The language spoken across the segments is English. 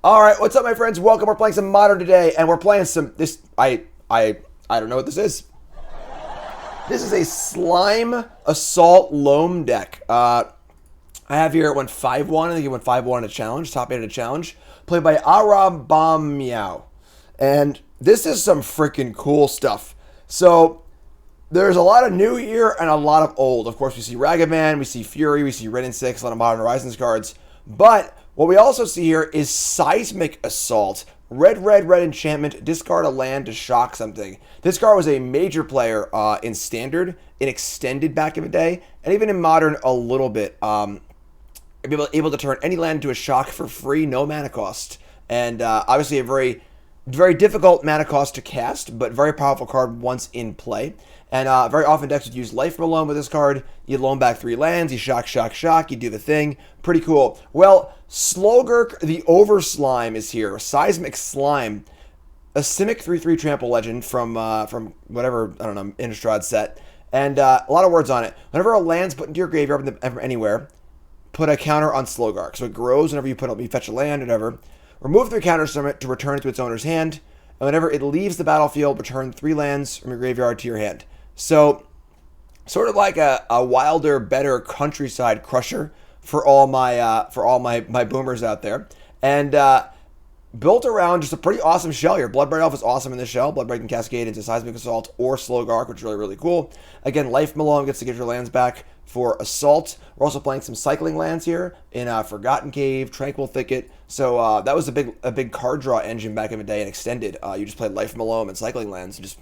All right, what's up, my friends? Welcome. We're playing some Modern today, and we're playing some this. I don't know what this is. This is a Slime Assault Loam deck. I have here it went 5-1. I think it went 5-1 in a challenge, top 8 in a challenge, played by Arahbomeow, and this is some freaking cool stuff. So there's a lot of new here and a lot of old. Of course, we see Ragavan, we see Fury, we see Wrenn and Six, a lot of Modern Horizons cards, but what we also see here is Seismic Assault. Red enchantment, discard a land to shock something. This card was a major player in Standard, in Extended back in the day, and even in Modern a little bit. Able to turn any land into a shock for free, no mana cost. And obviously a very difficult mana cost to cast, but very powerful card once in play. And very often decks would use Life from a Loam with this card. You loan back 3 lands, you shock, you do the thing. Pretty cool. Well, Slogurk the Overslime is here. Seismic Slime. A Simic 3/3 trample legend from whatever, I don't know, Innistrad set. And a lot of words on it. Whenever a land's put into your graveyard from anywhere, put a counter on Slogurk. So it grows whenever you fetch a land, whatever. Remove 3 counters from it to return it to its owner's hand. And whenever it leaves the battlefield, return 3 lands from your graveyard to your hand. So, sort of like a wilder, better countryside crusher for all my boomers out there, and built around just a pretty awesome shell here. Bloodbraid Elf is awesome in this shell. Bloodbraid can cascade into Seismic Assault or Slogurk, which is really cool. Again, Life from a Loam gets to get your lands back for Assault. We're also playing some cycling lands here in Forgotten Cave, Tranquil Thicket. So that was a big card draw engine back in the day and Extended. You just played Life from a Loam and cycling lands, and just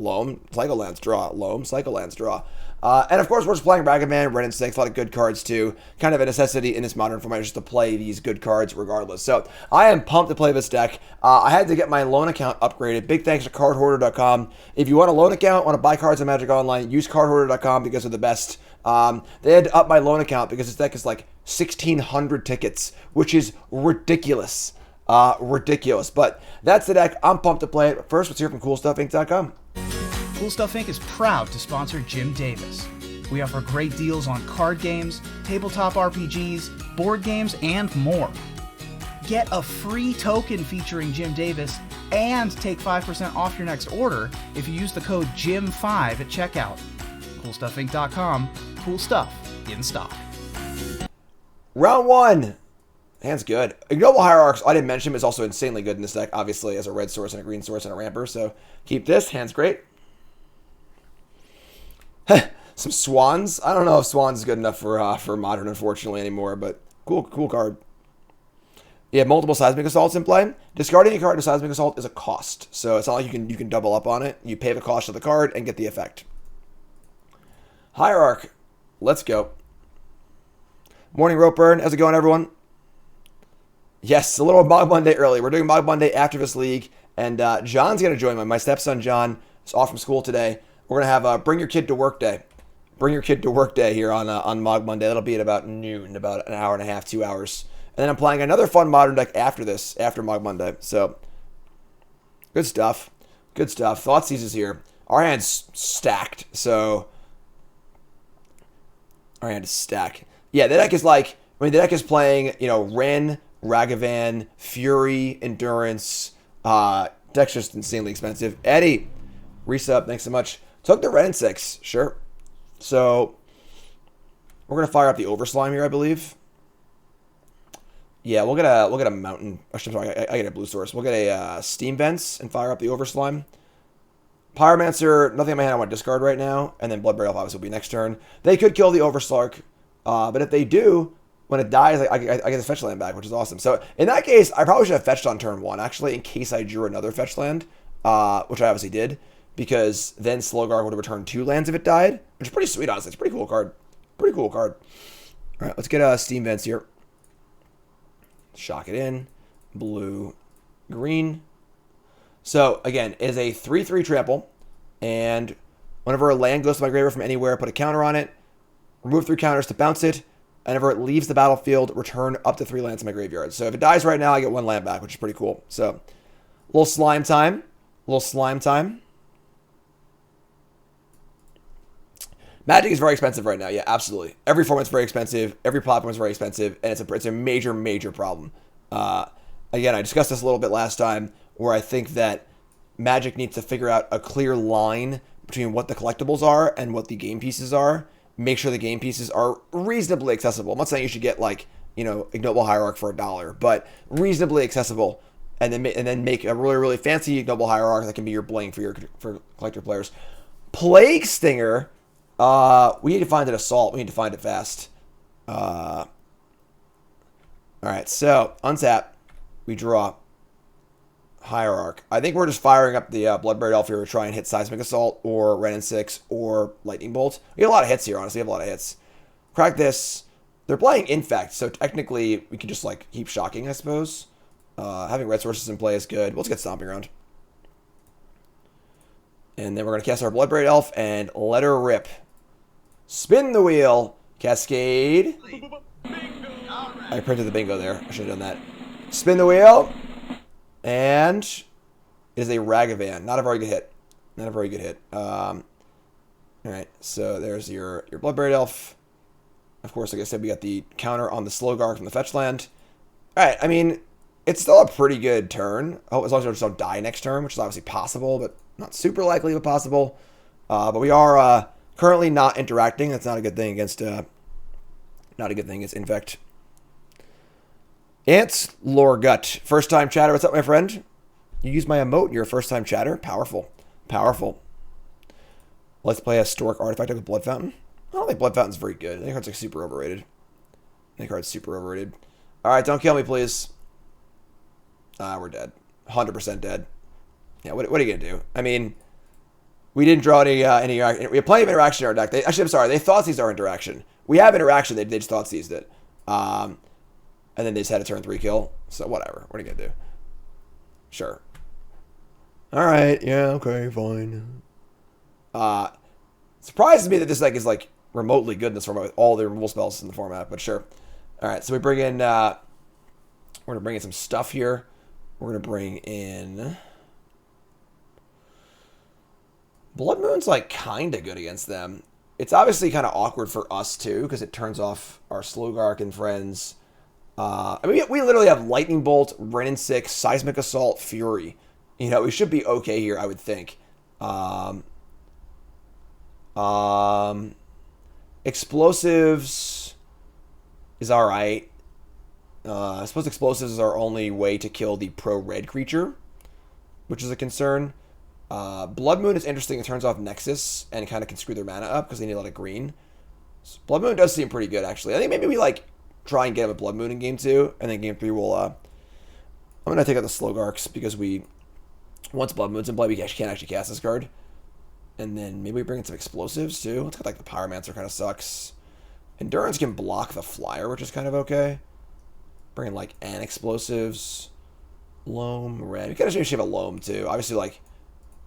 Loam, cycle lands, draw. Loam, cycle lands, draw. And of course, we're just playing Ragavan, Wrenn and Six, a lot of good cards too. Kind of a necessity in this Modern format just to play these good cards regardless. So I am pumped to play this deck. I had to get my loan account upgraded. Big thanks to cardhoarder.com. If you want a loan account, want to buy cards on Magic Online, use cardhoarder.com because they're the best. They had to up my loan account because this deck is like 1,600 tickets, which is ridiculous. Ridiculous. But that's the deck. I'm pumped to play it. But first, let's hear from CoolStuffInc.com. Cool Stuff Inc. is proud to sponsor Jim Davis. We offer great deals on card games, tabletop RPGs, board games, and more. Get a free token featuring Jim Davis and take 5% off your next order if you use the code JIM5 at checkout. CoolStuffInc.com. Cool stuff in stock. Round 1. Hand's good. Ignoble Hierarch, I didn't mention him, is also insanely good in this deck, obviously, as a red source and a green source and a ramper. So keep this. Hand's great. Some Swans. I don't know if Swans is good enough for Modern, unfortunately, anymore, but cool card. You have multiple Seismic Assaults in play. Discarding a card to Seismic Assault is a cost, so it's not like you can double up on it. You pay the cost of the card and get the effect. Hierarch. Let's go. Morning, Rope Burn. How's it going, everyone? Yes, a little Mog Monday early. We're doing Mog Monday after this league, and John's going to join me. My stepson, John, is off from school today. We're going to have Bring Your Kid to Work Day. Bring Your Kid to Work Day here on Mog Monday. That'll be at about noon, about an hour and a half, 2 hours. And then I'm playing another fun Modern deck after this, after Mog Monday. So, good stuff. Good stuff. Thoughtseize is here. Our hand's stacked, so our hand is stacked. Yeah, the deck is like, the deck is playing, Wrenn, Ragavan, Fury, Endurance. Deck's just insanely expensive. Eddie, resub, thanks so much. Took the Wrenn and Six, sure. So, we're going to fire up the Overslime here, I believe. Yeah, we'll get a Mountain. Actually, I'm sorry, I get a blue source. We'll get a Steam Vents and fire up the Overslime. Pyromancer, nothing in my hand I want to discard right now. And then Bloodbraid Elf obviously will be next turn. They could kill the Overslurk. But if they do, when it dies, I get the fetch land back, which is awesome. So, in that case, I probably should have fetched on turn 1, actually, in case I drew another fetch land. Which I obviously did. Because then Slogurk would have returned 2 lands if it died. Which is pretty sweet, honestly. It's a pretty cool card. Pretty cool card. Alright, let's get Steam Vents here. Shock it in. Blue. Green. So, again, it is a 3/3 trample. And whenever a land goes to my graveyard from anywhere, put a counter on it. Remove 3 counters to bounce it. And whenever it leaves the battlefield, return up to 3 lands to my graveyard. So if it dies right now, I get 1 land back, which is pretty cool. So, a little slime time. Magic is very expensive right now. Yeah, absolutely. Every format's very expensive. Every platform is very expensive, and it's a major, major problem. again, I discussed this a little bit last time, where I think that Magic needs to figure out a clear line between what the collectibles are and what the game pieces are. Make sure the game pieces are reasonably accessible. I'm not saying you should get like, you know, Ignoble Hierarch for $1, but reasonably accessible, and then make a really, really fancy Ignoble Hierarch that can be your bling for collector players. Plague Stinger, we need to find an Assault. We need to find it fast. All right, so untap, we draw Hierarch. I think we're just firing up the Bloodbraid Elf here to try and hit Seismic Assault or Wrenn and Six or Lightning Bolt. We have a lot of hits here, honestly. We have a lot of hits. Crack this. They're playing Infect, so technically we can just like keep shocking, I suppose. Having red sources in play is good. Let's get Stomping Ground. And then we're going to cast our Bloodbraid Elf and let her rip. Spin the wheel. Cascade. I printed the bingo there. I should have done that. Spin the wheel. And it is a Ragavan. Not a very good hit. Not a very good hit. Alright, so there's your Bloodbraid Elf. Of course, like I said, we got the counter on the Slogurk from the fetch land. Alright, I mean, it's still a pretty good turn. Oh, as long as we just don't die next turn, which is obviously possible, but not super likely, but possible. But we are currently not interacting. That's not a good thing against Infect. Ants Lorgut. First time chatter. What's up, my friend? You use my emote in your first time chatter. Powerful. Powerful. Let's play a Stork artifact with Blood Fountain. I don't think Blood Fountain's very good. I think card's like super overrated. Alright, don't kill me, please. We're dead. 100% dead. Yeah, what are you going to do? I mean, we didn't draw any we have plenty of interaction in our deck. Actually, I'm sorry. They thought seized our interaction. We have interaction. They just thought seized it. And then they just had a turn 3 kill. So whatever. What are you going to do? Sure. Alright. Yeah, okay, fine. Surprises me that this deck is like remotely good in this format with all the removal spells in the format, but sure. Alright, so we bring in we're gonna bring in some stuff here. We're gonna bring in Blood Moon's like kinda good against them. It's obviously kind of awkward for us too, because it turns off our Slogurk and friends. I mean, we literally have Lightning Bolt, Wrenn and Six, Seismic Assault, Fury. You know, we should be okay here, I would think. Explosives is alright. I suppose Explosives is our only way to kill the pro-red creature, which is a concern. Blood Moon is interesting. It turns off Nexus and kind of can screw their mana up because they need a lot of green. So Blood Moon does seem pretty good, actually. I think maybe we like try and get him a Blood Moon in game 2, and then game 3 we'll I'm gonna take out the Slogurks because once Blood Moon's in play, we can't actually cast this card. And then maybe we bring in some Explosives too. Let's get like the Pyromancer, kind of sucks. Endurance can block the Flyer, which is kind of okay. Bring in like an Explosives, Loam, Red. We kind of should have a Loam too. Obviously, like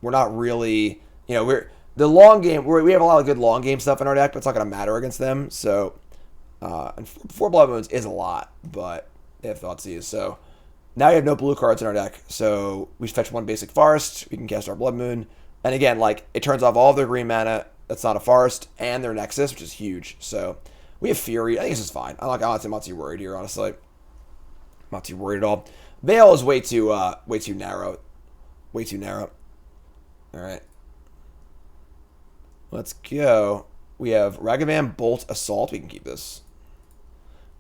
we're not really, you know, the long game. We have a lot of good long game stuff in our deck, but it's not gonna matter against them. So, and 4 Blood Moons is a lot, but they have Thoughtseize. So now you have no blue cards in our deck. So we fetch 1 basic Forest. We can cast our Blood Moon. And again, like, it turns off all of their green mana. That's not a Forest. And their Nexus, which is huge. So, we have Fury. I think this is fine. I'm not too worried here, honestly. I'm not too worried at all. Veil is way too narrow. Way too narrow. Alright. Let's go. We have Ragavan, Bolt, Assault. We can keep this.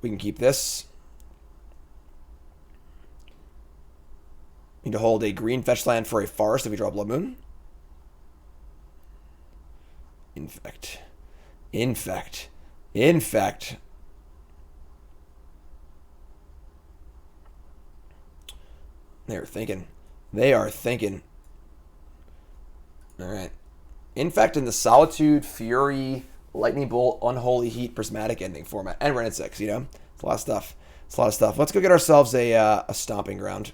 We can keep this. We need to hold a green fetch land for a Forest if we draw Blood Moon. Infect. They're thinking. They are thinking. Alright. Infect in the Solitude, Fury, Lightning Bolt, Unholy Heat, Prismatic Ending format. And Wrenn and Six, you know? It's a lot of stuff. Let's go get ourselves a Stomping Ground.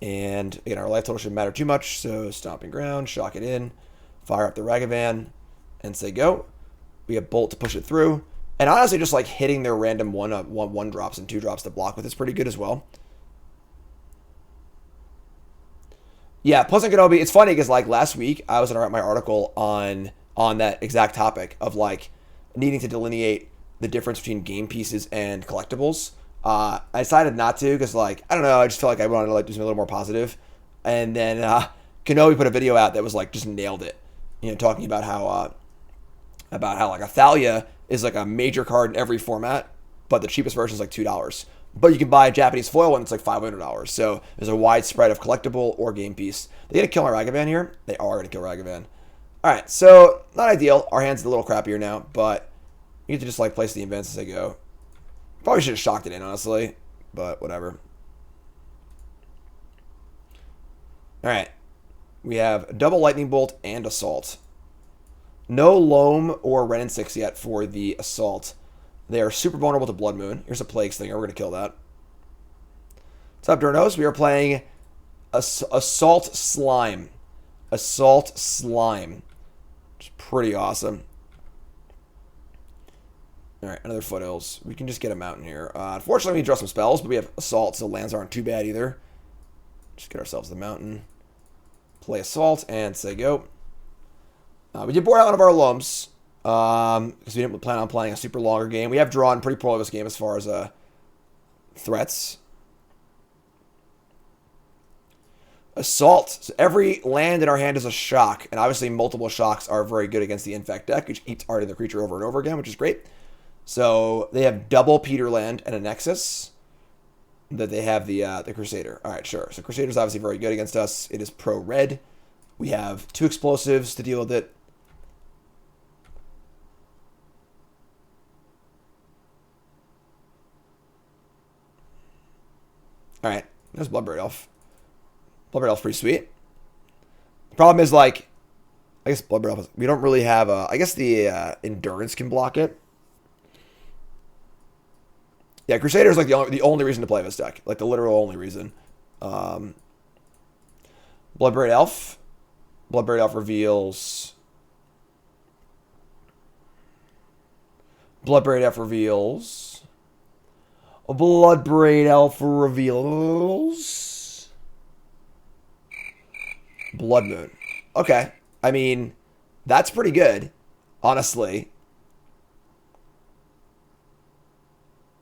And, again, our life total shouldn't matter too much. So, Stomping Ground, shock it in, fire up the Ragavan, and say go. We have Bolt to push it through. And honestly, just like hitting their random one drops and 2 drops to block with is pretty good as well. Yeah, plus Kenobi, it's funny because like last week I was going to write my article on that exact topic of like needing to delineate the difference between game pieces and collectibles. I decided not to because, like, I don't know, I just felt like I wanted to like do something a little more positive. And then Kenobi put a video out that was like just nailed it. You know, talking about how like a Thalia is like a major card in every format, but the cheapest version is like $2. But you can buy a Japanese foil and it's like $500. So there's a wide spread of collectible or game piece. They gonna kill my Ragavan here? They are gonna kill Ragavan. Alright, so not ideal. Our hand's a little crappier now, but you need to just like place the events as they go. Probably should have shocked it in, honestly, but whatever. Alright. We have double Lightning Bolt and Assault. No Loam or Wrenn and Six yet for the Assault. They are super vulnerable to Blood Moon. Here's a Plague Stinger. We're going to kill that. What's up, Rhinos? We are playing Assault Slime. Assault Slime. Which is pretty awesome. Alright, another Foothills. We can just get a mountain here. Unfortunately, we draw some spells, but we have Assault, so lands aren't too bad either. Just get ourselves the mountain. Play Assault, and say go. We did board out one of our Loams. Because we didn't plan on playing a super longer game. We have drawn pretty poorly this game as far as threats. Assault. So every land in our hand is a shock. And obviously multiple shocks are very good against the Infect deck, which keeps arting the creature over and over again, which is great. So they have double Peterland and a Nexus. That they have the Crusader. Alright, sure. So Crusader's obviously very good against us. It is pro-red. We have 2 explosives to deal with it. Alright, there's Bloodbraid Elf. Bloodbraid Elf's pretty sweet. The problem is, like, I guess Bloodbraid Elf, we don't really have I guess the Endurance can block it. Yeah, Crusader is like the only reason to play this deck. Like, the literal only reason. Bloodbraid Elf. Bloodbraid Elf reveals... Bloodbraid Elf reveals... Bloodbraid Elf reveals... Blood Moon. Okay. I mean, that's pretty good, honestly.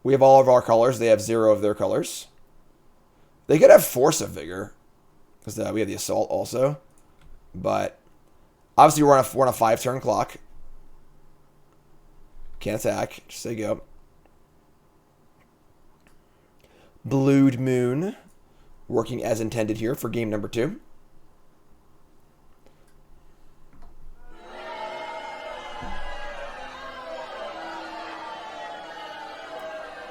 We have all of our colors. They have 0 of their colors. They could have Force of Vigor, because we have the Assault also. But obviously we're on a 5-turn clock. Can't attack. Just say go. Blood Moon, working as intended here for game number 2.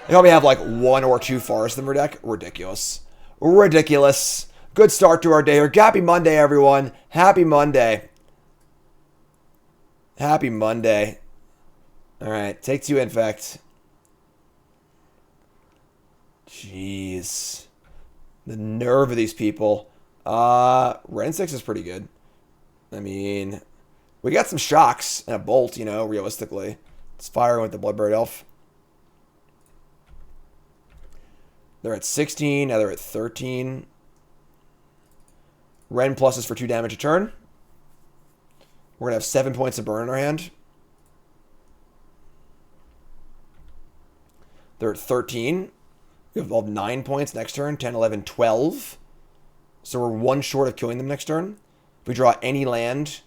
They probably have like 1 or 2 forests in their deck. Ridiculous. Ridiculous. Good start to our day here. Happy Monday, everyone. Happy Monday. Happy Monday. Alright, take 2 Infect. Jeez. The nerve of these people. Wrenn and Six is pretty good. I mean, we got some shocks and a bolt, you know, realistically. Let's fire with the Bloodbraid Elf. They're at 16, now they're at 13. Wrenn pluses for 2 damage a turn. We're going to have 7 points of burn in our hand. They're at 13. We have 9 points next turn. 10, 11, 12. So we're 1 short of killing them next turn. If we draw any land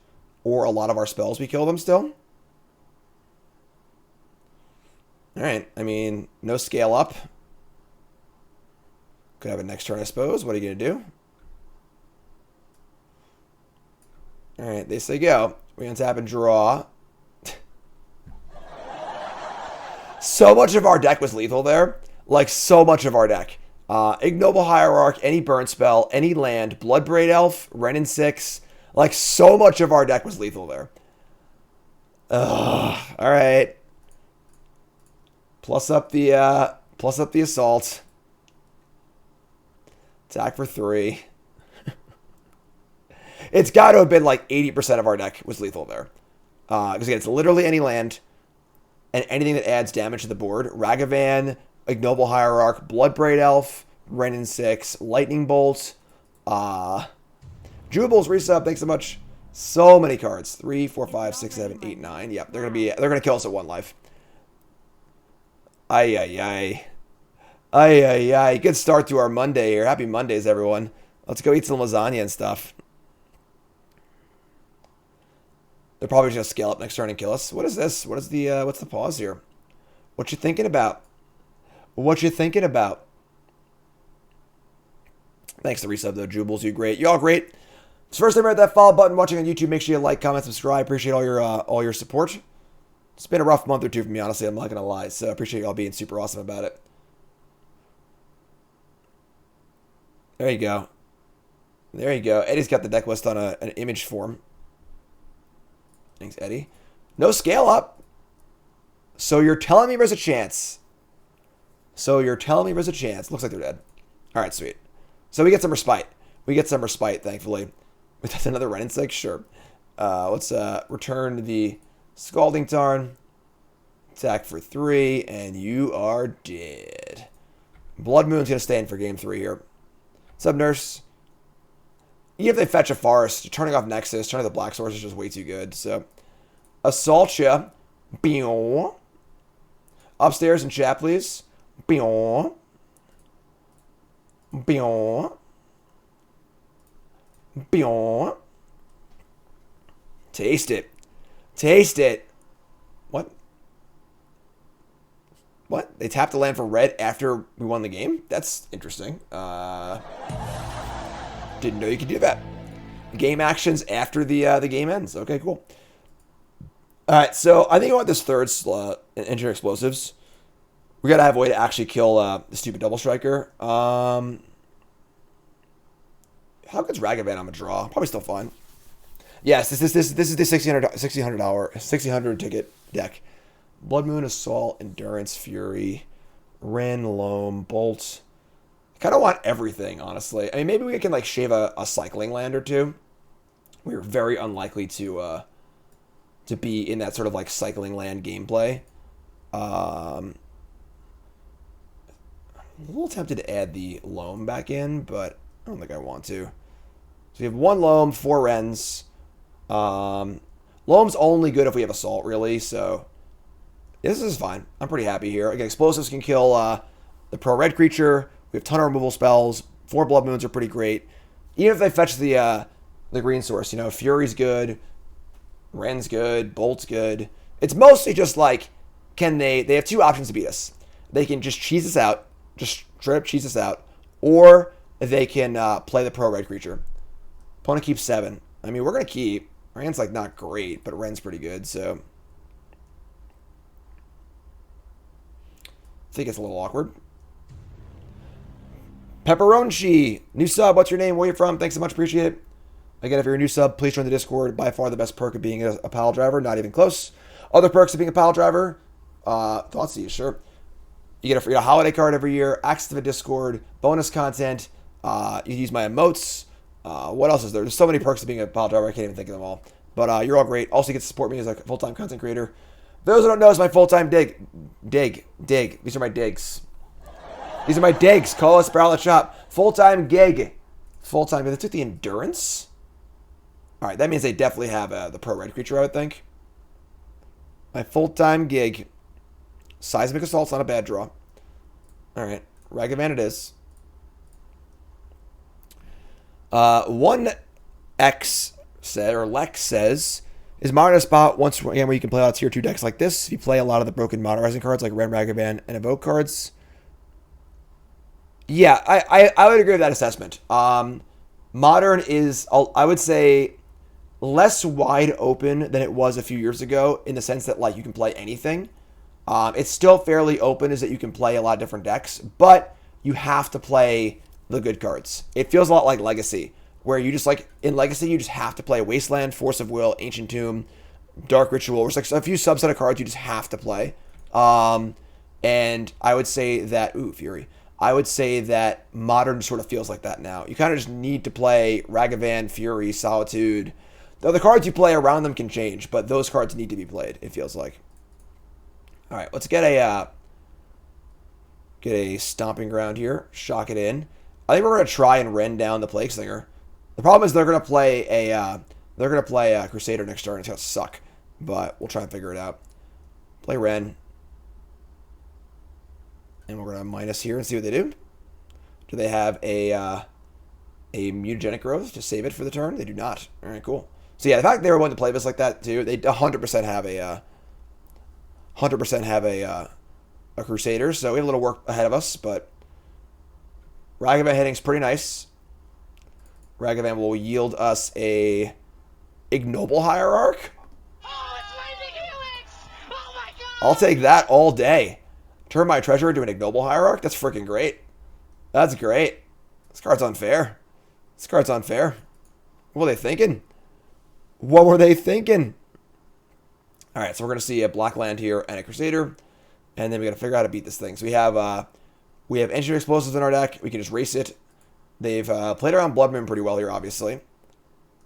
or a lot of our spells, we kill them still. Alright, I mean, no scale up. Could have a next turn, I suppose. What are you going to do? Alright, they say go. We untap and draw. So much of our deck was lethal there. Like, so much of our deck. Ignoble Hierarch, any burn spell, any land, Bloodbraid Elf, Wrenn and Six. Like, so much of our deck was lethal there. Alright. Plus up the Assault. Attack for 3. It's got to have been like 80% of our deck was lethal there. Because again, it's literally any land and anything that adds damage to the board. Ragavan, Ignoble Hierarch, Bloodbraid Elf, Wrenn and Six, Lightning Bolt, Jubal's resub, thanks so much. So many cards. 3, 4, 5, 6, 7, 8, 9. Yep, they're gonna kill us at 1 life. Ay ay ay. Ay, ay, ay. Good start to our Monday here. Happy Mondays, everyone. Let's go eat some lasagna and stuff. They're probably just going to scale up next turn and kill us. What is this? What is the, what's the pause here? What you thinking about? What you thinking about? Thanks to resub, though. Jubles, you great. You all great. First time, hit that follow button. Watching on YouTube, make sure you like, comment, subscribe. Appreciate all your support. It's been a rough month or two for me, honestly. I'm not going to lie. So I appreciate y'all being super awesome about it. There you go. There you go. Eddie's got the deck list on an image form. Thanks, Eddie. No scale up. So you're telling me there's a chance. Looks like they're dead. All right, sweet. So we get some respite. Thankfully. That's another Wrenn and Six? Sure. Let's return the Scalding Tarn. Attack for 3, and you are dead. Blood Moon's going to stay in for game 3 here. What's up, Nurse? Even if they fetch a Forest, turning off Nexus, turning the Black Source is just way too good. So, Assault ya. Beow. Upstairs in chat, please. Beow. Beow. Beow. Taste it. Taste it. What? What? They tapped the land for red after we won the game? That's interesting. Didn't know you could do that. Game actions after the game ends. Okay, cool. Alright, so I think I want this third slot, Engineer Explosives. We gotta have a way to actually kill the stupid Double Striker. How good's Ragavan on a draw? Probably still fine. Yes, this is the $1,600 ticket deck. Blood Moon, Assault, Endurance, Fury, Wrenn, Loam, Bolt. I kind of want everything, honestly. I mean, maybe we can like shave a cycling land or two. We are very unlikely to be in that sort of like cycling land gameplay. I'm a little tempted to add the Loam back in, but I don't think I want to. So we have 1 Loam, 4 Wrens. Loam's only good if we have Assault, really, so this is fine. I'm pretty happy here. Again, Explosives can kill the pro-red creature. We have a ton of removal spells. 4 Blood Moons are pretty great. Even if they fetch the green source, you know, Fury's good, Wren's good, Bolt's good. It's mostly just like, they have 2 options to beat us. They can just cheese us out, just straight up cheese us out, or they can play the pro-red creature. Opponent keeps 7. I mean, we're going to keep. Wren's like not great, but Wren's pretty good, so I think it's a little awkward. Pepperonchi, new sub. What's your name? Where are you from? Thanks so much. Appreciate it. Again, if you're a new sub, please join the Discord. By far the best perk of being a pile driver. Not even close. Other perks of being a pile driver. Thoughts to you, sure. You get a holiday card every year. Access to the Discord. Bonus content. You can use my emotes. What else is there? There's so many perks of being a pile driver. I can't even think of them all. But you're all great. Also, you get to support me as a full-time content creator. Those who don't know, it's my full-time dig. These are my digs. These are my digs. Call us Barrel Shop. Full-time gig. Full-time. They took the Endurance. All right, that means they definitely have the pro-red creature, I would think. My full-time gig. Seismic Assault's not a bad draw. All right, Ragavan it is. 1X said, or Lex says, is Modern a spot once again where you can play a lot of tier 2 decks like this? If you play a lot of the broken modernizing cards like Wrenn, Ragavan, and Evoke cards. Yeah, I would agree with that assessment. Modern is, I would say, less wide open than it was a few years ago in the sense that like you can play anything. It's still fairly open, is that you can play a lot of different decks, but you have to play the good cards. It feels a lot like Legacy, where you just like, in Legacy, you just have to play Wasteland, Force of Will, Ancient Tomb, Dark Ritual. There's like a few subset of cards you just have to play. And I would say that, Fury. I would say that Modern sort of feels like that now. You kind of just need to play Ragavan, Fury, Solitude. The cards you play around them can change, but those cards need to be played, it feels like. All right, let's get a Stomping Ground here. Shock it in. I think we're going to try and Wrenn down the Plague Slinger. The problem is they're going to play a Crusader next turn. It's going to suck, but we'll try and figure it out. Play Wrenn. And we're going to minus here and see what they do. Do they have a mutagenic growth to save it for the turn? They do not. All right, cool. So yeah, the fact they were willing to play this like that too, they 100% have a Crusader. So we have a little work ahead of us, but Ragavan hitting's pretty nice. Ragavan will yield us a Ignoble Hierarch. Oh, it's Lightning Helix! Oh my god! I'll take that all day. Turn my treasure into an Ignoble Hierarch? That's freaking great. That's great. This card's unfair. This card's unfair. What were they thinking? What were they thinking? Alright, so we're going to see a black land here and a Crusader. And then we got to figure out how to beat this thing. So we have Engineer Explosives in our deck. We can just race it. They've played around Blood Moon pretty well here, obviously.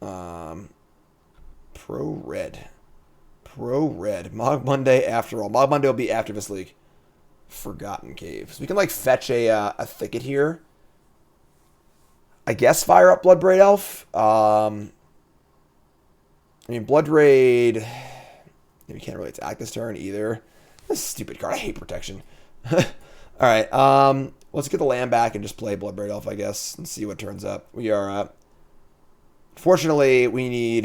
Pro Red. Mog Monday after all. Mog Monday will be after this league. Forgotten Caves. We can like fetch a Thicket here. I guess fire up Bloodbraid Elf. I mean, Bloodbraid... We can't really attack this turn either. This stupid card. I hate protection. Alright, let's get the land back and just play Bloodbraid Elf, I guess, and see what turns up. We are... fortunately, we need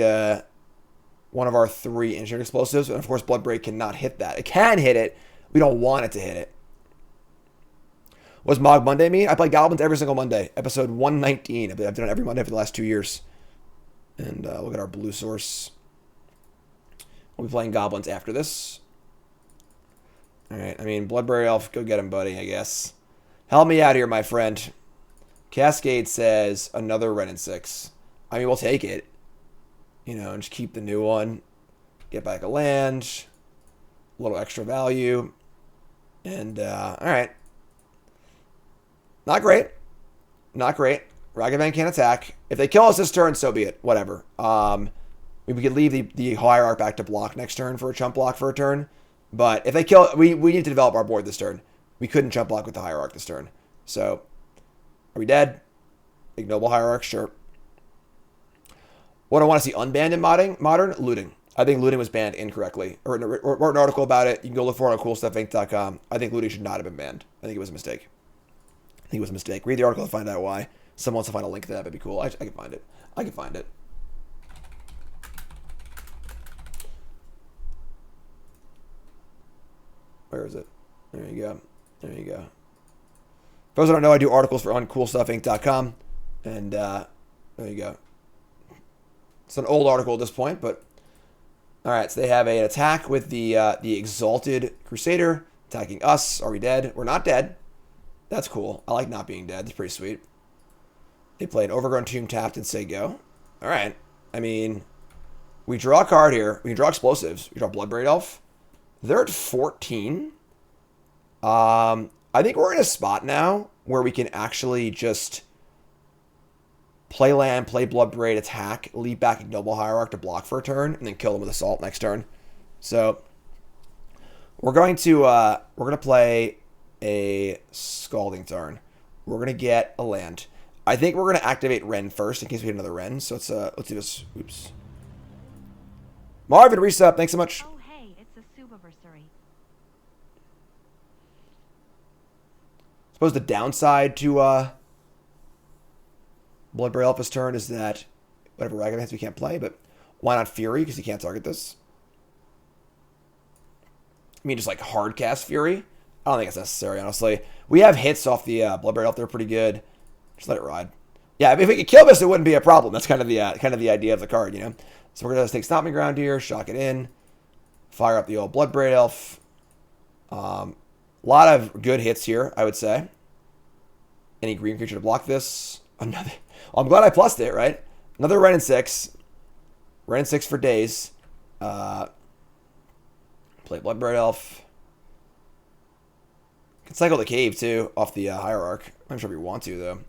one of our 3 Engineered Explosives, and of course Bloodbraid cannot hit that. It can hit it. We don't want it to hit it. What does Mog Monday mean? I play Goblins every single Monday. Episode 119. I've done it every Monday for the last 2 years. And look at our blue source. We'll be playing Goblins after this. Alright, I mean, Bloodbraid Elf, go get him, buddy, I guess. Help me out here, my friend. Cascade says another Wrenn and Six. I mean, we'll take it. You know, and just keep the new one. Get back a land. A little extra value. And, alright. Not great. Not great. Ragavan can't attack. If they kill us this turn, so be it. Whatever. We could leave the Hierarch back to block next turn for a chump block for a turn. But if they kill... We need to develop our board this turn. We couldn't chump block with the Hierarch this turn. So, are we dead? Ignoble Hierarch, sure. What I want to see unbanned in Modern? Looting. I think looting was banned incorrectly. I wrote an article about it. You can go look for it on coolstuffinc.com. I think looting should not have been banned. I think it was a mistake. Read the article to find out why. Someone wants to find a link to that. That'd be cool. I can find it. Where is it? There you go. For those who don't know, I do articles on coolstuffinc.com. And there you go. It's an old article at this point, but... Alright, so they have an attack with the Exalted Crusader attacking us. Are we dead? We're not dead. That's cool. I like not being dead. That's pretty sweet. They played Overgrown Tomb tapped and say go. Alright. I mean, we draw a card here. We can draw explosives. We draw Bloodbraid Elf. They're at 14. I think we're in a spot now where we can actually just play land, play Bloodbraid, attack, leave back Ignoble Hierarch to block for a turn, and then kill them with Assault next turn. So we're going to play a Scalding Tarn. We're going to get a land. I think we're going to activate Wrenn first in case we get another Wrenn. So let's do this. Oops. Marvin, resub. Thanks so much. Oh, hey, it's a Subiversary. Suppose the downside to Bloodbraid Elf's turn is that whatever Ragavan has we can't play, but why not Fury? Because he can't target this. I mean, just like hard cast Fury. I don't think it's necessary, honestly. We have hits off the Bloodbraid Elf. They're pretty good. Just let it ride. Yeah, if we could kill this, it wouldn't be a problem. That's kind of the idea of the card, you know. So we're gonna take Stomping Ground here, shock it in, fire up the old Bloodbraid Elf. A lot of good hits here, I would say. Any green creature to block this? Another. Well, I'm glad I plussed it, right? Another Wrenn and Six. Wrenn and Six for days. Play Bloodbraid Elf. Can cycle the Cave too off the Hierarch. I'm sure if we want to though.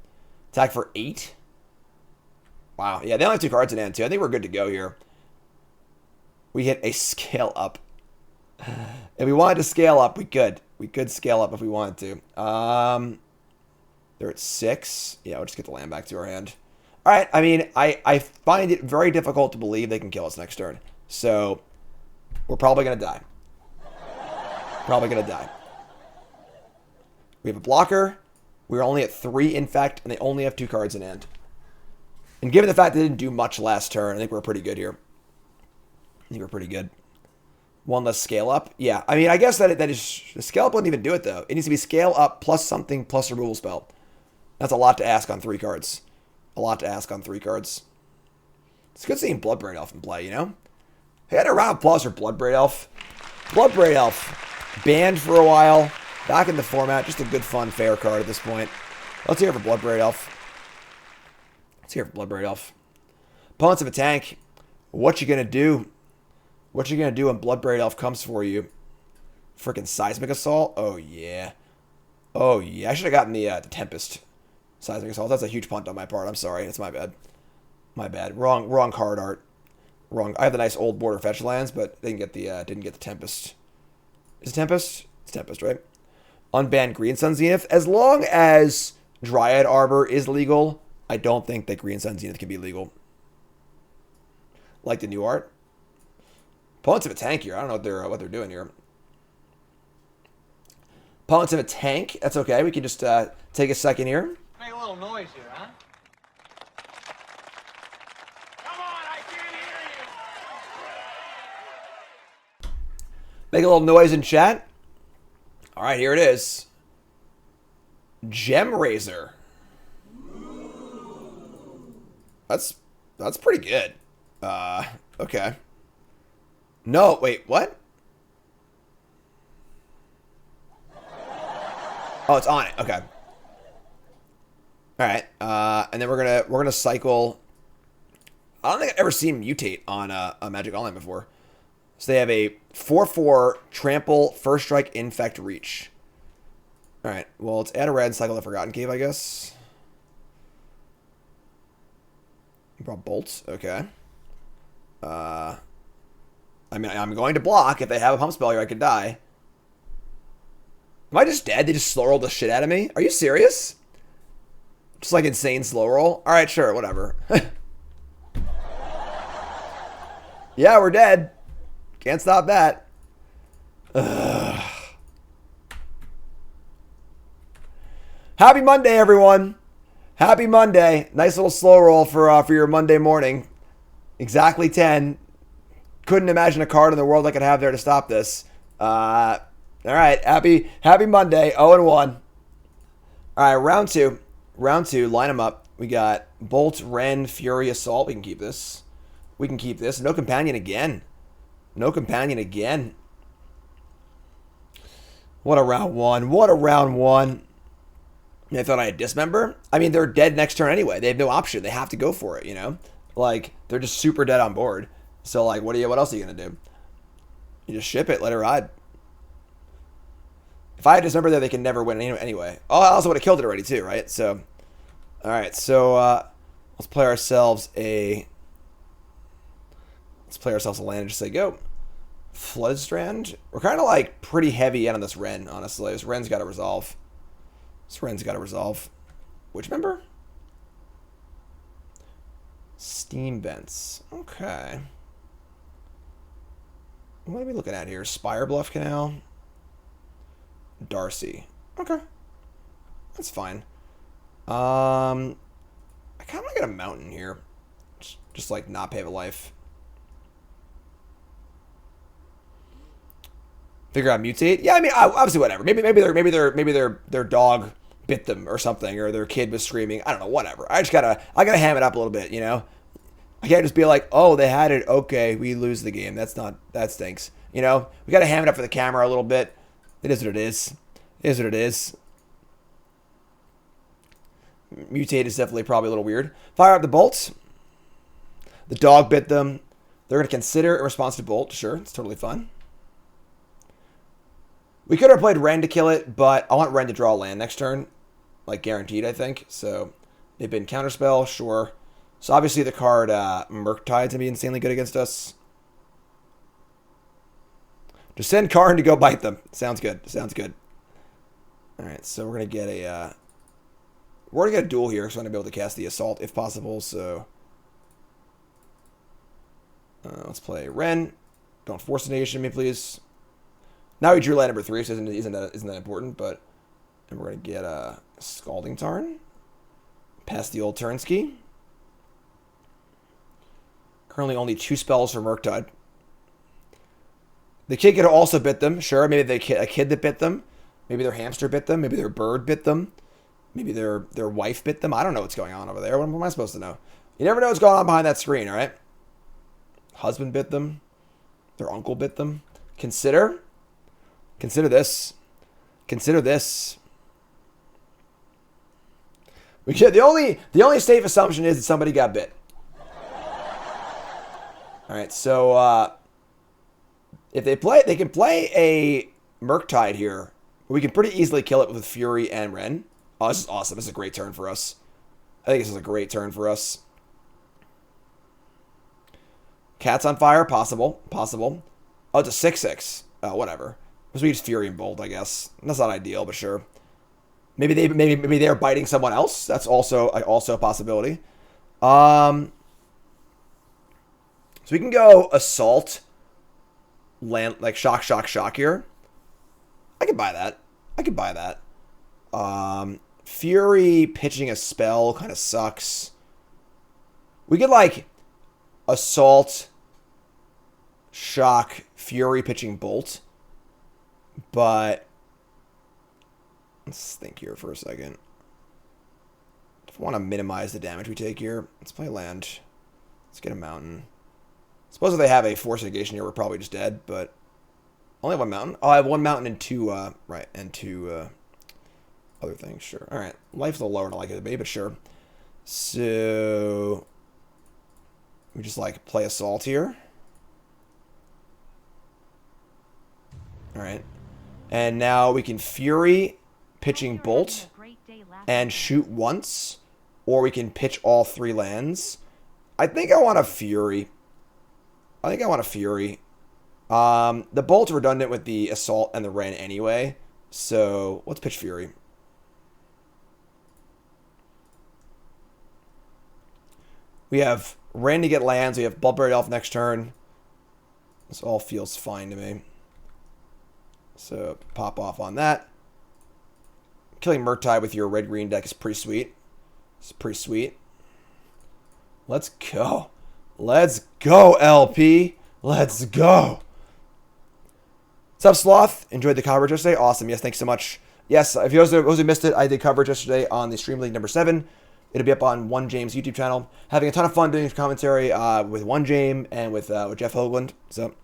Attack for 8. Wow. Yeah, they only have 2 cards in hand too. I think we're good to go here. We hit a scale up. If we wanted to scale up, we could. We could scale up if we wanted to. They're at 6. Yeah, we'll just get the land back to our hand. All right. I mean, I find it very difficult to believe they can kill us next turn. So we're probably going to die. We have a blocker. We're only at 3 Infect, and they only have 2 cards in hand. And given the fact they didn't do much last turn, I think we're pretty good here. I think we're pretty good. 1 less scale up. Yeah, I mean, I guess that is... The scale up wouldn't even do it, though. It needs to be scale up plus something plus removal spell. That's a lot to ask on 3 cards. A lot to ask on 3 cards. It's good seeing Bloodbraid Elf in play, you know? Hey, I had a round of applause for Bloodbraid Elf. Bloodbraid Elf. Banned for a while. Back in the format. Just a good, fun, fair card at this point. Let's hear it for Bloodbraid Elf. Let's hear it for Bloodbraid Elf. Opponents of a tank. What you gonna do? What you gonna do when Bloodbraid Elf comes for you? Freaking Seismic Assault? Oh, yeah. Oh, yeah. I should have gotten the Tempest. Seismic Assault. That's a huge punt on my part. I'm sorry. It's my bad. My bad. Wrong card art. Wrong. I have the nice old border fetch lands, but didn't get the Tempest. Is it Tempest? It's Tempest, right? Unbanned Green Sun Zenith. As long as Dryad Arbor is legal, I don't think that Green Sun Zenith can be legal. Like the new art. Opponents of a tank here. I don't know what they're doing here. Opponents of a tank. That's okay. We can just take a second here. Make a little noise here, huh? Come on, I can't hear you. Make a little noise in chat. All right, here it is. Gem Razor. That's pretty good. Okay. No, wait, what? Oh, it's on it. Okay. All right. And then we're gonna cycle. I don't think I've ever seen mutate on a Magic Online before. So they have a 4/4 trample, first strike, infect, reach. All right. Well, let's add a red and cycle the Forgotten Cave, I guess. Brought bolts. Okay. I mean, I'm going to block. If they have a pump spell here, I could die. Am I just dead? They just slow roll the shit out of me? Are you serious? Just like insane slow roll? Alright, sure, whatever. Yeah, we're dead. Can't stop that. Ugh. Happy Monday, everyone. Happy Monday. Nice little slow roll for your Monday morning. Exactly 10. Couldn't imagine a card in the world I could have there to stop this. All right, happy Monday. 0-1. All right, round two. Round 2. Line them up. We got Bolt, Wrenn, Fury, Assault. We can keep this. We can keep this. No companion again. No companion again. What a round 1. What a round 1. I thought I had Dismember. I mean, they're dead next turn anyway. They have no option. They have to go for it, you know? Like, they're just super dead on board. So, like, what else are you going to do? You just ship it. Let it ride. If I had Dismember there, they can never win anyway. Oh, I also would have killed it already, too, right? So, all right. So, let's play ourselves a... Let's play ourselves a land and just say go. Flood Strand. We're kind of, like, pretty heavy in on this Wrenn, honestly. This Wrenn's got to resolve. Which member? Steam Vents. Okay. What are we looking at here? Spire Bluff Canal. Darcy. Okay. That's fine. I kind of want to get a mountain here. Just like not pay the life. Figure out mutate. Yeah, I mean, obviously whatever. Maybe their dog bit them or something, or their kid was screaming. I don't know, whatever. I gotta ham it up a little bit, you know. I can't just be like, oh, they had it. Okay, we lose the game. That stinks. You know, we gotta ham it up for the camera a little bit. It is what it is. It is what it is. Mutate is definitely probably a little weird. Fire up the bolts. The dog bit them. They're gonna consider a response to bolt. Sure, it's totally fine. We could have played Wrenn to kill it, but I want Wrenn to draw a land next turn. Like, guaranteed, I think. So, they've been counterspell, sure. So, obviously, the card Murktide's going to be insanely good against us. Just send Karn to go bite them. Sounds good. Sounds good. Alright, so we're going to get a... we're going to get a duel here, so I'm going to be able to cast the Assault if possible, so... let's play Wrenn. Don't force a nation me, please. Now we drew land number 3, so isn't that important, but And we're going to get a Scalding Tarn. Past the old Turnski. Currently only 2 spells for Murktide. The kid could have also bit them. Sure, maybe a kid that bit them. Maybe their hamster bit them. Maybe their bird bit them. Maybe their wife bit them. I don't know what's going on over there. What am I supposed to know? You never know what's going on behind that screen, all right? Husband bit them. Their uncle bit them. Consider this. Consider this. The only safe assumption is that somebody got bit. All right, so if they can play a Murktide here. We can pretty easily kill it with Fury and Wrenn. Oh, this is awesome. This is a great turn for us. I think this is a great turn for us. Cat's on fire, possible. Oh, it's a 6/6. Oh, whatever. So we use Fury and Bolt, I guess. That's not ideal, but sure. Maybe they're biting someone else. That's also a possibility. So we can go Assault, land like shock here. I could buy that. Fury pitching a spell kind of sucks. We could like Assault, Shock, Fury pitching Bolt. But let's think here for a second. If I want to minimize the damage we take here, let's play land. Let's get a mountain. Suppose if they have a Force of Vigor here, we're probably just dead, but only have 1 mountain. Oh, I have 1 mountain and 2, and 2 other things, sure. All right, life's a little lower than I like it to be, but sure. So we just like play Assault here. All right, and now we can Fury pitching Bolt and shoot once, or we can pitch all 3 lands. I think I want a Fury. The Bolt's redundant with the Assault and the Wrenn anyway, so let's pitch Fury. We have Wrenn to get lands. We have Bloodbraid Elf next turn. This all feels fine to me. So pop off on that. Killing Murktide with your red-green deck is pretty sweet. It's pretty sweet. Let's go. Let's go, LP. Let's go. What's up, Sloth? Enjoyed the coverage yesterday? Awesome. Yes, thanks so much. Yes, if you also missed it, I did coverage yesterday on the Stream League number 7. It'll be up on One James' YouTube channel. Having a ton of fun doing commentary with One James and with Jeff Hoagland. So,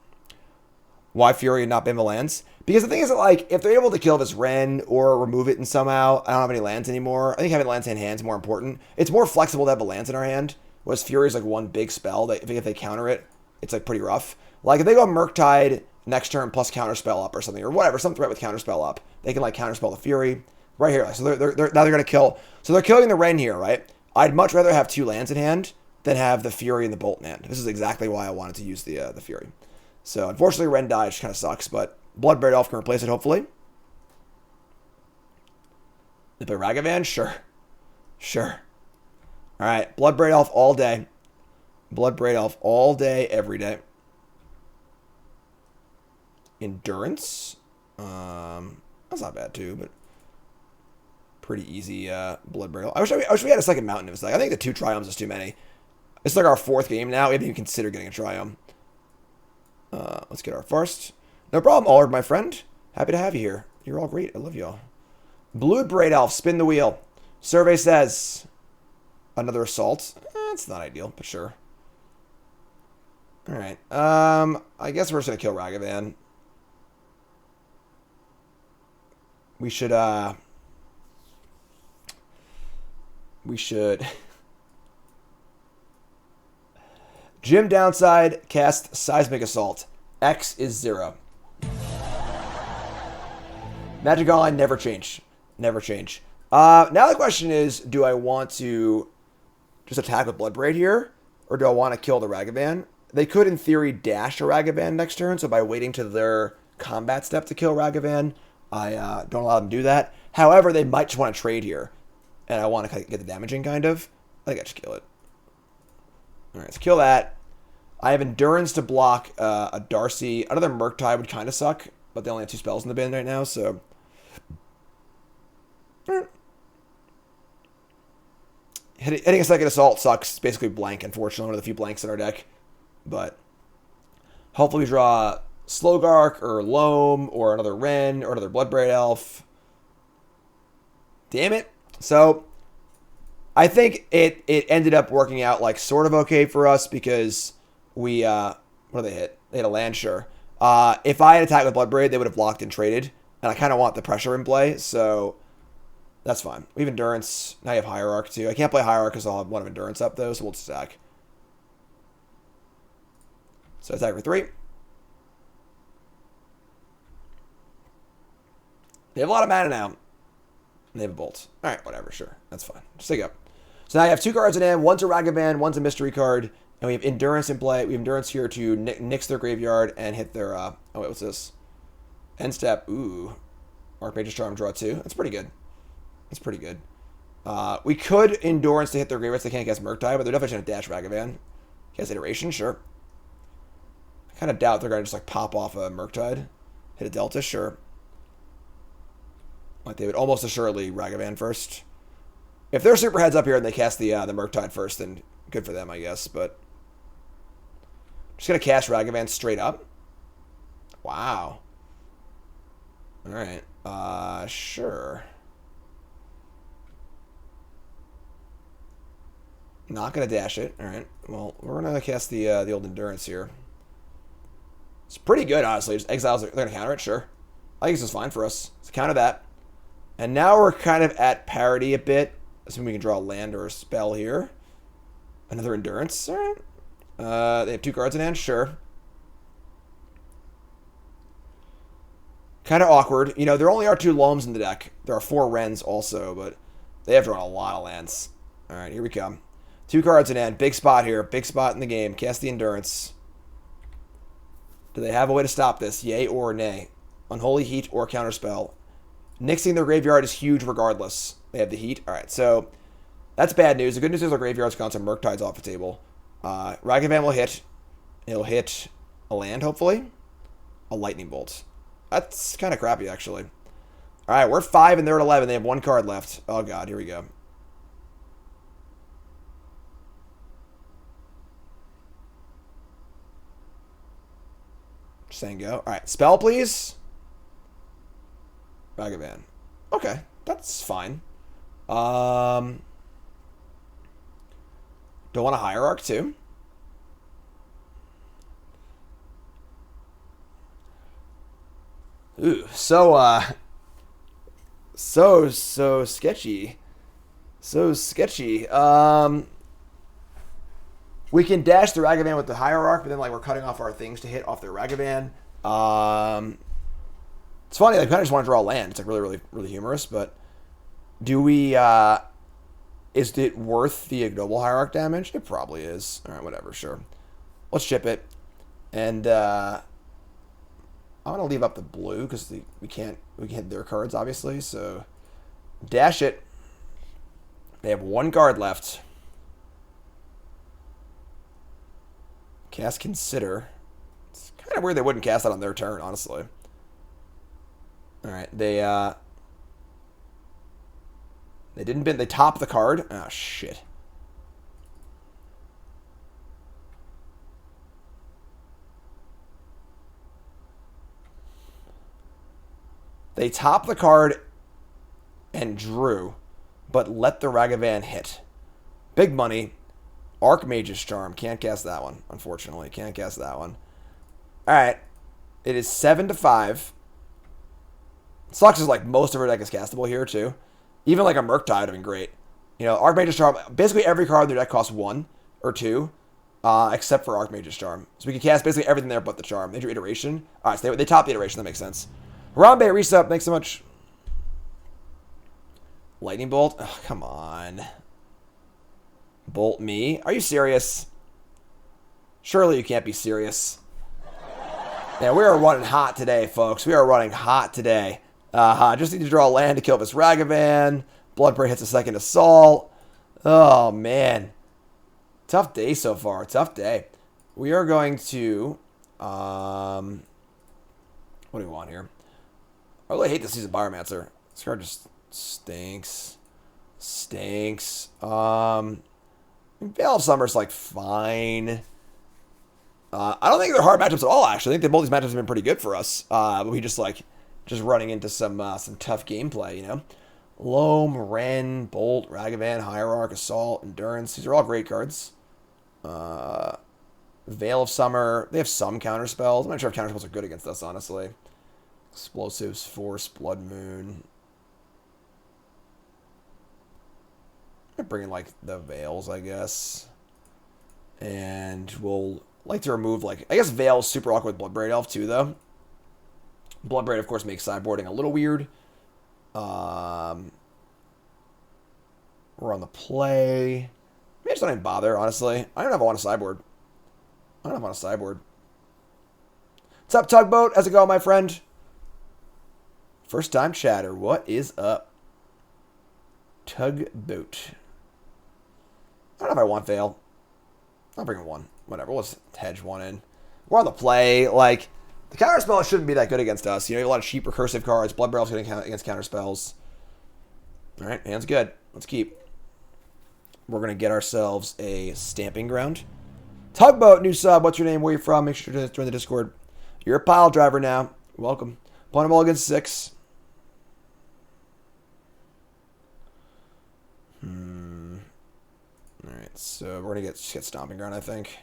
why Fury and not Bimba lands? Because the thing is that, like, if they're able to kill this Wrenn or remove it in somehow, I don't have any lands anymore. I think having lands in hand is more important. It's more flexible to have the lands in our hand. Whereas Fury is like one big spell that if they counter it, it's like pretty rough. Like if they go Murktide next turn plus counterspell up or something or whatever, some threat with counterspell up, they can like counterspell the Fury right here. So they're gonna kill. So they're killing the Wrenn here, right? I'd much rather have 2 lands in hand than have the Fury and the Bolt in hand. This is exactly why I wanted to use the Fury. So unfortunately, Wrenn died, which kind of sucks, but Bloodbraid Elf can replace it hopefully. They play Ragavan, sure. All right, Bloodbraid Elf all day. Bloodbraid Elf all day, every day. Endurance. That's not bad too, but pretty easy Bloodbraid Elf. I wish we had a second mountain. It was like I think the 2 Triomes is too many. It's like our 4th game now. We haven't even considered getting a Triome. Let's get our first. No problem, Allard, my friend. Happy to have you here. You're all great. I love y'all. Bloodbraid Elf, spin the wheel. Survey says another Assault. It's not ideal, but sure. All right. I guess we're just gonna kill Ragavan. We should. Jim downside cast Seismic Assault. X is 0. Magic Online never change. Never change. Now the question is, do I want to just attack with Bloodbraid here? Or do I want to kill the Ragavan? They could, in theory, dash a Ragavan next turn. So by waiting to their combat step to kill Ragavan, I don't allow them to do that. However, they might just want to trade here. And I want to get the damaging, kind of. I think I just kill it. All right, let's kill that. I have Endurance to block a Darcy. Another Murktide would kind of suck, but they only have 2 spells in the bin right now, so Hitting a second assault sucks. It's basically blank, unfortunately. One of the few blanks in our deck. But hopefully we draw Slogurk or Loam or another Wrenn or another Bloodbraid Elf. Damn it. So I think it ended up working out like sort of okay for us because we what did they hit? They hit a land, sure. If I had attacked with Bloodbraid, they would have blocked and traded. And I kind of want the pressure in play, so that's fine. We have Endurance. Now you have Hierarch too. I can't play Hierarch because I'll have one of Endurance up though, so we'll just attack. So attack for 3. They have a lot of mana now. And they have a Bolt. Alright, whatever, sure. That's fine. Just take it up. So now you have 2 cards in hand. One's a Ragavan, one's a mystery card. And we have Endurance in play. We have Endurance here to nix their graveyard and hit their... oh, wait, what's this? End step. Ooh. Archmage's Charm, draw 2. That's pretty good. That's pretty good. We could Endurance to hit their graveyards. They can't cast Murktide, but they're definitely going to dash Ragavan. Cast Iteration, sure. I kind of doubt they're going to just like pop off a Murktide. Hit a Delta, sure. Like they would almost assuredly Ragavan first. If they're super heads up here and they cast the Murktide first, then good for them, I guess. But just going to cast Ragavan straight up. Wow. All right. Sure. Not going to dash it. All right. Well, we're going to cast the old Endurance here. It's pretty good, honestly. Just exiles, they're going to counter it, sure. I think this is fine for us. So counter that. And now we're kind of at parity a bit. Assuming we can draw a land or a spell here. Another Endurance. All right. They have 2 cards in hand, sure. Kind of awkward. You know, there only are 2 Loams in the deck. There are 4 Wrens also, but they have drawn a lot of lands. All right, here we come. 2 cards in hand. Big spot here. Big spot in the game. Cast the Endurance. Do they have a way to stop this? Yay or nay? Unholy Heat or Counterspell. Nixing their graveyard is huge regardless. They have the Heat. All right, so that's bad news. The good news is our graveyard's gone, so Murktide's off the table. Ragavan will hit. It'll hit a land, hopefully. A Lightning Bolt. That's kind of crappy, actually. All right, we're at 5 and they're at 11. They have 1 card left. Oh, God, here we go. Just saying go. All right, spell, please. Ragavan. Okay, that's fine. Don't want a Hierarch, too. Ooh, so sketchy. So sketchy. We can dash the Ragavan with the Hierarch, but then like we're cutting off our things to hit off their Ragavan. It's funny, like, I kind of just want to draw a land. It's like really humorous, but do we is it worth the Ignoble Hierarch damage? It probably is. Alright, whatever, sure. Let's ship it. And I'm gonna leave up the blue because we can't hit their cards, obviously, so dash it. They have 1 card left. Cast Consider. It's kind of weird they wouldn't cast that on their turn, honestly. Alright, they didn't bend, they top the card. Oh, shit. They top the card and drew, but let the Ragavan hit. Big money. Archmage's Charm. Can't cast that one, unfortunately. Can't cast that one. Alright. It is 7-5. Sucks is like most of her deck is castable here, too. Even like a Murktide would have been great. You know, Archmage's Charm, basically every card in their deck costs 1 or 2, except for Archmage's Charm. So we can cast basically everything there but the Charm. They do Iteration. Alright, so they top the Iteration. That makes sense. Harambe, reset. Thanks so much. Lightning Bolt? Oh, come on. Bolt me? Are you serious? Surely you can't be serious. Yeah, we are running hot today, folks. We are running hot today. Just need to draw a land to kill this Ragavan. Bloodbraid hits a second assault. Oh, man. Tough day so far. Tough day. We are going to... what do we want here? I really hate the Seasoned Pyromancer. This card just Stinks. Stinks. Veil of Summer's like fine. I don't think they're hard matchups at all, actually. I think that both these matchups have been pretty good for us. But we just running into some tough gameplay, you know? Loam, Wrenn, Bolt, Ragavan, Hierarch, Assault, Endurance. These are all great cards. Veil of Summer. They have some counter spells. I'm not sure if counter spells are good against us, honestly. Explosives, Force, Blood Moon. I'm bringing like the Veils, I guess. And we'll like to remove I guess Veil is super awkward with Bloodbraid Elf too, though. Bloodbraid, of course, makes sideboarding a little weird. We're on the play. Maybe I just don't even bother, honestly. I don't know if I want a sideboard. I don't know if I want a sideboard. What's up, Tugboat? How's it going, my friend? First time chatter. What is up? Tugboat. I don't know if I want Veil. I'll bring one. Whatever. We'll just hedge one in. We're on the play. Like, the counter spell shouldn't be that good against us. You know, you have a lot of cheap recursive cards. Bloodbraid Elf's good against counter spells. Alright, hand's good. Let's keep. We're going to get ourselves a Stamping Ground. Tugboat, new sub. What's your name? Where you from? Make sure to join the Discord. You're a pile driver now. Welcome. Opponent ball against 6. Alright, so we're going to get Stomping Ground, I think.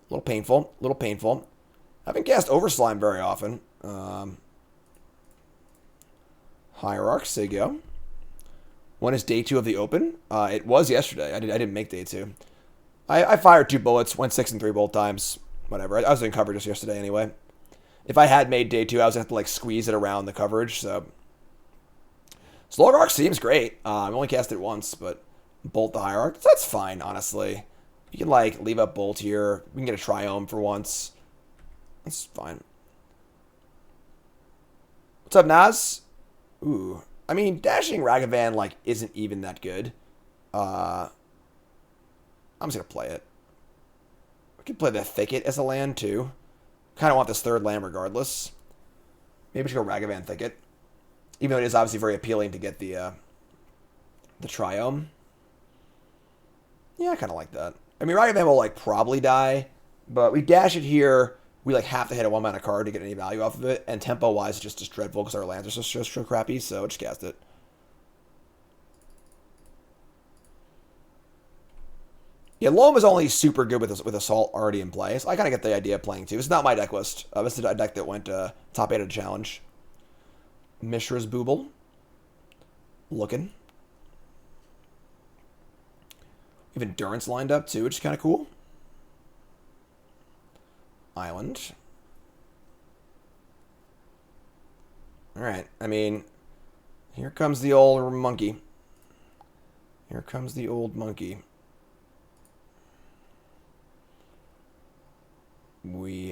A little painful. A little painful. I haven't cast Overslime very often. Hierarch, say go. When is day 2 of the Open? It was yesterday. I didn't make day 2. I fired 2 bullets, went 6 and 3 both times. Whatever. I was in coverage just yesterday anyway. If I had made day 2, I was going to have to squeeze it around the coverage, so. Slogurk seems great. I've only cast it once, but Bolt the Hierarch. That's fine, honestly. You can, leave up Bolt here. We can get a Triome for once. That's fine. What's up, Naz? Ooh. I mean, dashing Ragavan, isn't even that good. I'm just going to play it. We can play the Thicket as a land, too. Kind of want this 3rd land regardless. Maybe we should go Ragavan Thicket. Even though it is obviously very appealing to get the Triome. Yeah, I kind of like that. I mean, Ragavan will, probably die. But we dash it here. We, have to hit a 1-mana card to get any value off of it. And tempo-wise, it's just dreadful because our lands are so crappy. So, just cast it. Yeah, Loam is only super good with Assault already in play. So I kind of get the idea of playing, too. It's not my deck list. This is a deck that went top 8 of the challenge. Mishra's Booble. Looking. We have Endurance lined up, too, which is kind of cool. Island. Alright, I mean, here comes the old monkey. Here comes the old monkey. We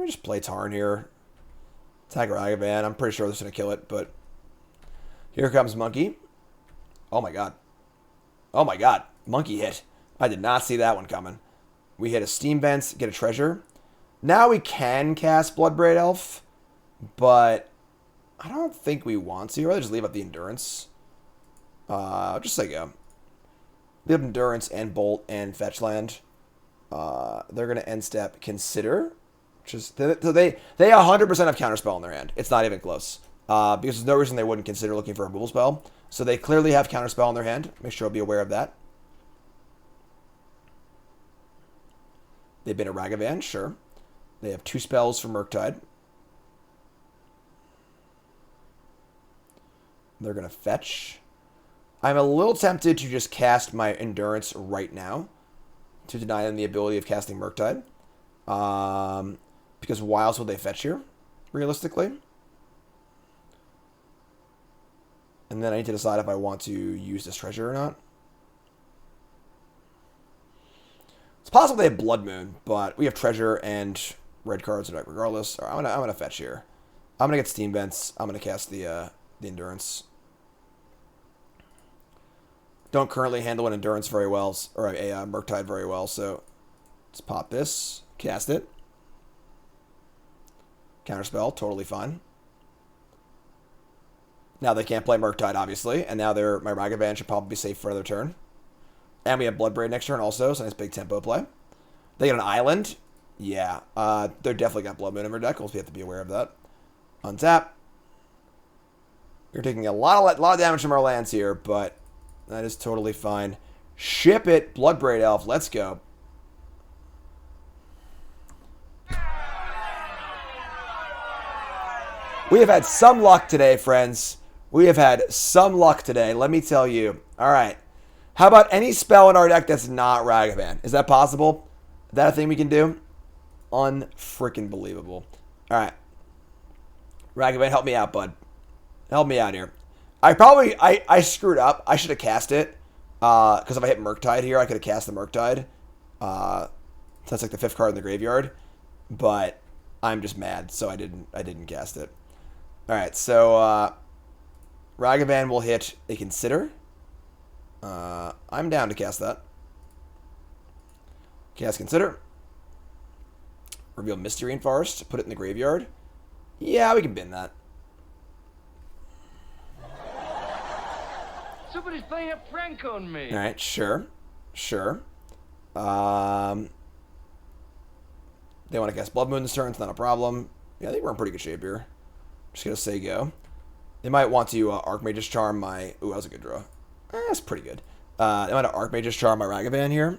just play Tarn here. Attack Ragavan. I'm pretty sure this is going to kill it, but here comes Monkey. Oh my god. Oh my god. Monkey hit. I did not see that one coming. We hit a Steam Vents, get a treasure. Now we can cast Bloodbraid Elf, but I don't think we want to. I'd rather just leave up the Endurance. Just say go. Leave up Endurance and Bolt and Fetch Land. They're going to end step Consider. Which is, so they 100% have Counterspell in their hand. It's not even close. Because there's no reason they wouldn't consider looking for a removal spell. So they clearly have Counterspell in their hand. Make sure I'll be aware of that. They've been a Ragavan, sure. They have 2 spells for Murktide. They're going to fetch. I'm a little tempted to just cast my Endurance right now to deny them the ability of casting Murktide. Because why else would they fetch here, realistically? And then I need to decide if I want to use this treasure or not. It's possible they have Blood Moon, but we have treasure and red cards regardless. All right, I'm gonna fetch here. I'm gonna get Steam Vents. I'm gonna cast the Endurance. Don't currently handle an Endurance very well, or a Murktide very well, so let's pop this, cast it. Counterspell, totally fine. Now they can't play Murktide, obviously, and now my Ragavan should probably be safe for another turn. And we have Bloodbraid next turn also, so nice big tempo play. They get an island. Yeah, they're definitely got Blood Moon in their deck. We'll have to be aware of that. Untap. You're taking a lot of damage from our lands here, but that is totally fine. Ship it, Bloodbraid Elf. Let's go. We have had some luck today, friends. We have had some luck today, let me tell you. All right. How about any spell in our deck that's not Ragavan? Is that possible? Is that a thing we can do? Unfreaking believable. All right. Ragavan, help me out, bud. Help me out here. I screwed up. I should have cast it. Because if I hit Murktide here, I could have cast the Murktide. So that's like the 5th card in the graveyard. But I'm just mad, so I didn't cast it. Alright, so Ragavan will hit a Consider. I'm down to cast that. Cast Consider. Reveal Misty Rainforest. Put it in the graveyard. Yeah, we can bin that. Somebody's playing a prank on me. Alright, sure. Sure. They want to cast Blood Moon this turn. It's not a problem. Yeah, I think we're in pretty good shape here. Just going to say go. They might want to Archmage's Charm my... Ooh, that was a good draw. That's pretty good. They might have Archmage's Charm my Ragavan here.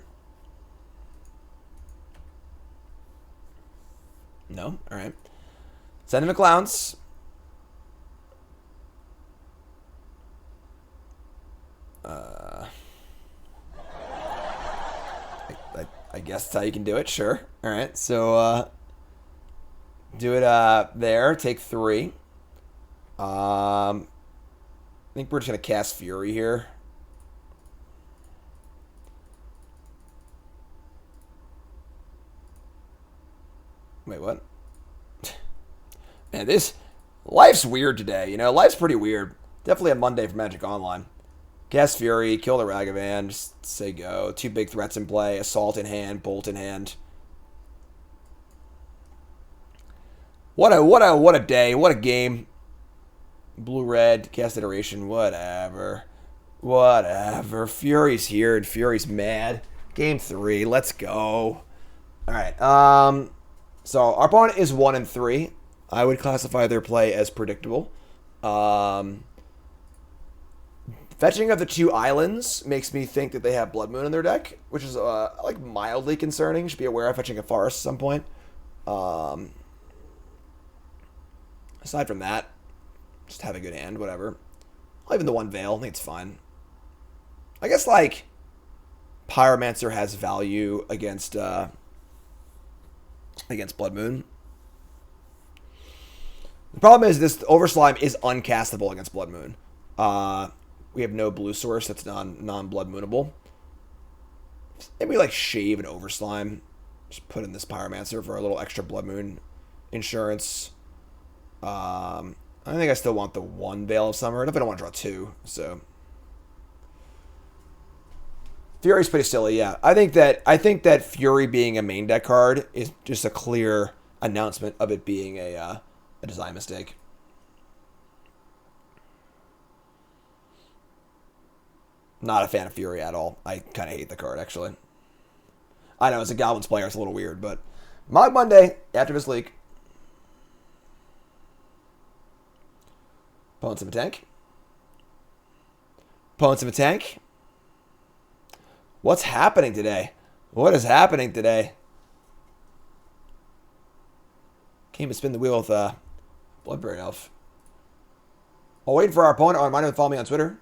No? Alright. Send him to Clowns. I guess that's how you can do it. Sure. Alright, so do it there. Take 3. I think we're just going to cast Fury here. Wait, what? Man, life's weird today. You know, life's pretty weird. Definitely a Monday for Magic Online. Cast Fury, kill the Ragavan, just say go. 2 big threats in play, Assault in hand, Bolt in hand. What a day, what a game. Blue-red, cast Iteration, whatever. Whatever. Fury's here and Fury's mad. Game 3, let's go. Alright, so our opponent is 1-3. I would classify their play as predictable. Fetching of the 2 islands makes me think that they have Blood Moon in their deck, which is like mildly concerning. Should be aware of fetching a forest at some point. Aside from that, just have a good hand, whatever. I'll even the 1 Veil, I think it's fine. I guess like Pyromancer has value against Blood Moon. The problem is this Overslime is uncastable against Blood Moon. We have no blue source that's non-Blood Moonable. Maybe like shave an Overslime. Just put in this Pyromancer for a little extra Blood Moon insurance. I think I still want the 1 Veil of Summer. I don't want to draw 2, so Fury's pretty silly, yeah. I think that Fury being a main deck card is just a clear announcement of it being a design mistake. Not a fan of Fury at all. I kind of hate the card, actually. I know, as a Goblins player, it's a little weird, but Mog Monday, after this leak. Opponents of a tank. Opponents of a tank. What's happening today? What is happening today? Came to spin the wheel with Bloodbraid Elf. While waiting for our opponent, I'll remind him to follow me on Twitter.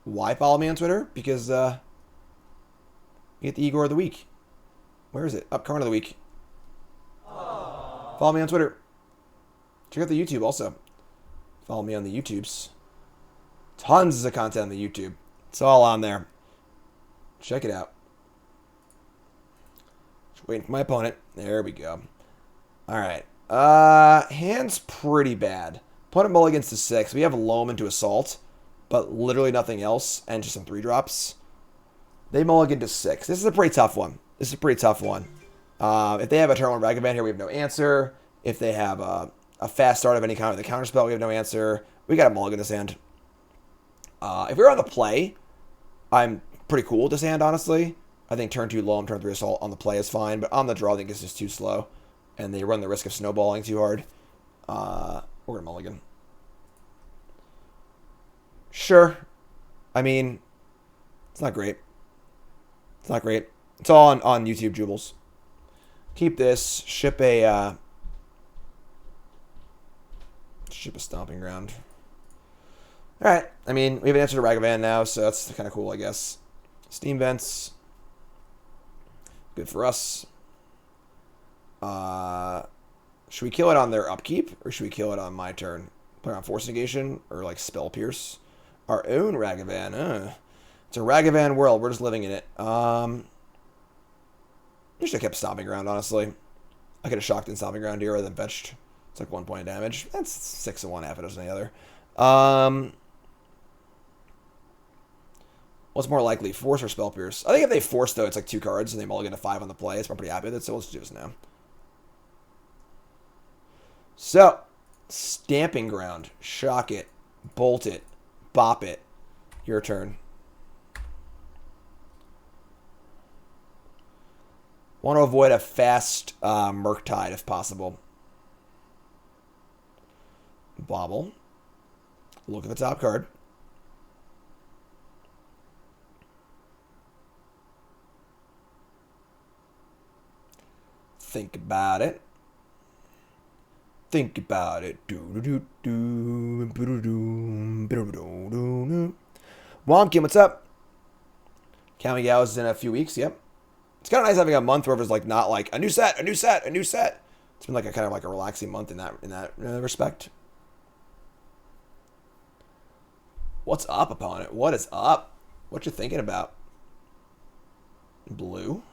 Why follow me on Twitter? Because you get the Igor of the week. Where is it? Up card of the week. Follow me on Twitter. Check out the YouTube also. Follow me on the YouTubes. Tons of content on the YouTube. It's all on there. Check it out. Just waiting for my opponent. There we go. Alright. Hand's pretty bad. Opponent mulligans to 6. We have Loam into Assault, but literally nothing else, and just some 3-drops. They mulligan to 6. This is a pretty tough one. If they have a turn 1 Ragavan here, we have no answer. If they have a fast start of any kind with a counterspell, we have no answer. We got a mulligan this hand. If we were on the play, I'm pretty cool with this hand, honestly. I think turn 2 Loam, turn 3 Assault on the play is fine, but on the draw, I think it's just too slow. And they run the risk of snowballing too hard. We're going to mulligan. Sure. I mean, it's not great. It's not great. It's all on YouTube, Jubles. Keep this. Ship a Stomping Ground. Alright. I mean, we have an answer to Ragavan now, so that's kind of cool, I guess. Steam Vents. Good for us. Should we kill it on their upkeep, or should we kill it on my turn? Play on Force Negation, or like Spell Pierce? Our own Ragavan. It's a Ragavan world. We're just living in it. I should have kept Stomping Ground, honestly. I could have shocked in Stomping Ground here rather than benched. It's like 1 point of damage. That's 6 of one, half a dozen of the other. What's more likely, Force or Spell Pierce? I think if they Force, though, it's like 2 cards, and they mulligan to 5 on the play. So I'm pretty happy with it, so let's do this now. So, Stamping Ground. Shock it. Bolt it. Bop it. Your turn. Want to avoid a fast Murktide if possible. Bobble. Look at the top card. Think about it. Think about it. Wonkin, what's up? Kamigawa is in a few weeks, yep. It's kind of nice having a month where it's like not like a new set, a new set, a new set. It's been like a kind of like a relaxing month in that respect. What's up, opponent? What is up? What you thinking about? Blue.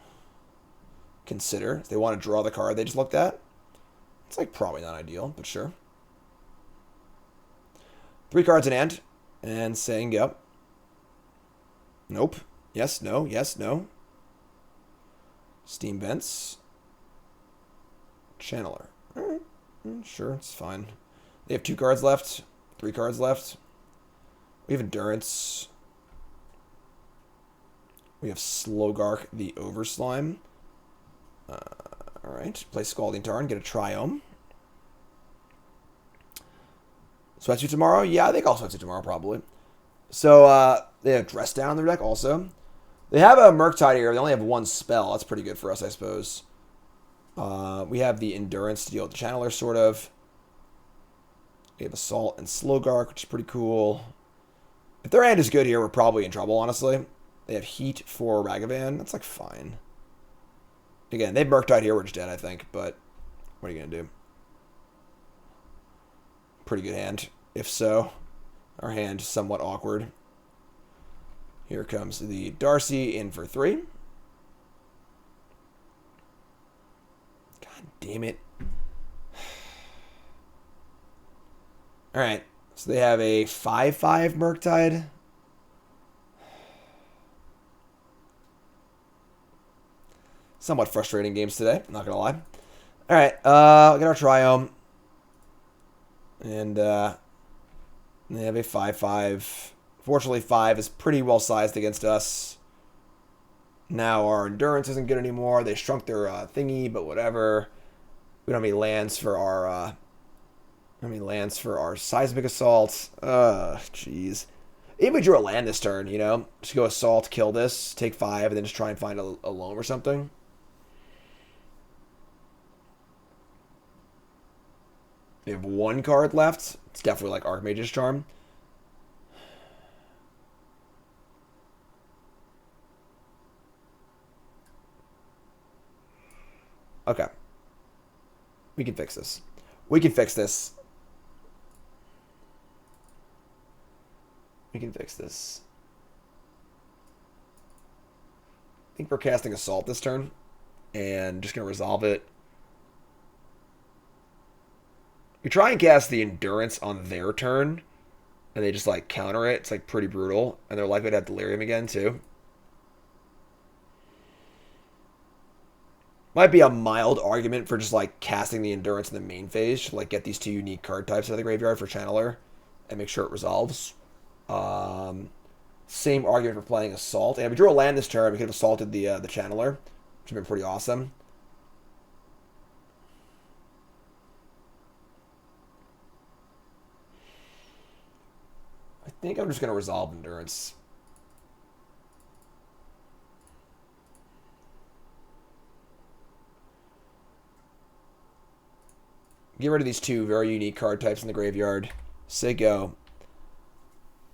Consider if they want to draw the card they just looked at. It's like probably not ideal, but sure. 3 cards in hand, and saying yep. Nope. Yes, no, yes, no. Steam Vents. Channeler. Alright. Sure, it's fine. They have 2 cards left. 3 cards left. We have Endurance. We have Slogurk the Overslime. Alright. Play Scalding Tarn. Get a Triome. Sweatsuit tomorrow? Yeah, I think I'll Sweatsuit tomorrow, probably. So, they have Dress Down in their deck also. They have a Murktide here. They only have 1 spell. That's pretty good for us, I suppose. We have the Endurance to deal with the Channeler, sort of. We have Assault and Slogurk, which is pretty cool. If their hand is good here, we're probably in trouble, honestly. They have Heat for Ragavan. That's, like, fine. Again, they have Murktide here. We're just dead, I think. But what are you going to do? Pretty good hand, if so. Our hand is somewhat awkward. Here comes the Darcy in for 3. God damn it. Alright, so they have a 5/5 Murktide. Somewhat frustrating games today, I'm not going to lie. Alright, we'll get our Triome. And they have a 5/5. Fortunately, 5 is pretty well sized against us. Now our Endurance isn't good anymore. They shrunk their thingy, but whatever. We don't have any lands for our Seismic Assault. Jeez. Even if we drew a land this turn, you know, just go Assault, kill this, take 5, and then just try and find a Loam or something. They have 1 card left. It's definitely like Archmage's Charm. Okay. We can fix this. We can fix this. We can fix this. I think we're casting Assault this turn. And just going to resolve it. We try and cast the Endurance on their turn. And they just like counter it. It's like pretty brutal. And they're likely to have Delirium again too. Might be a mild argument for just like casting the Endurance in the main phase to like get these 2 unique card types out of the graveyard for Channeler. and make sure it resolves. Same argument for playing Assault. And if we drew a land this turn, we could have assaulted the Channeler, which would have been pretty awesome. I think I'm just going to resolve Endurance. Get rid of these two very unique card types in the graveyard. Say go.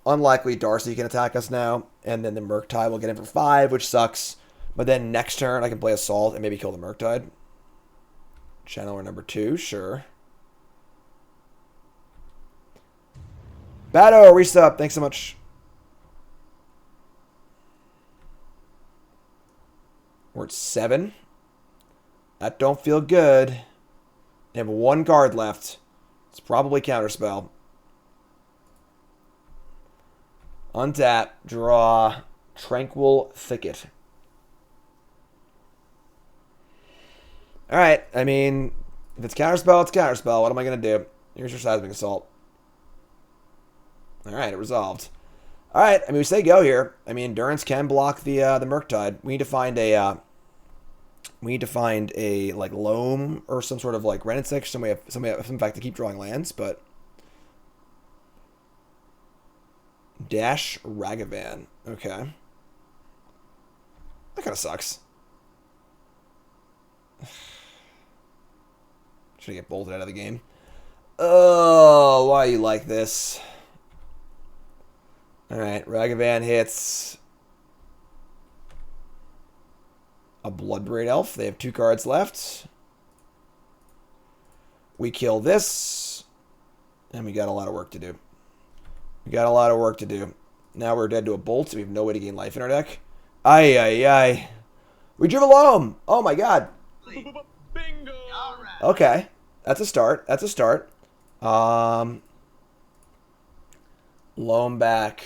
Unlikely Darcy can attack us now. And then the Murktide will get in for 5, which sucks. But then next turn I can play Assault and maybe kill the Murktide. Channeler number 2, sure. Bado, resub. Thanks so much. We're at 7. That don't feel good. They have 1 card left. It's probably Counterspell. Untap. Draw. Tranquil Thicket. Alright, I mean, if it's Counterspell, it's Counterspell. What am I going to do? Here's your Seismic Assault. Alright, it resolved. Alright, I mean, we say go here. I mean, Endurance can block the Murktide. We need to find a... like Loam or some sort of like Wrenn and Six. Somebody have in fact to keep drawing lands, but dash Ragavan. Okay, that kind of sucks. Should I get bolted out of the game? Oh, why are you like this? All right, Ragavan hits a Bloodbraid Elf. They have 2 cards left. We kill this. And we got a lot of work to do. Now we're dead to a Bolt, so we have no way to gain life in our deck. Ay. We drew a Loam. Oh my god. Bingo! Okay. That's a start. Loam back.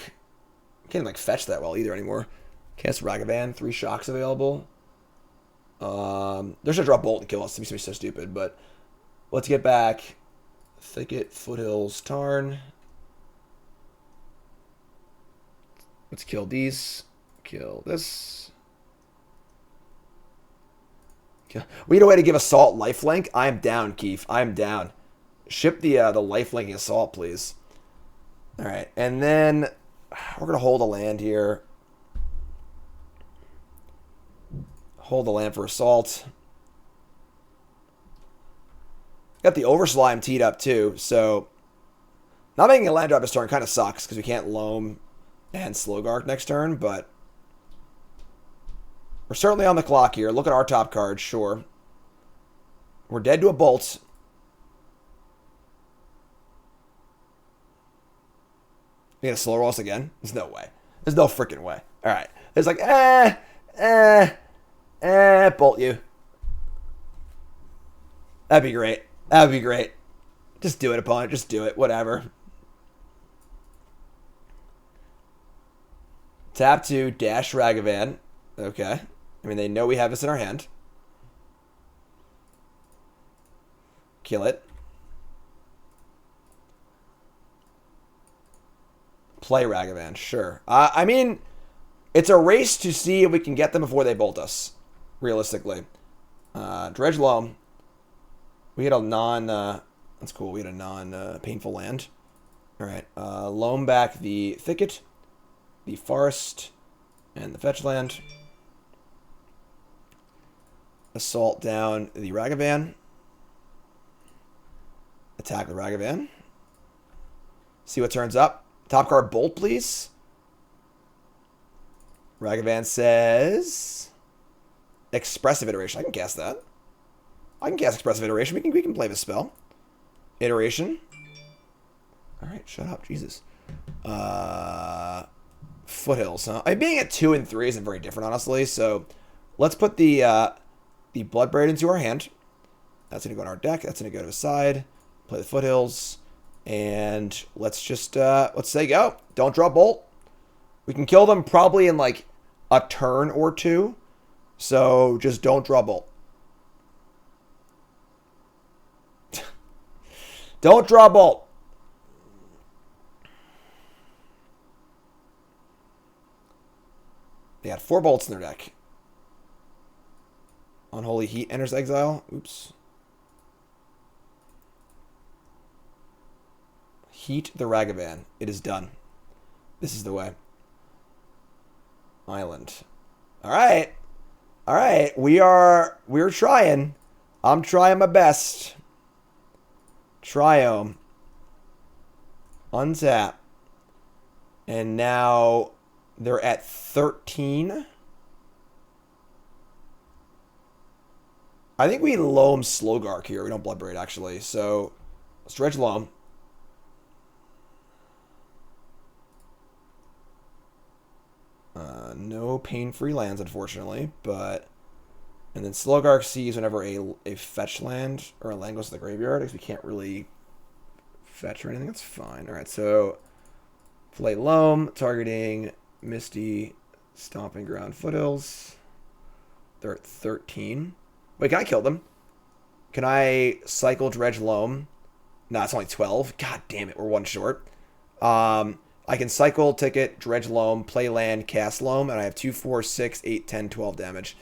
Can't like fetch that well either anymore. Cast Ragavan. 3 shocks available. They're just gonna draw Bolt and kill us. It seems so stupid, but let's get back. Thicket, Foothills, Tarn. Let's kill these. Kill this. We need a way to give Assault lifelink. I am down, Keith. I am down. Ship the lifelinking Assault, please. All right, and then we're gonna hold a land here. Hold the land for Assault. Got the Overslime teed up too, so not making a land drop this turn kind of sucks because we can't Loam and Slogurk next turn, but we're certainly on the clock here. Look at our top card, sure. We're dead to a Bolt. You gonna slow roll us again? There's no way. There's no freaking way. All right. It's like, Bolt you. That'd be great. Just do it, opponent. Just do it. Whatever. Tap 2, dash Ragavan. Okay. I mean, they know we have this in our hand. Kill it. Play Ragavan, sure. I mean, it's a race to see if we can get them before they bolt us, realistically. Dredge Loam. We had a that's cool. We had a non-painful land. All right. Loam back the Thicket, the Forest, and the Fetch land. Assault down the Ragavan. Attack the Ragavan. See what turns up. Top card Bolt, please. Ragavan says Expressive Iteration. I can cast that. I can cast Expressive Iteration. We can play this spell. Iteration. Alright, shut up, Jesus. Foothills, huh? I mean, being at 2 and 3 isn't very different, honestly, so let's put the Bloodbraid into our hand. That's gonna go on our deck. That's gonna go to the side. Play the Foothills. And let's just let's say go. Don't draw Bolt. We can kill them probably in like a turn or 2. So just don't draw Bolt. Don't draw Bolt. They had 4 bolts in their deck. Unholy Heat enters exile. Oops. Heat the Ragavan. It is done. This is the way. Island. Alright. Alright. We're trying. I'm trying my best. Triome. Untap. And now they're at 13. I think we Loam Slogurk here. We don't Bloodbraid, actually. So, let's dredge Loam. No pain-free lands, unfortunately. But... And then Slogurk sees whenever a fetch land or a land goes to the graveyard, because we can't really fetch or anything. That's fine. Alright, so... Play Loam, targeting Misty, Stomping Ground, Foothills. They're at 13. Wait, can I kill them? Can I cycle Dredge Loam? No, it's only 12. God damn it, we're 1 short. I can cycle Ticket, Dredge Loam, play land, cast Loam, and I have 2, 4, 6, 8, 10, 12 damage.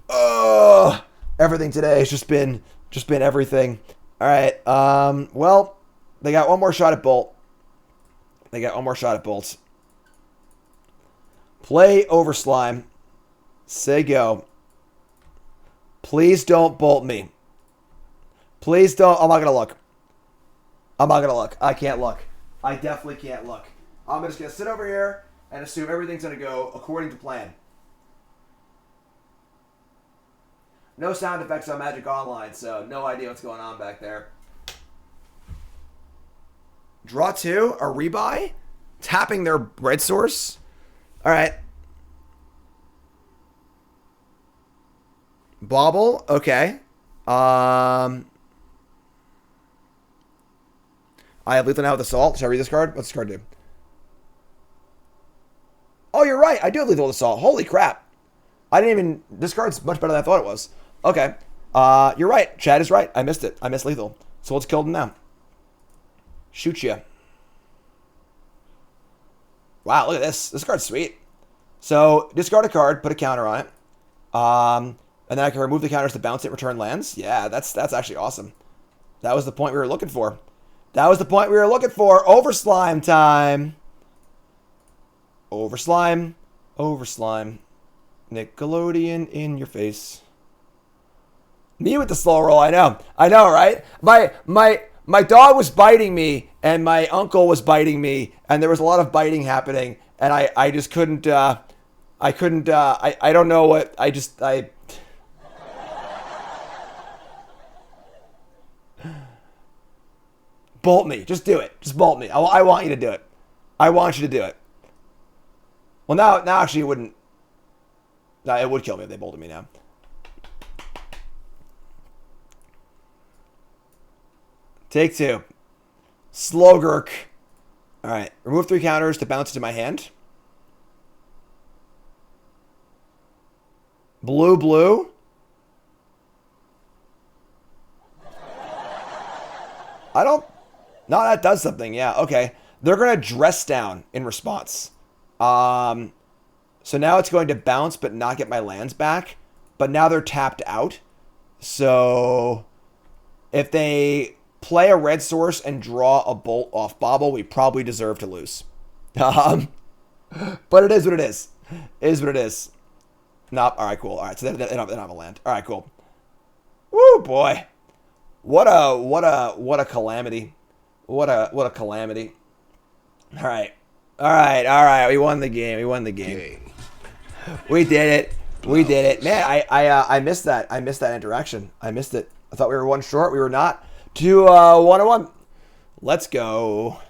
Ugh! Everything today has just been everything. Alright, well, they got 1 more shot at Bolt. They got 1 more shot at Bolts. Play Overslime. Say go. Please don't bolt me. Please don't. I'm not going to look. I'm not going to look. I can't look. I definitely can't look. I'm just going to sit over here and assume everything's going to go according to plan. No sound effects on Magic Online, so no idea what's going on back there. Draw 2, a rebuy, tapping their red source. All right. Bobble, okay. I have lethal now with Assault. Should I read this card? What's this card do? Oh, you're right. I do have lethal with Assault. Holy crap. I didn't even... This card's much better than I thought it was. Okay. You're right. Chad is right. I missed it. I missed lethal. So let's kill them now. Shoot ya. Wow, look at this. This card's sweet. So, discard a card, put a counter on it. And then I can remove the counters to bounce it, return lands. Yeah, that's actually awesome. That was the point we were looking for. That was the point we were looking for. Overslime time. Overslime. Overslime. Nickelodeon in your face. Me with the slow roll, I know. I know, right? My dog was biting me, and my uncle was biting me, and there was a lot of biting happening, and I just couldn't, I don't know what, Bolt me. Just do it. Just bolt me. I want you to do it. I want you to do it. Well, now actually it wouldn't. No, it would kill me if they bolted me now. Take 2. Slogurk. Alright. Remove 3 counters to bounce to my hand. Blue, blue. I don't... No, that does something. Yeah, okay. They're going to dress down in response. So now it's going to bounce but not get my lands back. But now they're tapped out. So if they play a red source and draw a bolt off Bobble, we probably deserve to lose. But it is what it is. It is what it is. Nope. All right, cool. All right, so they don't have a land. All right, cool. Woo, boy. What a calamity. What a calamity. All right. All right. We won the game. We did it. We did it. Man, I missed that. I missed that interaction. I missed it. I thought we were 1 short. We were not. 1-1. Let's go.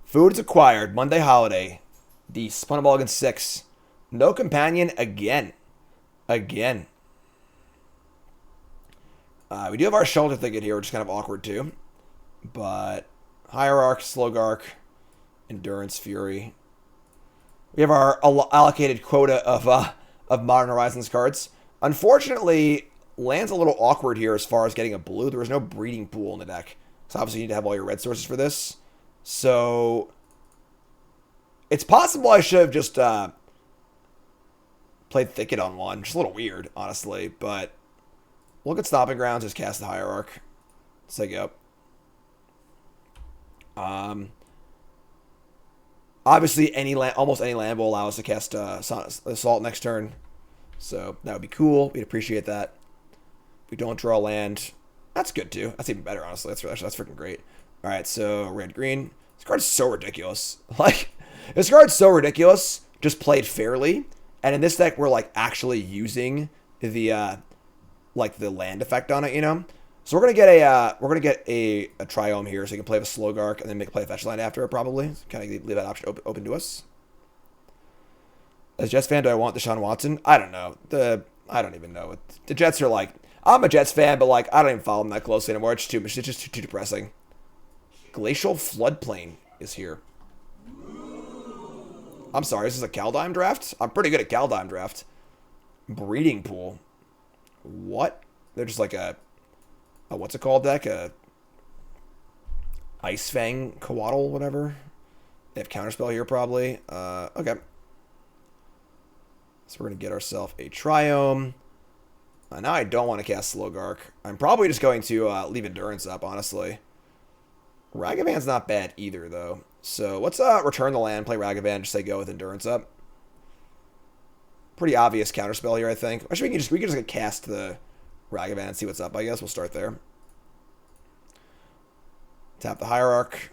Food is acquired. Monday holiday. The spun a ball against 6. No companion again. Again. We do have our Sheltered Thicket here, which is kind of awkward too. But Hierarch, Slogurk, Endurance, Fury. We have our allocated quota of Modern Horizons cards. Unfortunately, land's a little awkward here as far as getting a blue. There was no breeding pool in the deck. So obviously you need to have all your red sources for this. So it's possible I should have just played Thicket on one, which is a little weird, honestly. But look at Stomping Grounds, just cast the Hierarch. So go. Obviously, almost any land will allow us to cast Assault next turn. So that would be cool. We'd appreciate that. If we don't draw land, that's good too. That's even better, honestly. That's freaking great. All right, so red-green. This card's so ridiculous. Like, this card's so ridiculous, just played fairly. And in this deck, we're, like, actually using the, like, the land effect on it, you know? So we're gonna get a Triome here, so you can play with Slogurk and then play a fetch land after it, probably. So kind of leave that option open to us. As Jets fan, do I want Deshaun Watson? I don't know. I don't even know. The Jets are like, I'm a Jets fan, but like I don't even follow them that closely anymore. It's just too depressing. Glacial Floodplain is here. I'm sorry, this is a Kaldheim draft? I'm pretty good at Kaldheim draft. Breeding Pool. What? They're just like a what's it called deck? A Ice Fang Coatl, whatever. They have Counterspell here, probably. Okay. So we're going to get ourselves a Triome. Now I don't want to cast Slogurk. I'm probably just going to leave Endurance up, honestly. Ragavan's not bad either, though. So let's return the land, play Ragavan, just say go with Endurance up. Pretty obvious Counterspell here, I think. Actually, we can just cast the Ragavan and see what's up, I guess. We'll start there. Tap the Hierarch.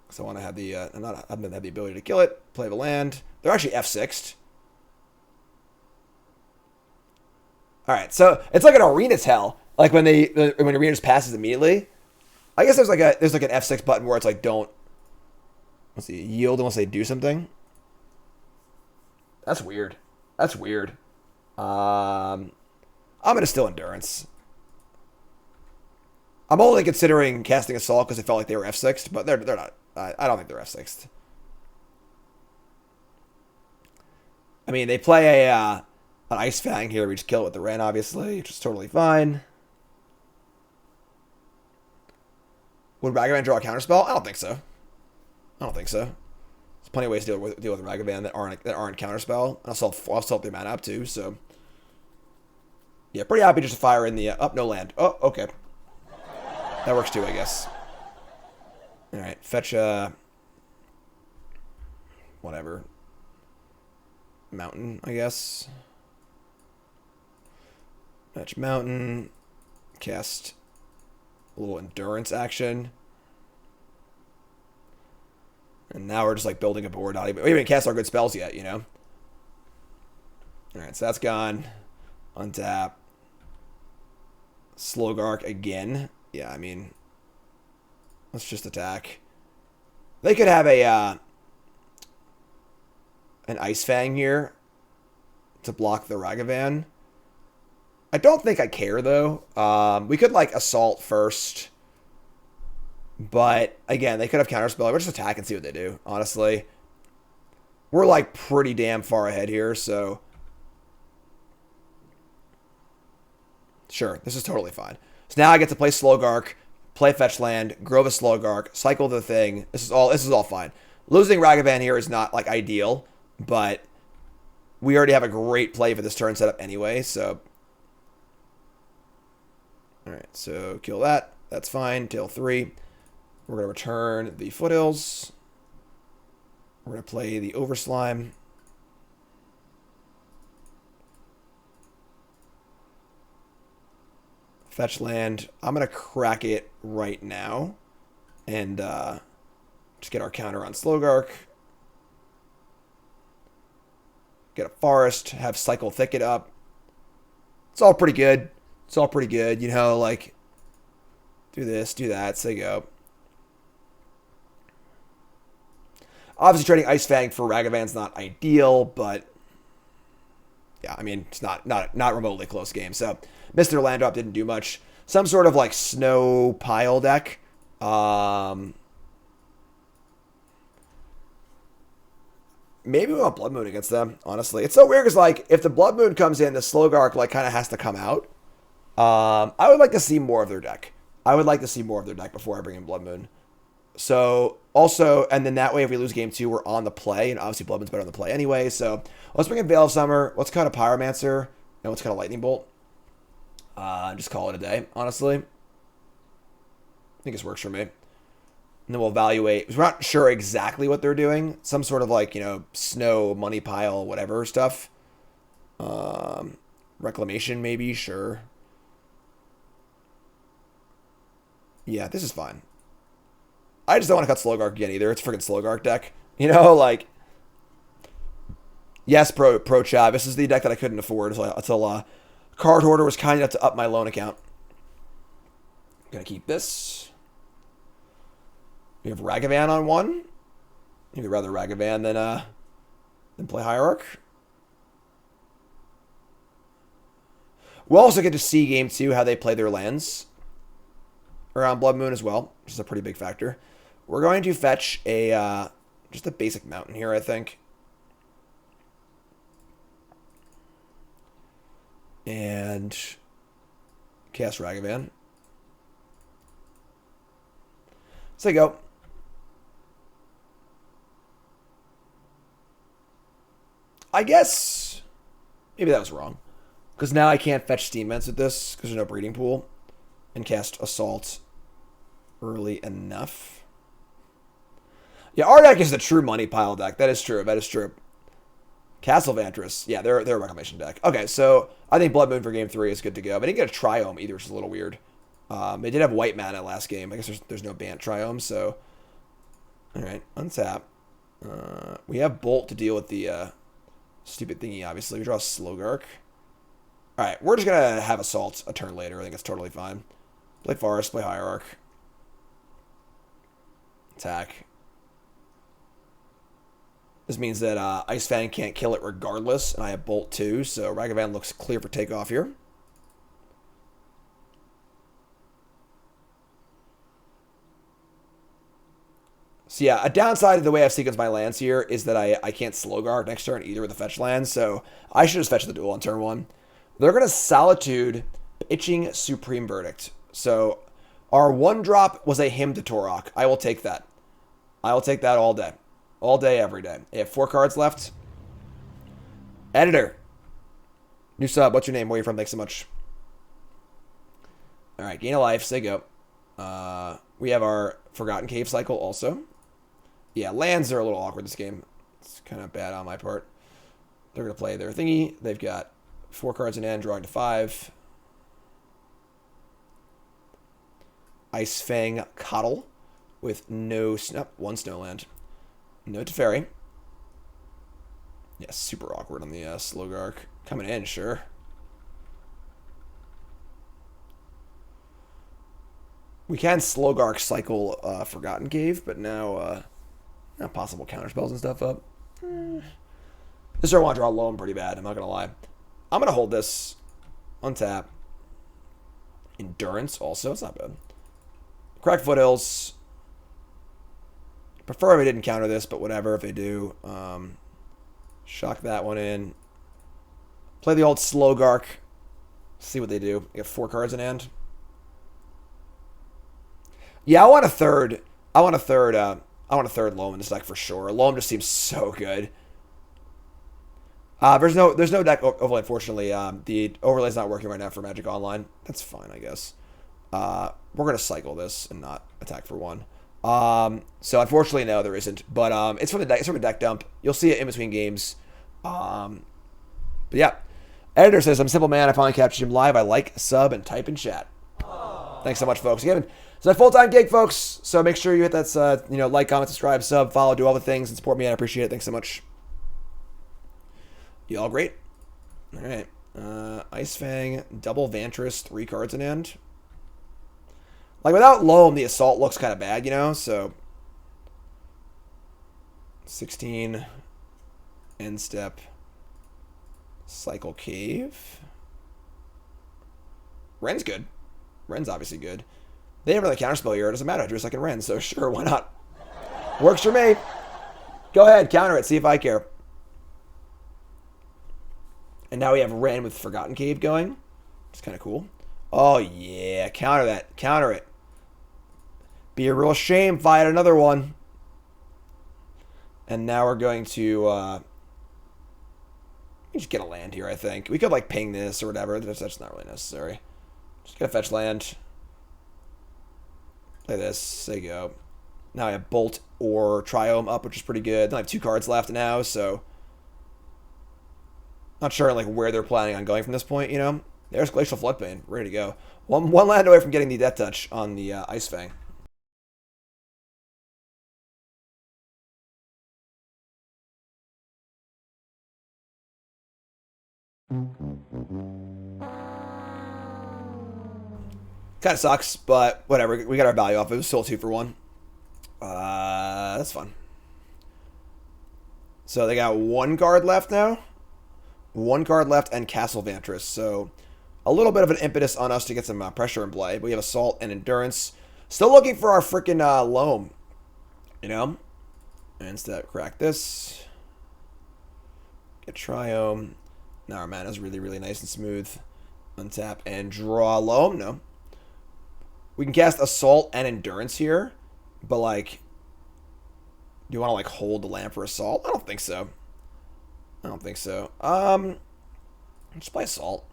Because I want to have the I'm going to have the ability to kill it. Play the land. They're actually F6'd. Alright, so it's like an Arena's hell. Like when Arena's passes immediately. I guess there's like an F6 button where it's like don't yield unless they do something. That's weird. That's weird. I'm gonna still Endurance. I'm only considering casting Assault because it felt like they were F6'd, but they're not. I don't think they're F6'd. I mean, they play an Ice Fang here. We just kill it with the Wrenn, obviously, which is totally fine. Would Ragavan draw a Counterspell? I don't think so. I don't think so. There's plenty of ways to deal with Ragavan that aren't Counterspell. And I'll salt the mana up too. So yeah, pretty happy just to fire in the no land. Oh, okay. That works too, I guess. All right, fetch whatever mountain, I guess. Fetch mountain. Cast a little Endurance action. And now we're just like building a board. We haven't even cast our good spells yet, you know? Alright, so that's gone. Untap. Slogurk again. Yeah, I mean, let's just attack. They could have an Ice Fang here to block the Ragavan. I don't think I care, though. We could, like, Assault first. But, again, they could have Counterspell. We'll just attack and see what they do, honestly. We're, like, pretty damn far ahead here, so sure, this is totally fine. So now I get to play Slogurk, play Fetch Land, grow the Slogurk, cycle the thing. This is all fine. Losing Ragavan here is not, like, ideal, but we already have a great play for this turn setup anyway, so alright, so kill that. That's fine. Tail 3. We're going to return the Foothills. We're going to play the Overslime. Fetch land. I'm going to crack it right now. And just get our counter on Slogurk. Get a Forest. Have Cycle Thicket up. It's all pretty good. It's all pretty good, you know, like, do this, do that, so you go. Obviously, trading Ice Fang for Ragavan's not ideal, but yeah, I mean, it's not remotely close game. So, Mr. Landrop didn't do much. Some sort of, like, snow pile deck. Maybe we want Blood Moon against them, honestly. It's so weird because, like, if the Blood Moon comes in, the Slogurk, like, kind of has to come out. I would like to see more of their deck. I would like to see more of their deck before I bring in Blood Moon. So also, and then that way if we lose game 2, we're on the play, and obviously Bloodmoon's better on the play anyway. So let's bring in Veil of Summer. Let's cut a Pyromancer, and let's cut a Lightning Bolt. Just call it a day, honestly. I think this works for me. And then we'll evaluate. We're not sure exactly what they're doing. Some sort of like, snow, money pile, whatever stuff. Reclamation maybe, sure. Yeah, this is fine. I just don't want to cut Slogurk again either. It's a freaking Slogurk deck. Yes, pro chat. This is the deck that I couldn't afford until Card Hoarder was kind enough to up my loan account. Gonna keep this. We have Ragavan on 1. Maybe rather Ragavan than play Hierarch. We'll also get to see game 2 how they play their lands around Blood Moon as well, which is a pretty big factor. We're going to fetch just a basic mountain here, I think. And cast Ragavan. So you go. I guess maybe that was wrong. Because now I can't fetch Steam Vents with this because there's no breeding pool. And cast Assault early enough. Yeah, our deck is the true money pile deck. That is true. That is true. Castle Vantress. Yeah, they're a reclamation deck. Okay, so I think Blood Moon for game 3 is good to go. But I didn't get a Triome either, which is a little weird. They did have white mana last game. I guess there's no Bant Triome, so... Alright, untap. We have Bolt to deal with the stupid thingy, obviously. We draw Slogurk. Alright, we're just going to have Assault a turn later. I think it's totally fine. Play Forest, play Hierarch. Attack. This means that Ice Fang can't kill it regardless, and I have Bolt too, so Ragavan looks clear for takeoff here. So yeah, a downside of the way I've sequenced my lands here is that I can't Slogurk next turn either with the fetch land, so I should just fetch the duel on turn 1. They're going to Solitude, pitching Supreme Verdict. So our 1-drop was a Hymn to Torok. I will take that. I will take that all day. All day, every day. I have 4 cards left. Editor. New sub. What's your name? Where are you from? Thanks so much. Alright, gain a life. Say go. We have our Forgotten Cave cycle also. Yeah, lands are a little awkward this game. It's kind of bad on my part. They're going to play their thingy. They've got 4 cards in hand, drawing to 5. Ice Fang Coddle with no snap. 1 Snowland. No Teferi. Yeah, super awkward on the Slogurk. Coming in, sure. We can Slogurk cycle Forgotten Cave, but now possible counterspells and stuff up. This I want to draw Loam pretty bad, I'm not going to lie. I'm going to hold this. Untap. Endurance also, it's not bad. Crack Foothills. Prefer if I didn't counter this, but whatever if they do. Shock that one in. Play the old Slogurk. See what they do. They have 4 cards in hand. Yeah, I want a third Loam in this deck for sure. Loam just seems so good. There's no deck overlay, unfortunately. The overlay's not working right now for Magic Online. That's fine, I guess. We're gonna cycle this and not attack for 1. So unfortunately, no, there isn't. But it's from the deck. It's from a deck dump. You'll see it in between games. But yeah, editor says I'm a simple man. I finally captured him live. I like, sub, and type in chat. Thanks so much, folks. Again, it's a full-time gig, folks. So make sure you hit that, like, comment, subscribe, sub, follow, do all the things, and support me. I appreciate it. Thanks so much. You all great? All right. Ice Fang, double Vantress, 3 cards in hand. Like, without Loam, the Assault looks kind of bad, so... 16. End step. Cycle Cave. Wren's good. Wren's obviously good. They have another counterspell here. It doesn't matter. I drew a second Wrenn, so sure, why not? Works for me. Go ahead, counter it. See if I care. And now we have Wrenn with Forgotten Cave going. It's kind of cool. Oh, yeah. Counter that. Counter it. Be a real shame if I had another one. And now we're going to just get a land here, I think. We could like ping this or whatever. That's not really necessary. Just get a fetch land. Play this. There you go. Now I have Bolt or Triome up, which is pretty good. Then I have 2 cards left now, so not sure like where they're planning on going from this point, you know. There's Glacial Floodbane, ready to go. One land away from getting the Death Touch on the Ice Fang. Kind of sucks, but whatever. We got our value off. It was still 2 for 1. That's fun. So they got 1 card left now. 1 card left and Castle Vantress. So a little bit of an impetus on us to get some pressure in play. But we have Assault and Endurance. Still looking for our freaking Loam. You know? And instead, crack this. Get Triome. Now our mana is really, really nice and smooth. Untap and draw Loam. No. We can cast Assault and Endurance here. But, like, do you want to, like, hold the land for Assault? I don't think so. I don't think so. Just play Assault.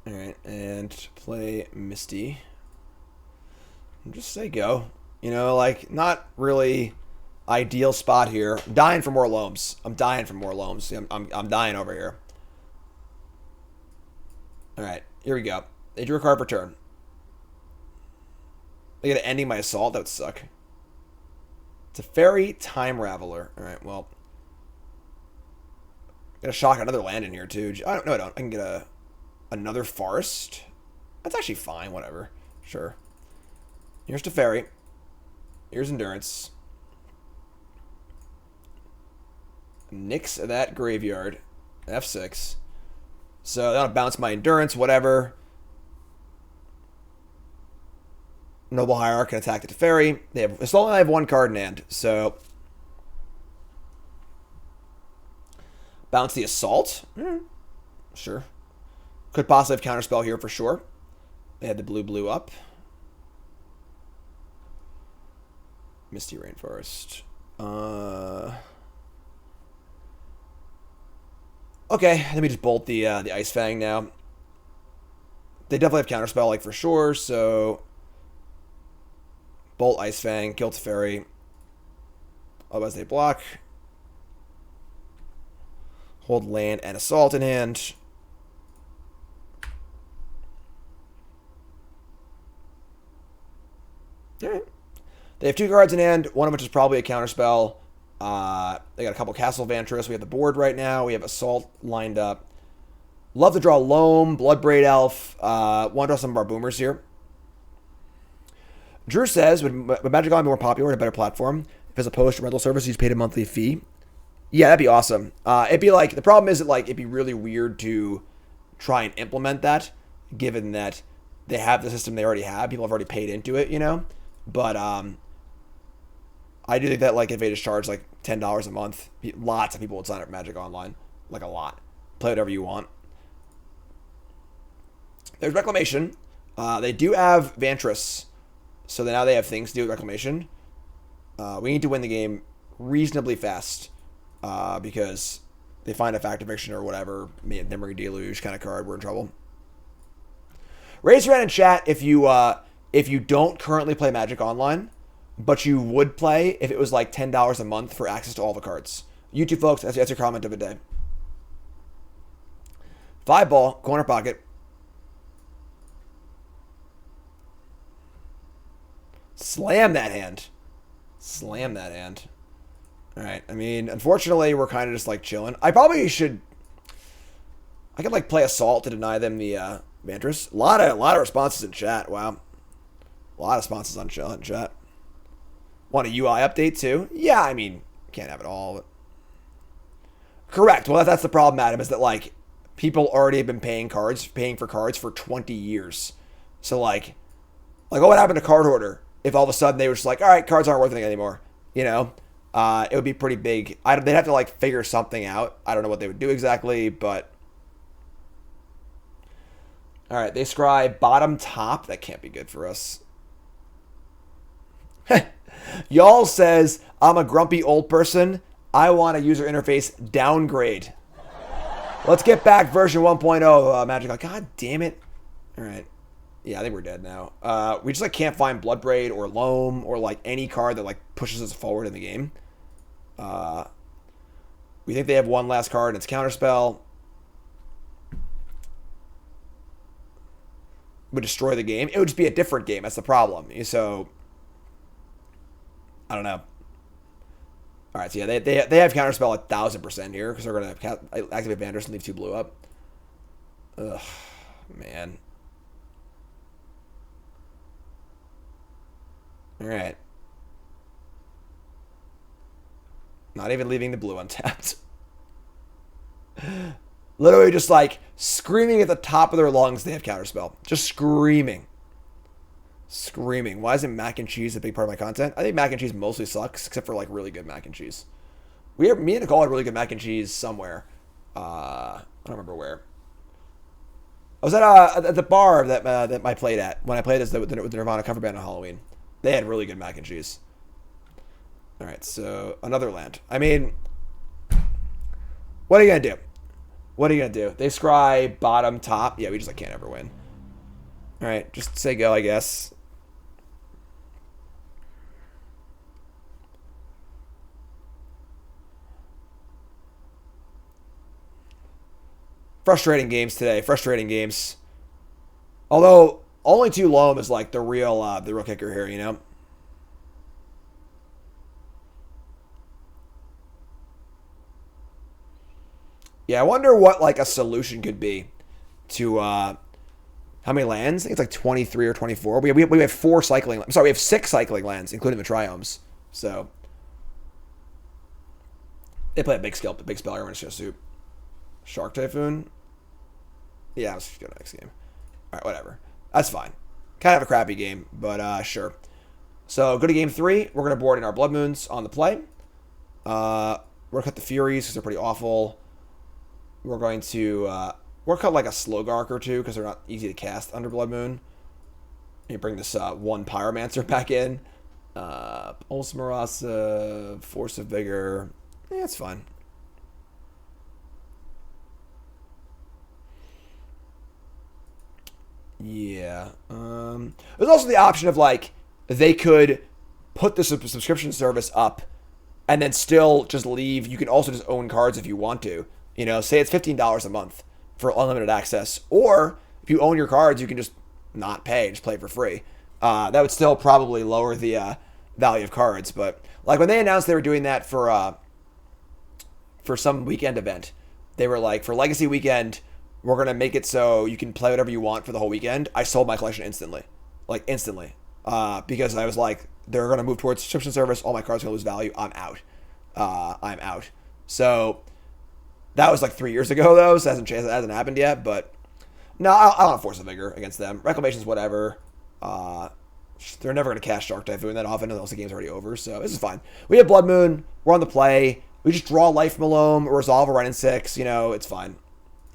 Alright, and play Misty. And just say go. You know, like, not really ideal spot here. I'm dying for more Loams. I'm dying for more Loams. I'm dying over here. Alright, here we go. They drew a card per turn. They get ending my Assault. That would suck. It's a Fairy Time Raveler. Alright, well. Got a shock another land in here, too. No, I don't. I can get another Forest. That's actually fine. Whatever. Sure. Here's Teferi. Here's Endurance. Nix that graveyard. F6. So that'll bounce my Endurance, whatever. Ignoble Hierarch can attack the Teferi. As long as I have 1 card in hand, so bounce the Assault. Sure. Could possibly have Counterspell here for sure. They had the blue up. Misty Rainforest. Okay, let me just bolt the Ice Fang now. They definitely have Counterspell, like, for sure, so bolt Ice Fang, kill Teferi. Otherwise they block. Hold land and Assault in hand. Alright. They have 2 cards in hand, one of which is probably a Counterspell. They got a couple Castle Vantress. We have the board right now. We have Assault lined up. Love to draw Loam, Bloodbraid Elf. Want to draw some of our boomers here. Drew says, would Magic Online be more popular and a better platform if as opposed to rental service you paid a monthly fee? Yeah, that'd be awesome. It'd be like, the problem is that like it'd be really weird to try and implement that, given that they have the system they already have. People have already paid into it, you know? But I do think that like if they just charge like $10 a month, lots of people would sign up for Magic Online. Like a lot. Play whatever you want. There's Reclamation. They do have Vantress. So now they have things to do with Reclamation. We need to win the game reasonably fast. Because they find a Fact Eviction or whatever, Memory Deluge kind of card, we're in trouble. Raise your hand in chat if you don't currently play Magic Online, but you would play if it was like $10 a month for access to all the cards. You two folks, that's your comment of the day. 5 ball, corner pocket. Slam that hand. Slam that hand. Alright, I mean, unfortunately, we're kind of just like chilling. I probably should... I could like play Assault to deny them the Vantress. A lot of responses in chat, wow. A lot of responses on chat. Want a UI update too? Yeah, I mean, can't have it all. But... Correct. Well, that's the problem, Adam, is that like people already have been paying for cards for 20 years. So like what would happen to Card Hoarder if all of a sudden they were just like, all right, cards aren't worth anything anymore? You know, it would be pretty big. They'd have to like figure something out. I don't know what they would do exactly, but All right, they scry bottom top. That can't be good for us. Y'all says, I'm a grumpy old person. I want a user interface downgrade. Let's get back version 1.0, Magic. God damn it. All right. Yeah, I think we're dead now. We just like can't find Bloodbraid or Loam or like any card that like pushes us forward in the game. We think they have one last card and it's Counterspell. Would destroy the game. It would just be a different game. That's the problem. So I don't know. All right, so yeah, they have Counterspell 1,000% here because they're going to activate Vanders and leave 2 blue up. Ugh, man. All right. Not even leaving the blue untapped. Literally just like screaming at the top of their lungs they have Counterspell. Just screaming. Screaming. Why isn't mac and cheese a big part of my content? I think mac and cheese mostly sucks, except for like really good mac and cheese. Me and Nicole had really good mac and cheese somewhere. I don't remember where. I was at the bar that I played at when I played as with the Nirvana cover band on Halloween. They had really good mac and cheese. All right, so another land. I mean, what are you gonna do? What are you gonna do? They scry bottom top. Yeah, we just like can't ever win. All right, just say go, I guess. Frustrating games today. Frustrating games. Although only 2 Loam is like the real kicker here, you know. Yeah, I wonder what like a solution could be to how many lands? I think it's like 23 or 24. We have 4 cycling. I'm sorry, we have 6 cycling lands, including the Triomes. So they play a big spell. Everyone's just gonna soup. Shark Typhoon. Yeah, let's just go to the next game. All right, whatever. That's fine. Kind of a crappy game, but sure. So go to game 3. We're gonna board in our Blood Moons on the play. We're gonna cut the Furies because they're pretty awful. We're going to work out like a Slogurk or 2 because they're not easy to cast under Blood Moon. You bring this 1 Pyromancer back in. Pulse of Murasa, Force of Vigor. Yeah, it's fine. Yeah. There's also the option of like they could put the subscription service up and then still just leave. You can also just own cards if you want to. You know, say it's $15 a month for unlimited access. Or if you own your cards, you can just not pay, just play for free. That would still probably lower the value of cards. But like when they announced they were doing that for some weekend event, they were like, for Legacy Weekend, we're going to make it so you can play whatever you want for the whole weekend. I sold my collection instantly. Like instantly. Because I was like, they're going to move towards subscription service. All my cards are going to lose value. I'm out. I'm out. So that was like 3 years ago, though, so it hasn't happened yet. But no, I want to Force of Vigor against them. Reclamation's whatever. They're never going to cast Shark Typhoon that often unless the game's already over, so this is fine. We have Blood Moon. We're on the play. We just draw life from a Loam, resolve a Wrenn and Six. You know, it's fine.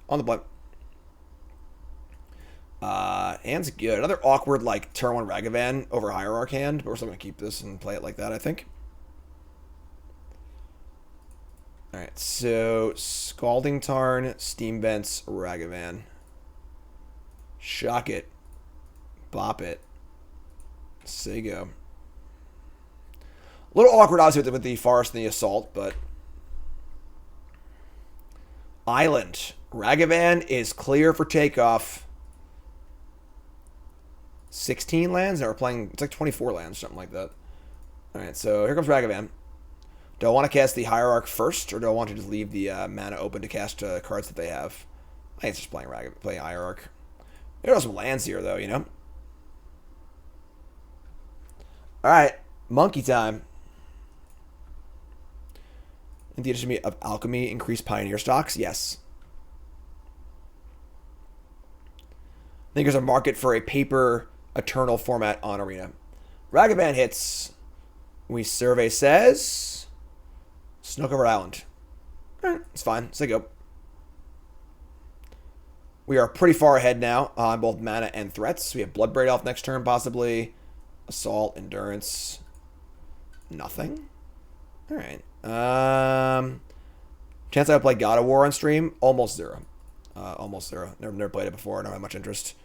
On the play. Hand's good. Another awkward, like, turn 1 Ragavan over Hierarch hand, but we're still going to keep this and play it like that, I think. Alright, so Scalding Tarn, Steam Vents, Ragavan. Shock it. Bop it. Say go. A little awkward, obviously, with the Forest and the Assault, but... Island. Ragavan is clear for takeoff. 16 lands? No, we're playing... It's like 24 lands, something like that. Alright, so here comes Ragavan. Do I want to cast the Hierarch first, or do I want to just leave the mana open to cast cards that they have? I think it's just playing Hierarch. There are some lands here, though, you know? Alright, monkey time. And the addition of Alchemy increase Pioneer stocks? Yes. I think there's a market for a paper Eternal format on Arena. Ragavan hits. We survey says... Snookover Island. It's fine. Say go. We are pretty far ahead now on both mana and threats. We have Bloodbraid Elf next turn, possibly. Assault, Endurance. Nothing. All right. Chance I would play God of War on stream? Almost zero. Almost zero. Never played it before. I don't have much interest.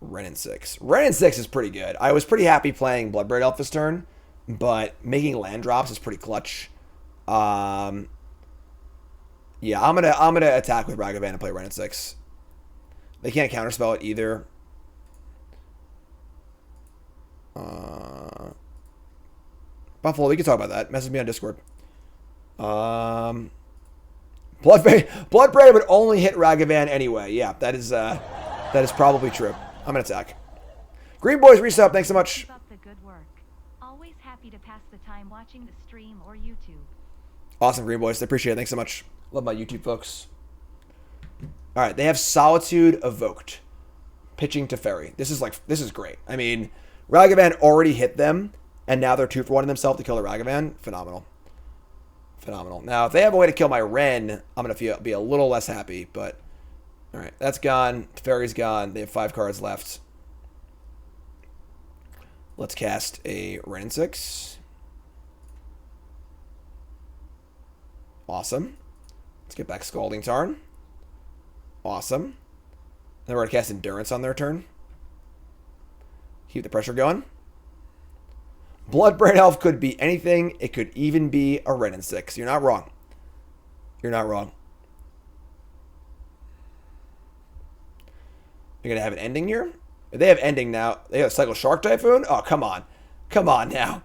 Wrenn and Six. Wrenn and Six is pretty good. I was pretty happy playing Bloodbraid Elf this turn, but making land drops is pretty clutch. Yeah, I'm gonna attack with Ragavan and play Wrenn and Six. They can't counterspell it either. Buffalo, we can talk about that. Message me on Discord. Bloodbraid would only hit Ragavan anyway. Yeah, that is probably true. I'm gonna attack. Green Boys resub, thanks so much. Keep up the good work. Always happy to pass the time watching the stream or YouTube. Awesome, Green Boys. I appreciate it. Thanks so much. Love my YouTube folks. All right, they have Solitude Evoked. Pitching to Ferry. This is great. I mean, Ragavan already hit them, and now they're 2-for-1 in themselves to kill the Ragavan. Phenomenal. Phenomenal. Now, if they have a way to kill my Wrenn, I'm going to be a little less happy, but... All right, that's gone. Ferry's gone. They have 5 cards left. Let's cast a Wrenn and Six. Awesome. Let's get back Scalding Tarn. Awesome. Then we're going to cast Endurance on their turn. Keep the pressure going. Bloodbraid Elf could be anything. It could even be a Wrenn and Six. You're not wrong. You're not wrong. You're going to have an ending here? If they have ending now. They have Cycle Shark Typhoon? Oh, come on. Come on now.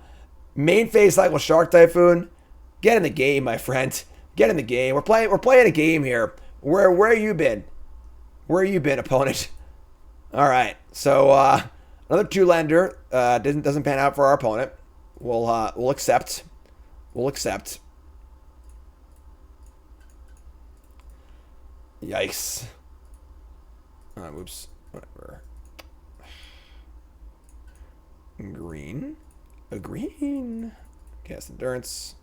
Main phase Cycle Shark Typhoon. Get in the game, my friend. Get in the game. We're playing a game here. Where you been? Where you been, opponent? All right. So another 2-lander doesn't pan out for our opponent. We'll accept. We'll accept. Yikes. Oops. Whatever. Green. A green. Cast Endurance.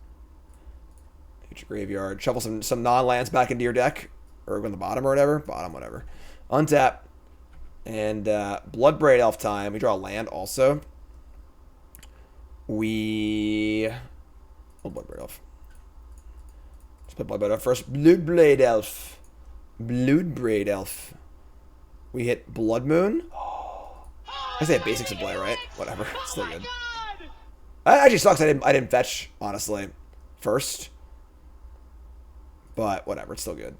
Hit your graveyard. Shuffle some non-lands back into your deck. Or on the bottom or whatever. Bottom, whatever. Untap. And Bloodbraid Elf time. We draw a land also. Oh, Bloodbraid Elf. Let's play Bloodbraid Elf first. Bloodbraid Elf. Bloodbraid Elf. We hit Blood Moon. I say basics of play, right? Whatever. It's still good. It actually sucks I didn't fetch, honestly, first. But whatever, it's still good.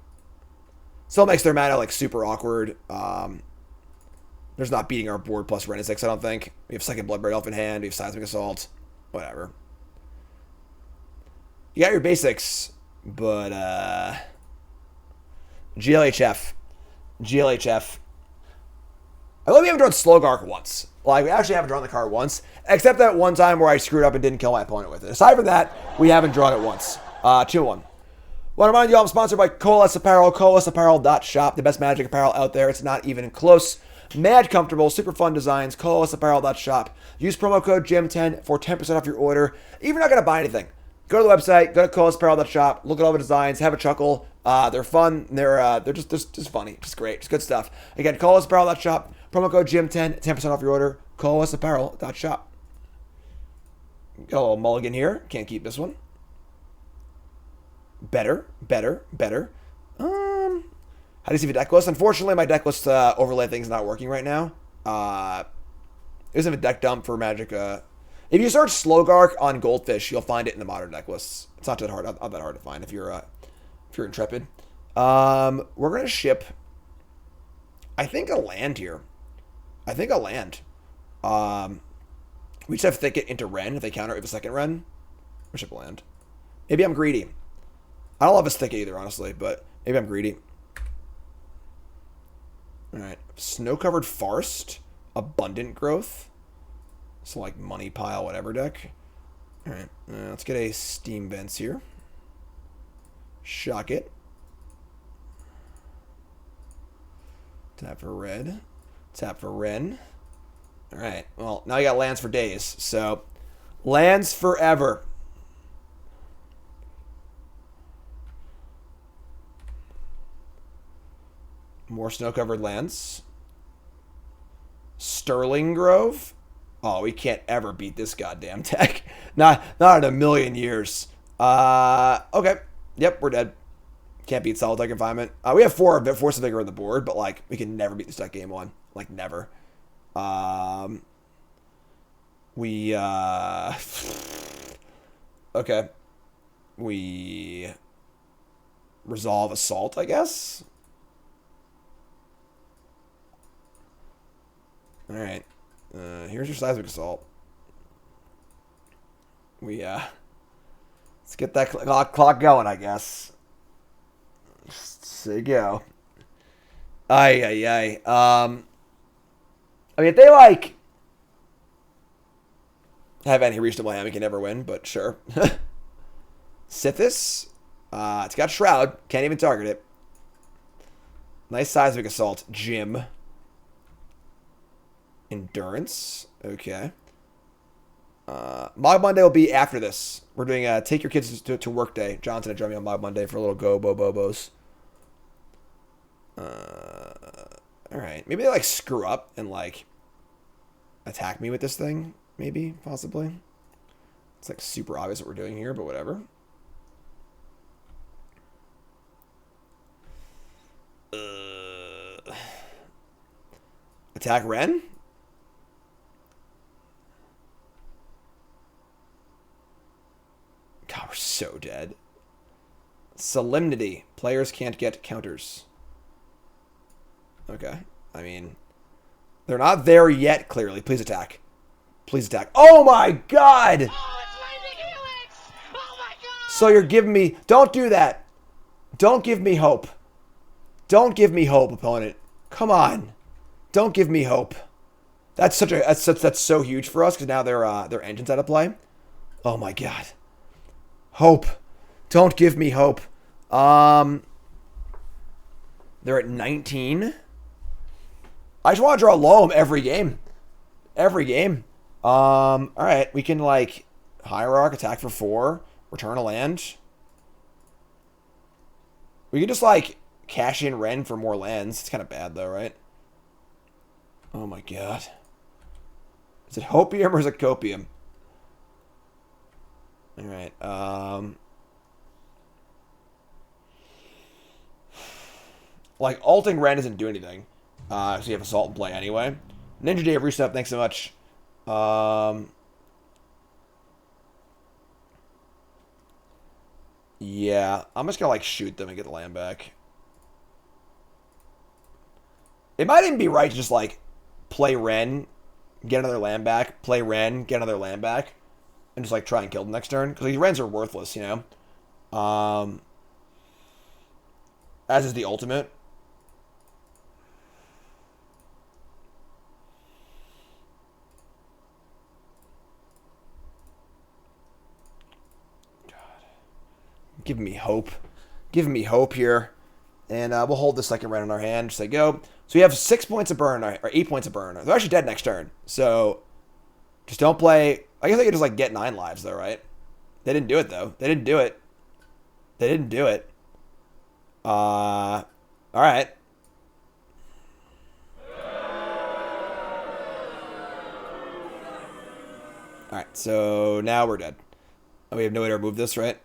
Still makes their mana like super awkward. There's not beating our board plus Wrenn and Six, I don't think. We have second Bloodbraid Elf in hand. We have Seismic Assault. Whatever. You got your basics, but GLHF. GLHF. I love we haven't drawn Slogurk once. Like, we actually haven't drawn the card once, except that one time where I screwed up and didn't kill my opponent with it. Aside from that, we haven't drawn it once. 2-1. Want to remind you all I'm sponsored by Colas Apparel, colasapparel.shop, the best magic apparel out there. It's not even close. Mad comfortable, super fun designs, colasapparel.shop. Use promo code GEM10 for 10% off your order. If you're not going to buy anything, go to the website, go to colasapparel.shop, look at all the designs, have a chuckle. They're fun. They're just funny. Just great. Just good stuff. Again, colasapparel.shop. Promo code GEM10, 10% off your order. colasapparel.shop. Got a little mulligan here. Can't keep this one. Better. How do you see the deck list? Unfortunately, my deck list overlay thing's not working right now. It isn't a deck dump for Magic. If you search Slogurk on Goldfish, you'll find it in the modern deck lists. It's not that hard to find if you're intrepid. We're gonna ship, I think, a land here. We just have Thicket into Wrenn. If they counter, we have a second Wrenn. We'll ship a land. Maybe I'm greedy. I don't love his Thicket either, honestly, but maybe I'm greedy. Alright. Snow-covered Forest. Abundant Growth. So, like, Money Pile, whatever deck. Alright. Let's get a Steam Vents here. Shock it. Tap for red. Tap for Wrenn. Alright. Well, now you got lands for days. So, lands forever. More snow-covered lands. Sterling Grove. Oh, we can't ever beat this goddamn deck. Not in a million years. Okay. Yep, we're dead. Can't beat Solitary Confinement. We have 4 Force of Vigor on the board, but, like, we can never beat this deck game 1. Like, never. Okay. We resolve Assault, I guess. Alright. Here's your Seismic Assault. Let's get that clock going, I guess. There you go. Ay. I mean, if they, like, have any reasonable hand, we can never win, but sure. Sithis. It's got Shroud. Can't even target it. Nice Seismic Assault. Jim. Endurance. Okay. Mog Monday will be after this. We're doing Take Your Kids to Work Day. Johnson and Jeremy on Mog Monday for a little go-bo-bobos. Alright. Maybe they, like, screw up and, like, attack me with this thing. Maybe. Possibly. It's, like, super obvious what we're doing here, but whatever. Attack Wrenn? God, we're so dead. Solemnity. Players can't get counters. Okay. I mean, they're not there yet, clearly. Please attack. Please attack. Oh my god! Oh, it's raining helix! Oh my god! So you're giving me... Don't do that. Don't give me hope. Don't give me hope, opponent. Come on. Don't give me hope. That's such a... That's so huge for us, because now their engine's out of play. Oh my god. Hope. Don't give me hope. They're at 19. I just want to draw Loam every game. Every game. Alright. We can, like, Hierarch, attack for 4. Return a land. We can just, like, cash in Wrenn for more lands. It's kind of bad, though, right? Oh, my God. Is it Hopium or is it Copium? Alright. Like, ulting Wrenn doesn't do anything. So you have Assault in play anyway. Ninja Dave reset, thanks so much. Yeah, I'm just gonna, like, shoot them and get the land back. It might even be right to just, like, play Wrenn, get another land back, play Wrenn, get another land back, and just, like, try and kill them next turn. Because these Wrens are worthless, you know? As is the ultimate. Giving me hope. Giving me hope here. And we'll hold the second Wrenn in our hand. Just like, go. So we have 6 points of burn, or 8 points of burn. They're actually dead next turn. So just don't play. I guess I could just, like, get 9 lives, though, right? They didn't do it, though. They didn't do it. They didn't do it. Alright. Alright, so now we're dead. Oh, we have no way to remove this, right?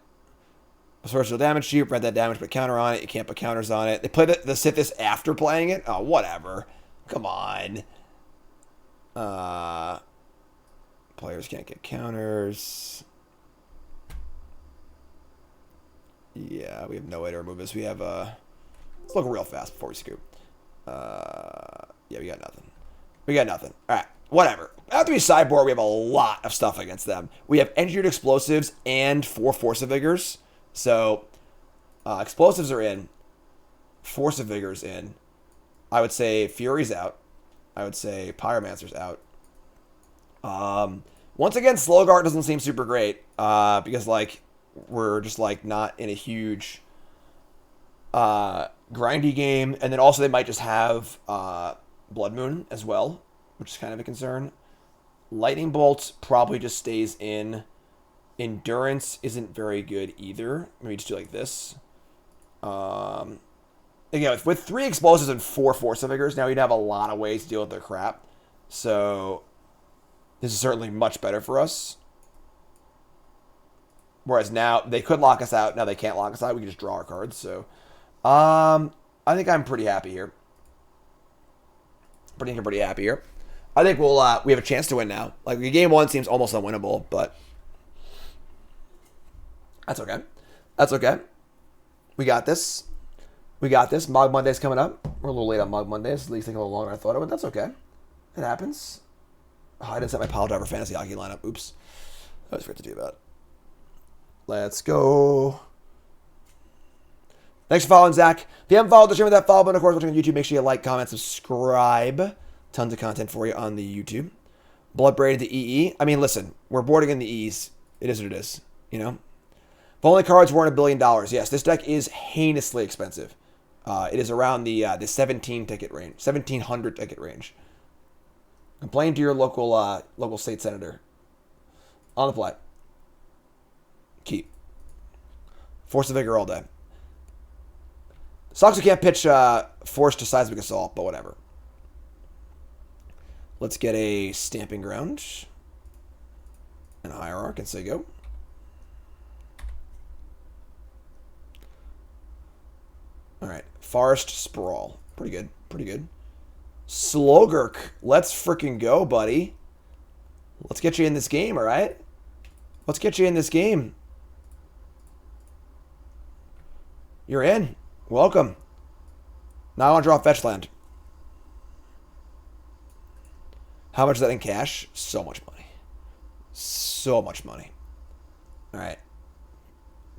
Source of damage to you, prevent that damage, put counter on it. You can't put counters on it. They play the Sithis after playing it? Oh, whatever. Come on. Players can't get counters. Yeah, we have no way to remove this. We have, let's look real fast before we scoop. Yeah, we got nothing. We got nothing. Alright, whatever. After we sideboard, we have a lot of stuff against them. We have engineered explosives and 4 Force of Vigors. So, explosives are in. Force of Vigor's in. I would say Fury's out. I would say Pyromancer's out. Once again, Slogurk doesn't seem super great. Because, like, we're just, like, not in a huge grindy game. And then also they might just have Blood Moon as well, which is kind of a concern. Lightning Bolt probably just stays in. Endurance isn't very good either. Maybe just do like this. again, with 3 explosives and 4 Force of Vigors, now you'd have a lot of ways to deal with their crap. So this is certainly much better for us. Whereas now they could lock us out. Now they can't lock us out. We can just draw our cards. So I think I'm pretty happy here. Pretty happy here. I think we have a chance to win now. Like, game 1 seems almost unwinnable, but that's okay. That's okay. We got this. We got this. Mog Monday's coming up. We're a little late on Mog Mondays. At least taking a little longer than I thought it would. That's okay. It happens. Oh, I didn't set my Pile Driver Fantasy Hockey lineup. Oops. I was forgot to do that. Let's go. Thanks for following, Zach. If you haven't followed the stream with that follow button, of course, watching on YouTube, make sure you like, comment, subscribe. Tons of content for you on the YouTube. Bloodbraid the EE. I mean, listen, we're boarding in the E's. It is what it is, you know? If only cards weren't $1 billion. Yes, this deck is heinously expensive. It is around the 17 ticket range, 1,700 ticket range. Complain to your local state senator. On the play. Keep. Force of Vigor all day. Sucks we can't pitch Force to Seismic Assault, but whatever. Let's get a Stomping Ground and a Hierarch and say go. All right. Forest Sprawl. Pretty good. Pretty good. Slogurk. Let's freaking go, buddy. Let's get you in this game, all right? Let's get you in this game. You're in. Welcome. Now I want to draw fetch land. How much is that in cash? So much money. So much money. All right.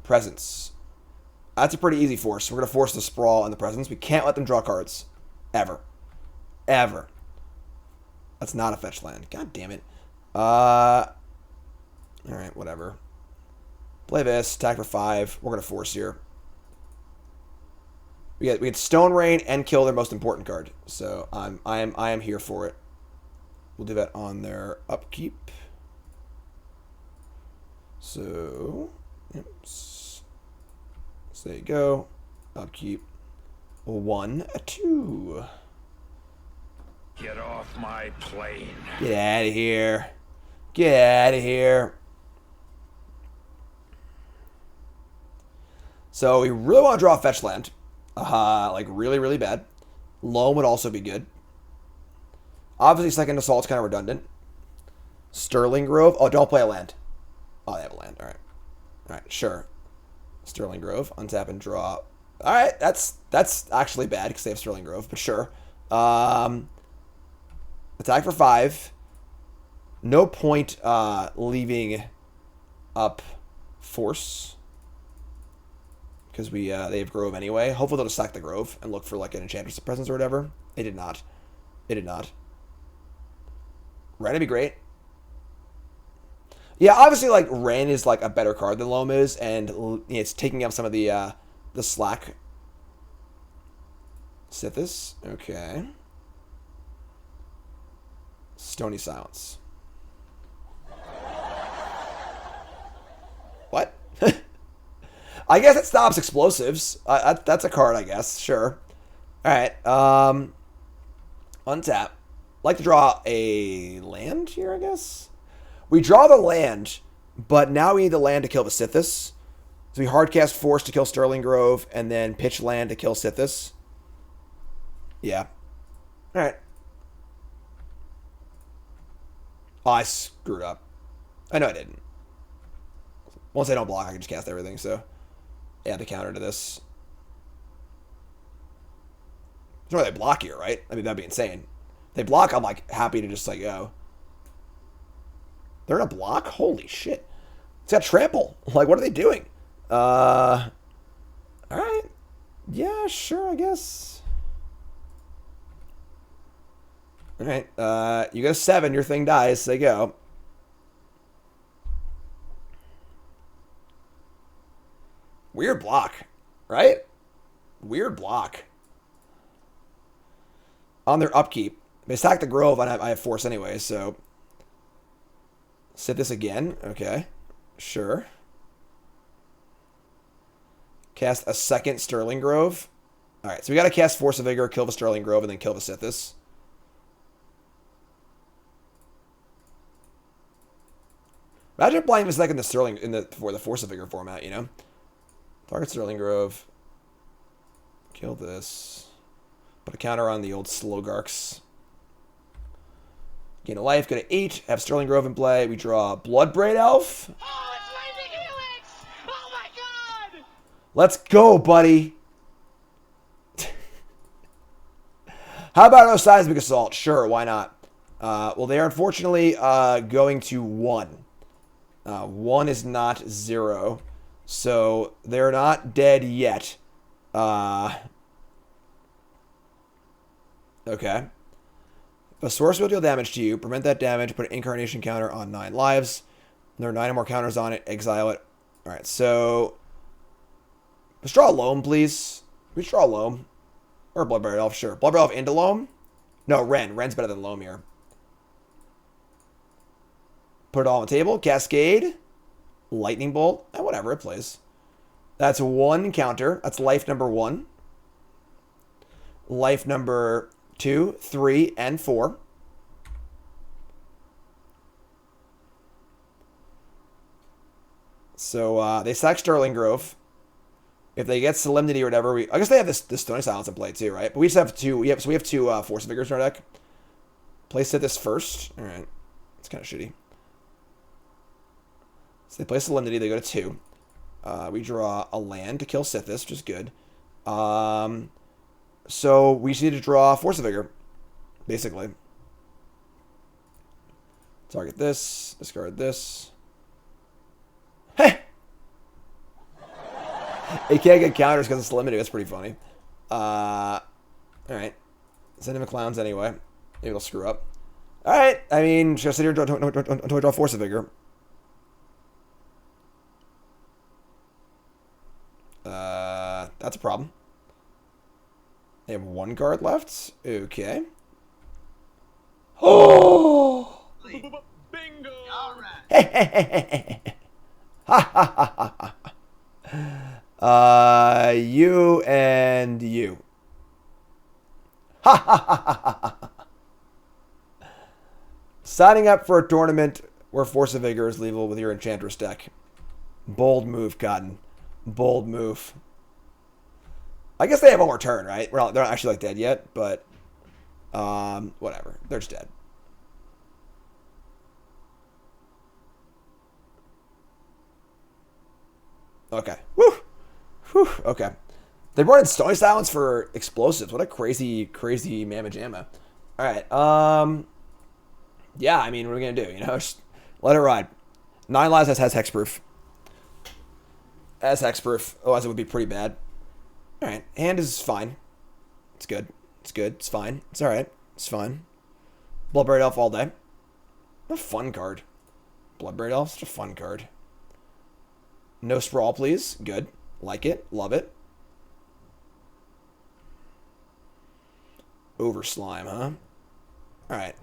Presence. That's a pretty easy force. We're going to force the Sprawl and the Presence. We can't let them draw cards. Ever. Ever. That's not a fetch land. God damn it. All right, whatever. Play this. Attack for 5. We're going to force here. We get Stone Rain and kill their most important card. So I am here for it. We'll do that on their upkeep. So, yep. So there you go. Upkeep. 1, 2. Get off my plane. Get out of here. Get out of here. So we really want to draw a fetch land. Like really, really bad. Loam would also be good. Obviously, second assault's kind of redundant. Sterling Grove. Oh, don't play a land. Oh, they have a land. All right. All right, sure. Sterling Grove. Untap and draw. All right, that's actually bad because they have Sterling Grove, but sure. Attack for 5. No point leaving up Force because they have Grove anyway. Hopefully they'll just sack the Grove and look for like an Enchantress presence or whatever. They did not. They did not. Wrenn would be great. Yeah, obviously, like, Wrenn is, like, a better card than Loam is, and it's taking up some of the slack. Sithis. Okay. Stony Silence. What? I guess it stops explosives. That's a card, I guess. Sure. All right. Untap. Like to draw a land here, I guess. We draw the land, but now we need the land to kill the Sithis. So we hardcast Force to kill Sterling Grove, and then pitch land to kill Sithis. Yeah. All right. Oh, I screwed up. I know I didn't. Once I don't block, I can just cast everything, so yeah, the counter to this. There's no way they block here, right? I mean, that'd be insane. If they block, I'm like happy to just like go. They're gonna block? Holy shit. It's got trample. Like, what are they doing? Alright. Yeah, sure, I guess. Alright. You got a 7, your thing dies. They go. Weird block. Right? Weird block. On their upkeep. They sack the Grove, and I have Force anyway, so. Set this again. Okay. Sure. Cast a second Sterling Grove. Alright, so we gotta cast Force of Vigor, kill the Sterling Grove, and then kill the Sithis. Imagine playing this like in the Sterling for the Force of Vigor format, you know? Target Sterling Grove. Kill this. Put a counter on the old Slogurks. Gain a life, go to 8, have Sterling Grove in play. We draw Bloodbraid Elf. Oh, it's Lightning Helix! Oh my god! Let's go, buddy. How about no Seismic Assault? Sure, why not? Well, they are unfortunately going to 1. 1 is not 0. So they're not dead yet. Okay. If a source will deal damage to you, prevent that damage, put an incarnation counter on 9 lives. There are 9 or more counters on it, exile it. Alright, so let's draw a Loam, please. We should draw a Loam. Or Bloodbraid Elf, sure. Bloodbraid Elf into Loam? No, Wrenn. Wrenn's better than Loam here. Put it all on the table. Cascade. Lightning Bolt. Whatever, it plays. That's 1 counter. That's life number 1. Life number 2, 3, and 4. So they sack Sterling Grove. If they get Solemnity or whatever, I guess they have this Stony Silence in play too, right? But we just have 2. We have 2 Force of Vigors in our deck. Play this first. All right, it's kind of shitty. So they play Solemnity. They go to 2. We draw a land to kill Sithis, which is good. So we just need to draw Force of Vigor, basically. Target this, discard this. Hey! It can't get counters because it's limited. That's pretty funny. Alright. Send him a clowns anyway. Maybe it'll screw up. Alright. I mean, just sit here until I draw Force of Vigor. That's a problem. They have 1 card left. Okay. Oh! Bingo! Alright. Ha ha ha ha ha. You and you. Ha ha ha ha ha. Signing up for a tournament where Force of Vigor is lethal with your Enchantress deck. Bold move, Cotton. Bold move. I guess they have one more turn, right? They're not actually like dead yet, but whatever. They're just dead. Okay. Woo! Whew. Okay. They brought in Stony Silence for explosives. What a crazy, crazy mamma jamma. Alright. Yeah, I mean, what are we gonna do? You know, just let it ride. 9 lives has hexproof. Has hexproof. Otherwise it would be pretty bad. Alright. Hand is fine. It's good. It's good. It's fine. It's alright. It's fine. Bloodbraid Elf all day. What a fun card. Bloodbraid Elf, such a fun card. No Sprawl, please. Good. Like it. Love it. Overslime, huh? Alright.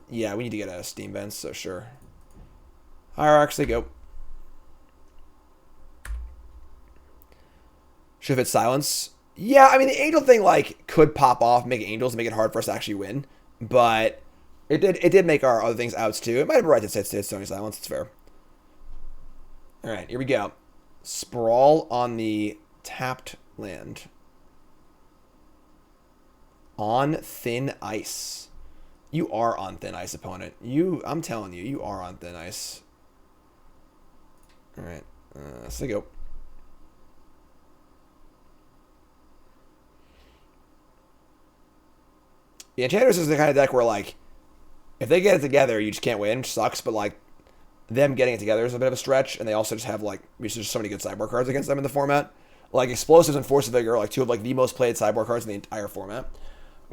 Yeah, we need to get a Steam Vents, so sure. Hierarchs, they go. Should have hit Silence. Yeah, I mean, the Angel thing, like, could pop off, make Angels, make it hard for us to actually win. But it did make our other things outs, too. It might have been right to hit Stony Silence. It's fair. Alright, here we go. Sprawl on the tapped land. On thin ice. You are on thin ice, opponent. I'm telling you, you are on thin ice. Alright, so go. The Enchantress is the kind of deck where, like, if they get it together, you just can't win, which sucks, but, like, them getting it together is a bit of a stretch, and they also just have, like, just so many good sideboard cards against them in the format. Like, Explosives and Force of Vigor are, like, 2 of, like, the most played sideboard cards in the entire format.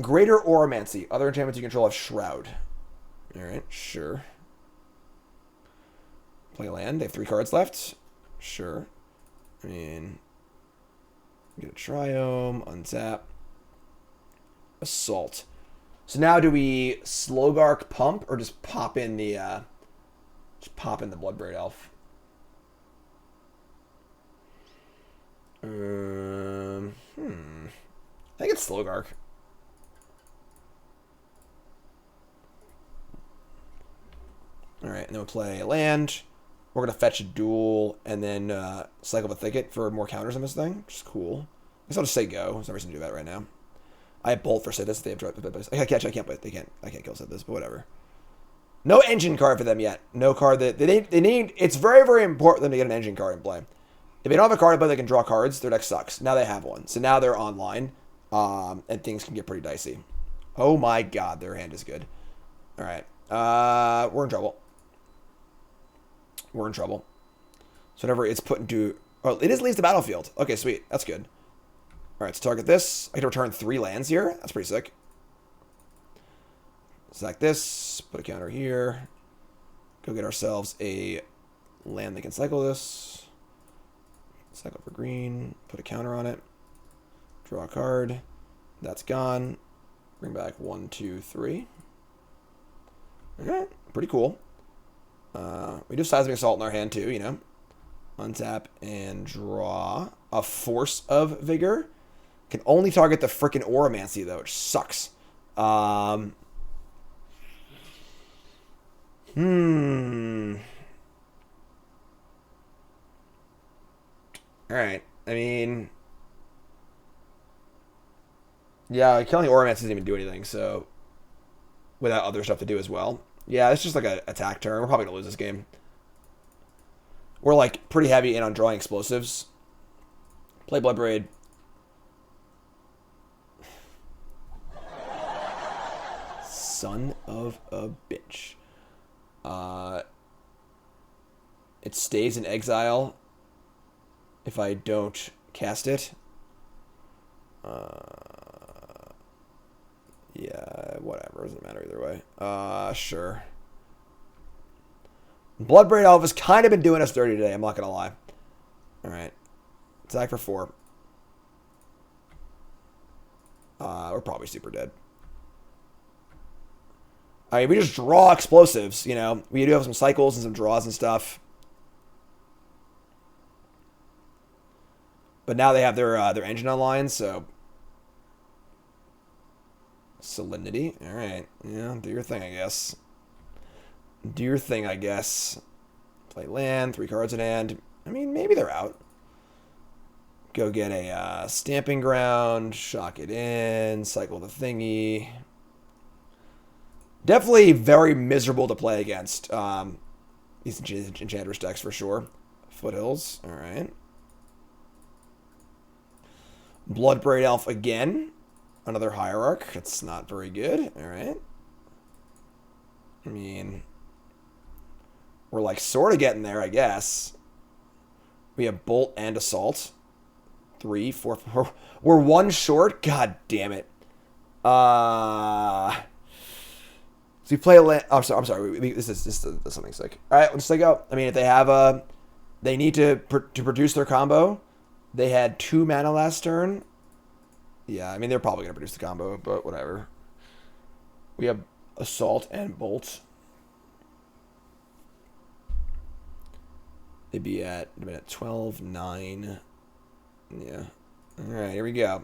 Greater Oromancy. Other enchantments you control have Shroud. Alright, sure. Play land. They have 3 cards left. Sure. I mean, get a Triome, untap. Assault. So now do we Slogurk pump or just pop in the Bloodbraid Elf? I think it's Slogurk. Alright, and then we'll play a land. We're going to fetch a duel and then cycle the thicket for more counters on this thing, which is cool. I guess I'll just say go. There's no reason to do that right now. I have Bolt for Siddhis. They have dropped the I can't play. They can't. I can't kill Siddhis, but whatever. No engine card for them yet. No card that they need. It's very, very important for them to get an engine card in play. If they don't have a card in play that can draw cards, their deck sucks. Now they have one. So now they're online, and things can get pretty dicey. Oh my god, their hand is good. All right. We're in trouble. We're in trouble. So whenever it's put into... Oh, it is leaves the battlefield. Okay, sweet. That's good. All right, so target this. I can return 3 lands here. That's pretty sick. Sack this. Put a counter here. Go get ourselves a land that can cycle this. Cycle for green. Put a counter on it. Draw a card. That's gone. Bring back 1, 2, 3. Okay, pretty cool. We do Seismic Assault in our hand too, you know. Untap and draw a Force of Vigor. Can only target the frickin' Auramancy though, which sucks. Alright. I mean... Yeah, killing Auramancy doesn't even do anything, so... Without other stuff to do as well. Yeah, it's just like an attack turn. We're probably going to lose this game. We're like pretty heavy in on drawing explosives. Play Bloodbraid. Son of a bitch. It stays in exile if I don't cast it. Yeah, whatever. Doesn't matter either way. Sure. Bloodbraid Elf has kind of been doing us dirty today. I'm not going to lie. Alright. Attack for 4. We're probably super dead. I mean, we just draw explosives, you know. We do have some cycles and some draws and stuff. But now they have their engine online, so... Salinity. Alright. Yeah, do your thing, I guess. Do your thing, I guess. Play land, 3 cards in hand. I mean, maybe they're out. Go get a Stomping Ground, shock it in, cycle the thingy. Definitely very miserable to play against. These Enchantress decks for sure. Foothills, alright. Bloodbraid Elf again. Another Hierarch. That's not very good. Alright. I mean... We're like sort of getting there, I guess. We have Bolt and Assault. 3, 4, 4. We're 1 short? God damn it. So we play a land... Oh, I'm sorry. This is something sick. Alright, let's take out. I mean, if they have a... They need to produce their combo. They had 2 mana last turn. Yeah, I mean, they're probably going to produce the combo, but whatever. We have Assault and Bolt. They'd be at 12, 9. Yeah. Alright, here we go.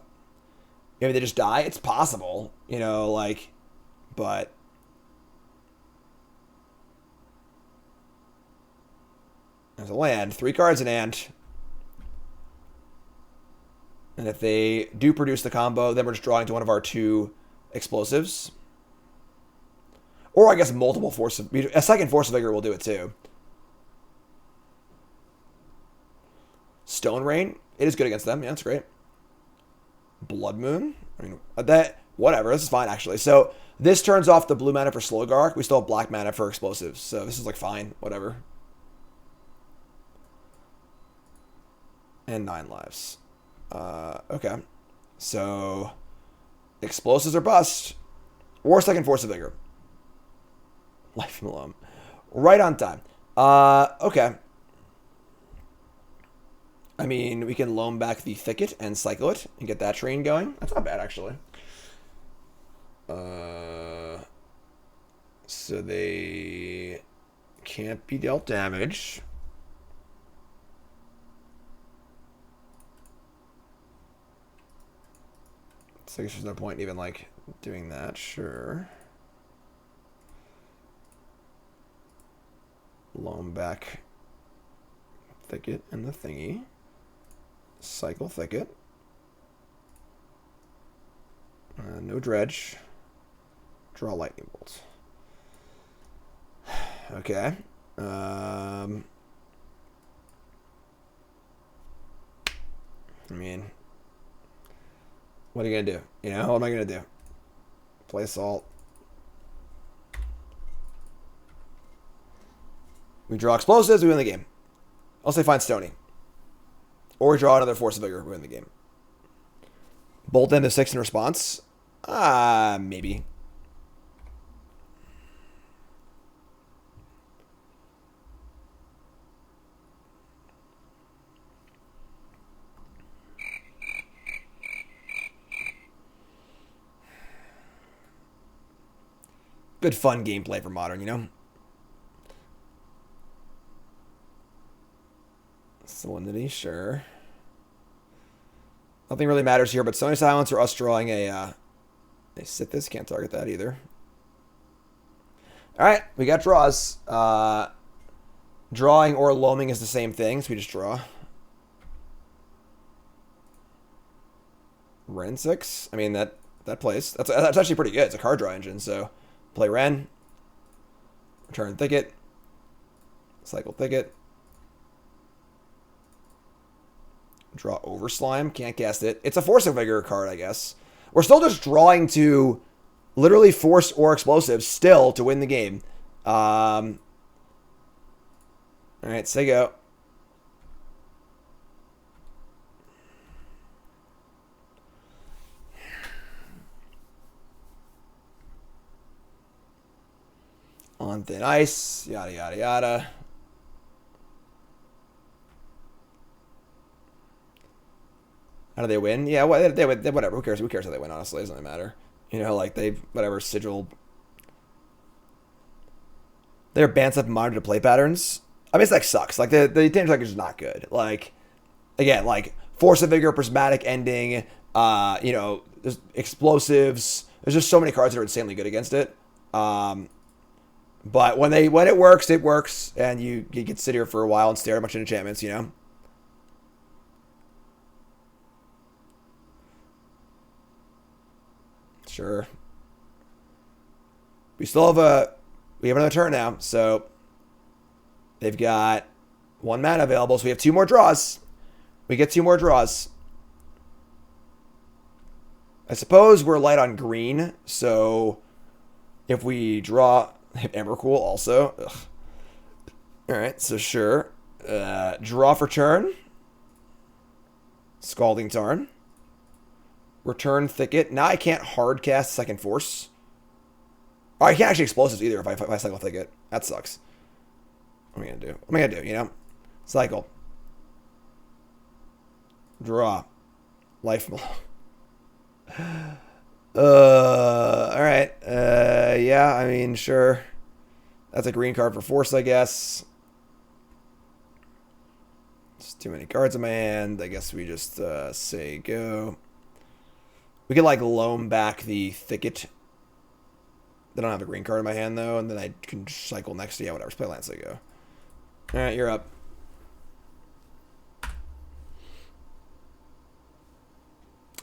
Maybe they just die? It's possible. You know, like... But... There's a land. 3 cards in hand. And if they do produce the combo, then we're just drawing to one of our 2 explosives. Or I guess multiple Force of... A second Force of Vigor will do it too. Stone Rain. It is good against them. Yeah, that's great. Blood Moon. I mean, that... Whatever. This is fine, actually. So, this turns off the blue mana for Slogurk. We still have black mana for explosives. So, this is, like, fine. Whatever. And 9 lives. Okay. So, explosives are bust. Or second Force of Vigor. Life from the Loam. Right on time. Okay. I mean, we can loam back the Thicket and cycle it and get that train going. That's not bad, actually. So they can't be dealt damage. So I guess there's no point in even, like, doing that. Sure. Loam back Thicket and the thingy. Cycle Thicket. No Dredge. Draw Lightning Bolt. Okay. I mean, what are you gonna do? You know, what am I gonna do? Play Assault. We draw explosives, we win the game. I'll say find Stony. Or we draw another Force of Vigor, we win the game. Bolt into 6 in response? Maybe. Good fun gameplay for Modern, you know? Salinity, sure. Nothing really matters here, but Sony Silence or us drawing a they sit this, can't target that either. Alright, we got draws. Drawing or loaming is the same thing, so we just draw. Wrenn and Six. I mean that plays. That's actually pretty good. It's a card draw engine, so play Wrenn. Return Thicket. Cycle Thicket. Draw Overslime. Can't cast it. It's a Force of Vigor card, I guess. We're still just drawing to literally force or explosives still to win the game. Alright, say go. On thin ice. Yada, yada, yada. How do they win? Yeah, well, they whatever. Who cares? Who cares how they win? Honestly, it doesn't really matter. You know, like they whatever sigil. Their Bant's up Modern to play patterns. I mean, this deck sucks. Like the Temur deck is just not good. Like again, like Force of Vigor, Prismatic Ending. You know, there's explosives. There's just so many cards that are insanely good against it. But when it works, and you can sit here for a while and stare at a bunch of enchantments. You know. Sure. We have another turn now, so they've got 1 mana available, so we have 2 more draws. We get 2 more draws. I suppose we're light on green, so if we draw Emrakul also. Ugh. Alright, so sure. Draw for turn. Scalding Tarn. Return Thicket. Now I can't hard cast second Force. Oh, I can't actually explosives either if I cycle Thicket. That sucks. What am I gonna do? What am I gonna do? You know, cycle. Draw. Life. All right. Yeah. I mean, sure. That's a green card for Force, I guess. It's too many cards in my hand. I guess we just say go. We could, like, loam back the Thicket. I don't have a green card in my hand, though, and then I can cycle next to, yeah, whatever. Just play Lance, go. Alright, you're up.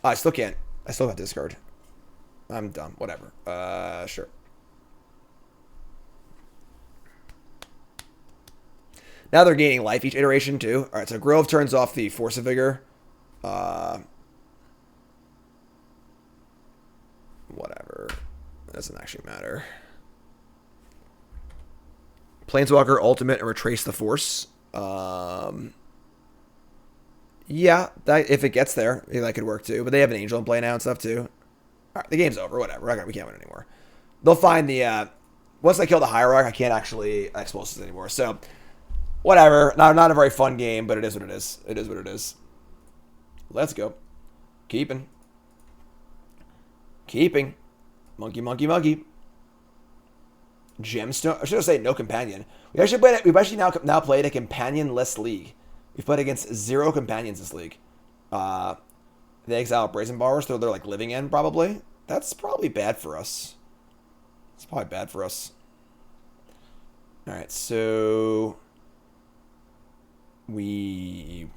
I still can't. I still have discard. I'm dumb. Whatever. Sure. Now they're gaining life each iteration, too. Alright, so Grove turns off the Force of Vigor. Whatever. Doesn't actually matter. Planeswalker Ultimate and Retrace the Force. Yeah, that if it gets there, that could work too. But they have an Angel in play now and stuff too. Alright, the game's over. Whatever. We can't win anymore. They'll find the... once they kill the Hierarch, I can't actually explosives anymore. So, whatever. Not a very fun game, but it is what it is. It is what it is. Let's go. Keeping. Monkey, monkey, monkey. Gemstone. I should have said no companion. We've actually now played a companion-less league. We've played against 0 companions this league. They exile Brazen Borrowers, so they're like living in probably. That's probably bad for us. It's probably bad for us. Alright, so we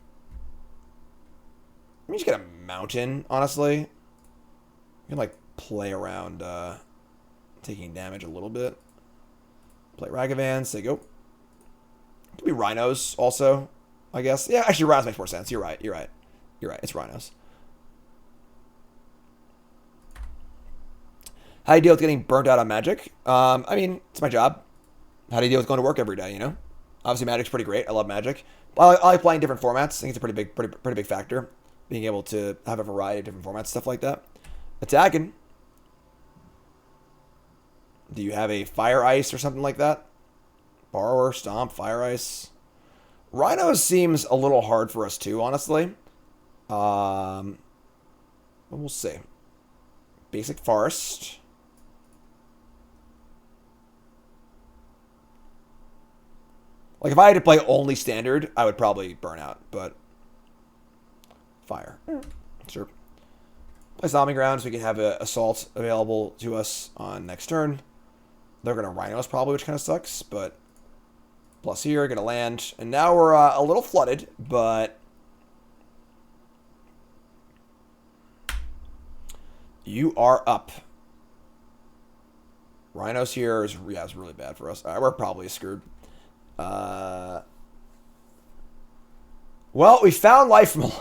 just get a mountain, honestly. We can like play around taking damage a little bit. Play Ragavan, say go. Could be Rhinos also, I guess. Yeah, actually Rhinos makes more sense. You're right. It's Rhinos. How do you deal with getting burnt out on Magic? I mean, it's my job. How do you deal with going to work every day, you know? Obviously, Magic's pretty great. I love Magic. I like playing different formats. I think it's a pretty big factor. Being able to have a variety of different formats, stuff like that. Attacking. Do you have a Fire Ice or something like that? Borrower, Stomp, Fire Ice. Rhinos seems a little hard for us too, honestly. But we'll see. Basic Forest. Like, if I had to play only Standard, I would probably burn out, but Fire. Sure. Play Stomping Ground so we can have an Assault available to us on next turn. They're going to Rhinos probably, which kind of sucks, but plus here, going to land. And now we're a little flooded, but you are up. Rhinos here is really bad for us. All right, we're probably screwed. Well, we found Life Malone.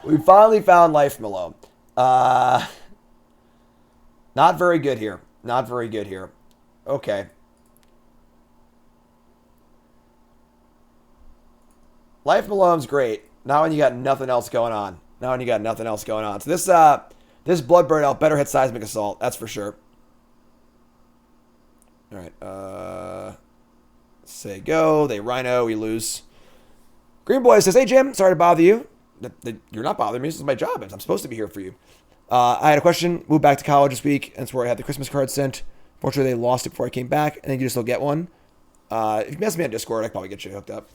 We finally found Life Malone. Not very good here. Not very good here. Okay. Life Malone's great. Now when you got nothing else going on. So this Bloodbraid Elf better hit Seismic Assault. That's for sure. Alright, say go. They Rhino. We lose. Green Boy says, hey, Jim. Sorry to bother you. You're not bothering me. This is my job. I'm supposed to be here for you. I had a question. Moved back to college this week. That's where I had the Christmas card sent. Fortunately, they lost it before I came back. I think you can still get one. If you message me on Discord, I can probably get you hooked up.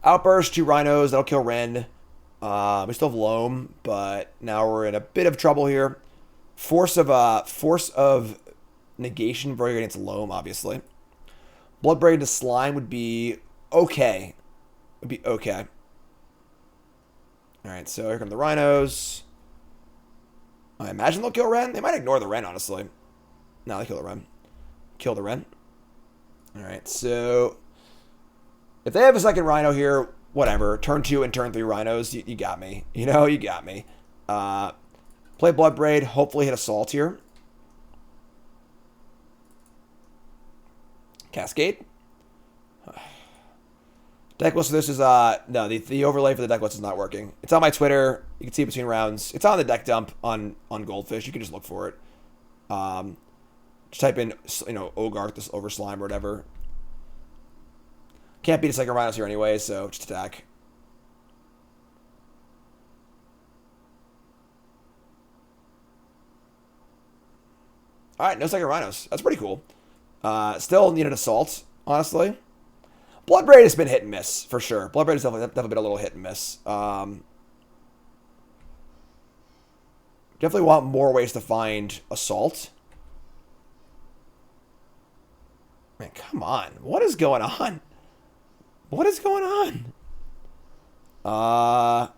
Outburst, 2 Rhinos. That'll kill Wrenn. We still have Loam, but now we're in a bit of trouble here. Force of Negation very against Loam, obviously. Bloodbraid to Slime would be okay. Alright, so here come the Rhinos. I imagine they'll kill Wrenn. They might ignore the Wrenn, honestly. No, they kill the Wrenn. Kill the Wrenn. Alright, so if they have a second Rhino here, whatever. Turn 2 and turn 3 Rhinos, you got me. You know, you got me. Play Bloodbraid, hopefully hit Assault here. Cascade. Deck list for this is, no, the overlay for the deck list is not working. It's on my Twitter. You can see it between rounds. It's on the deck dump on Goldfish. You can just look for it. Just type in, Ogre, this Overslime or whatever. Can't beat a second Rhinos here anyway, so just attack. Alright, no second Rhinos. That's pretty cool. Still need an Assault, honestly. Bloodbraid has been hit and miss, for sure. Bloodbraid has definitely been a little hit and miss. Definitely want more ways to find Assault. Man, come on. What is going on? Alright,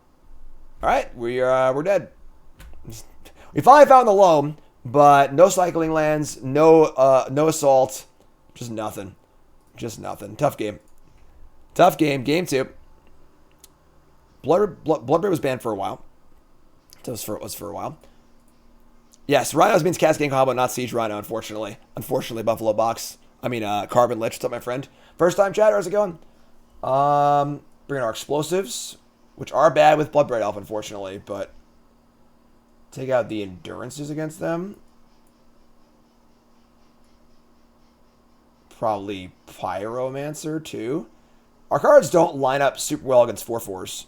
we're dead. We finally found the Loam, but no cycling lands, no Assault, just nothing. Tough game. Game 2. Bloodbraid was banned for a while. It was for a while. Yes, Rhinos means Cascade combo, not Siege Rhino, unfortunately. Buffalo Box. Carbon Lich. What's up, my friend? First time chatter, how's it going? Bringing our explosives, which are bad with Bloodbraid Elf, unfortunately, but take out the endurances against them. Probably Pyromancer, too. Our cards don't line up super well against 4/4s,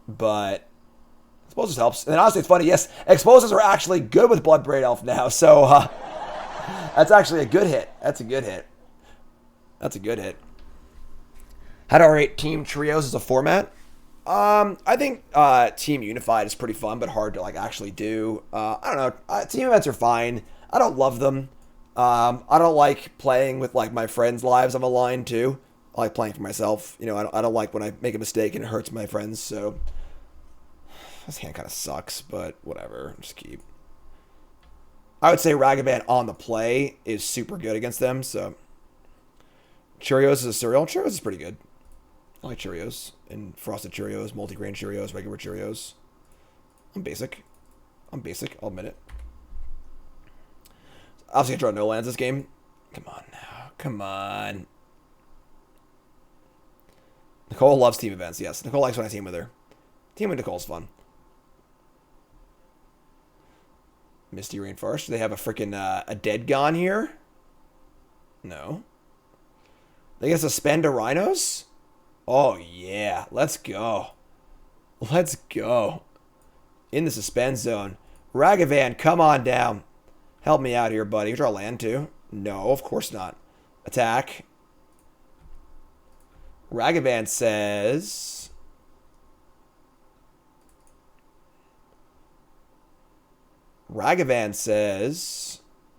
but Explosives helps. And then honestly, it's funny, yes, Explosives are actually good with Bloodbraid Elf now, so that's actually a good hit. That's a good hit. How to rate team trios as a format? I think Team Unified is pretty fun, but hard to like actually do. I don't know. Team events are fine. I don't love them. I don't like playing with like my friends' lives on the line too. I like playing for myself. You know, I don't like when I make a mistake and it hurts my friends. So this hand kind of sucks, but whatever. Just keep. I would say Ragavan on the play is super good against them. So Cheerios is a cereal. Cheerios is pretty good. I like Cheerios and frosted Cheerios, multigrain Cheerios, regular Cheerios. I'm basic. I'll admit it. Obviously, I draw no lands this game. Come on now. Come on. Nicole loves team events. Yes, Nicole likes when I team with her. Team with Nicole's fun. Misty Rainforest. Do they have a freaking a dead gone here? No. They get to suspend a Rhinos? Oh, yeah. Let's go. Let's go. In the suspend zone. Ragavan, come on down. Help me out here, buddy. You draw land, too? No, of course not. Attack. Ragavan says...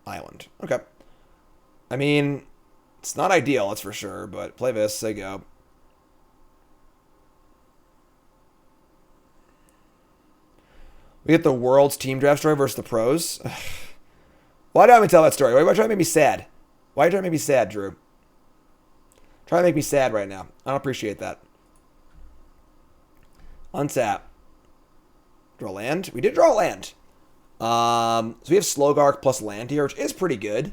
Island. Okay. I mean, it's not ideal, that's for sure, but play this, say go. We get the world's team draft story versus the pros. Why do I even tell that story? Why are you trying to make me sad? Why are you trying to make me sad, Drew? Try to make me sad right now. I don't appreciate that. Untap. Draw land? We did draw land. So we have Slogurk plus land here, which is pretty good.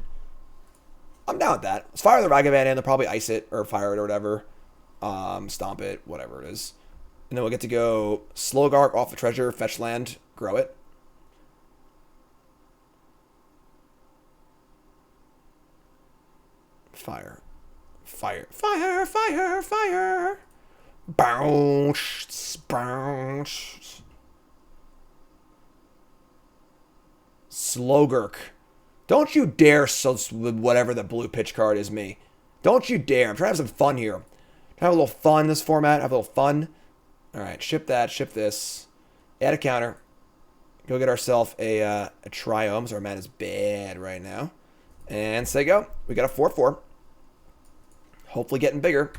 I'm down with that. Let's fire the Ragavan in. They'll probably ice it or fire it or whatever. Stomp it, whatever it is. And then we'll get to go Slogurk off the treasure, fetch land, grow it. Fire. Fire. Fire, fire, fire. Bounce, bounce. Slogurk. Don't you dare whatever the blue pitch card is me. Don't you dare. I'm trying to have some fun here. I'm trying to have a little fun in this format. Have a little fun. Alright, ship that, ship this. Add a counter. Go get ourselves a Triome, so our mana is bad right now. And say go. We got a 4-4. Hopefully getting bigger.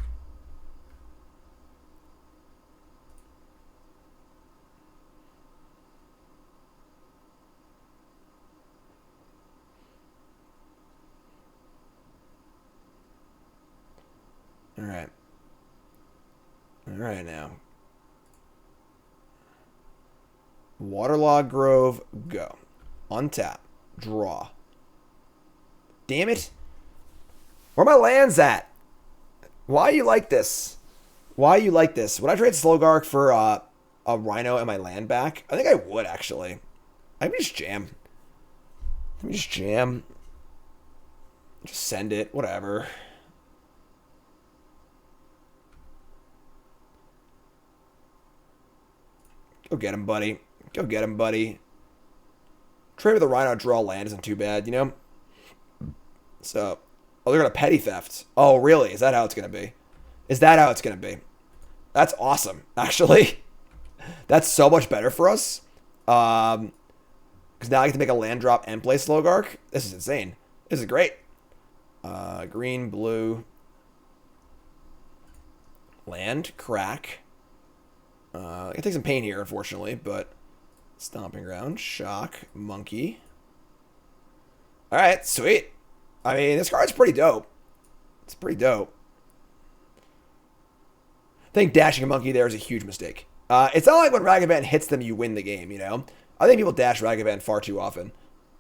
Alright. Alright now. Waterlog Grove, go. Untap. Draw. Damn it. Where are my lands at? Why are you like this? Why are you like this? Would I trade Slogurk for a Rhino and my land back? I think I would, actually. Let me just jam. Let me just jam. Just send it. Whatever. Go get him, buddy. Go get him, buddy. Trade with a Rhino, draw land isn't too bad, you know? So, oh, they're going to petty theft. Oh, really? Is that how it's going to be? Is that how it's going to be? That's awesome, actually. That's so much better for us. Because now I get to make a land drop and play Slogurk. This is insane. This is great. Green, blue. Land, crack. I can take some pain here, unfortunately, but Stomping Ground, shock, monkey. All right, sweet. I mean, this card's pretty dope. It's pretty dope. I think dashing a monkey there is a huge mistake. It's not like when Ragavan hits them, you win the game, you know? I think people dash Ragavan far too often.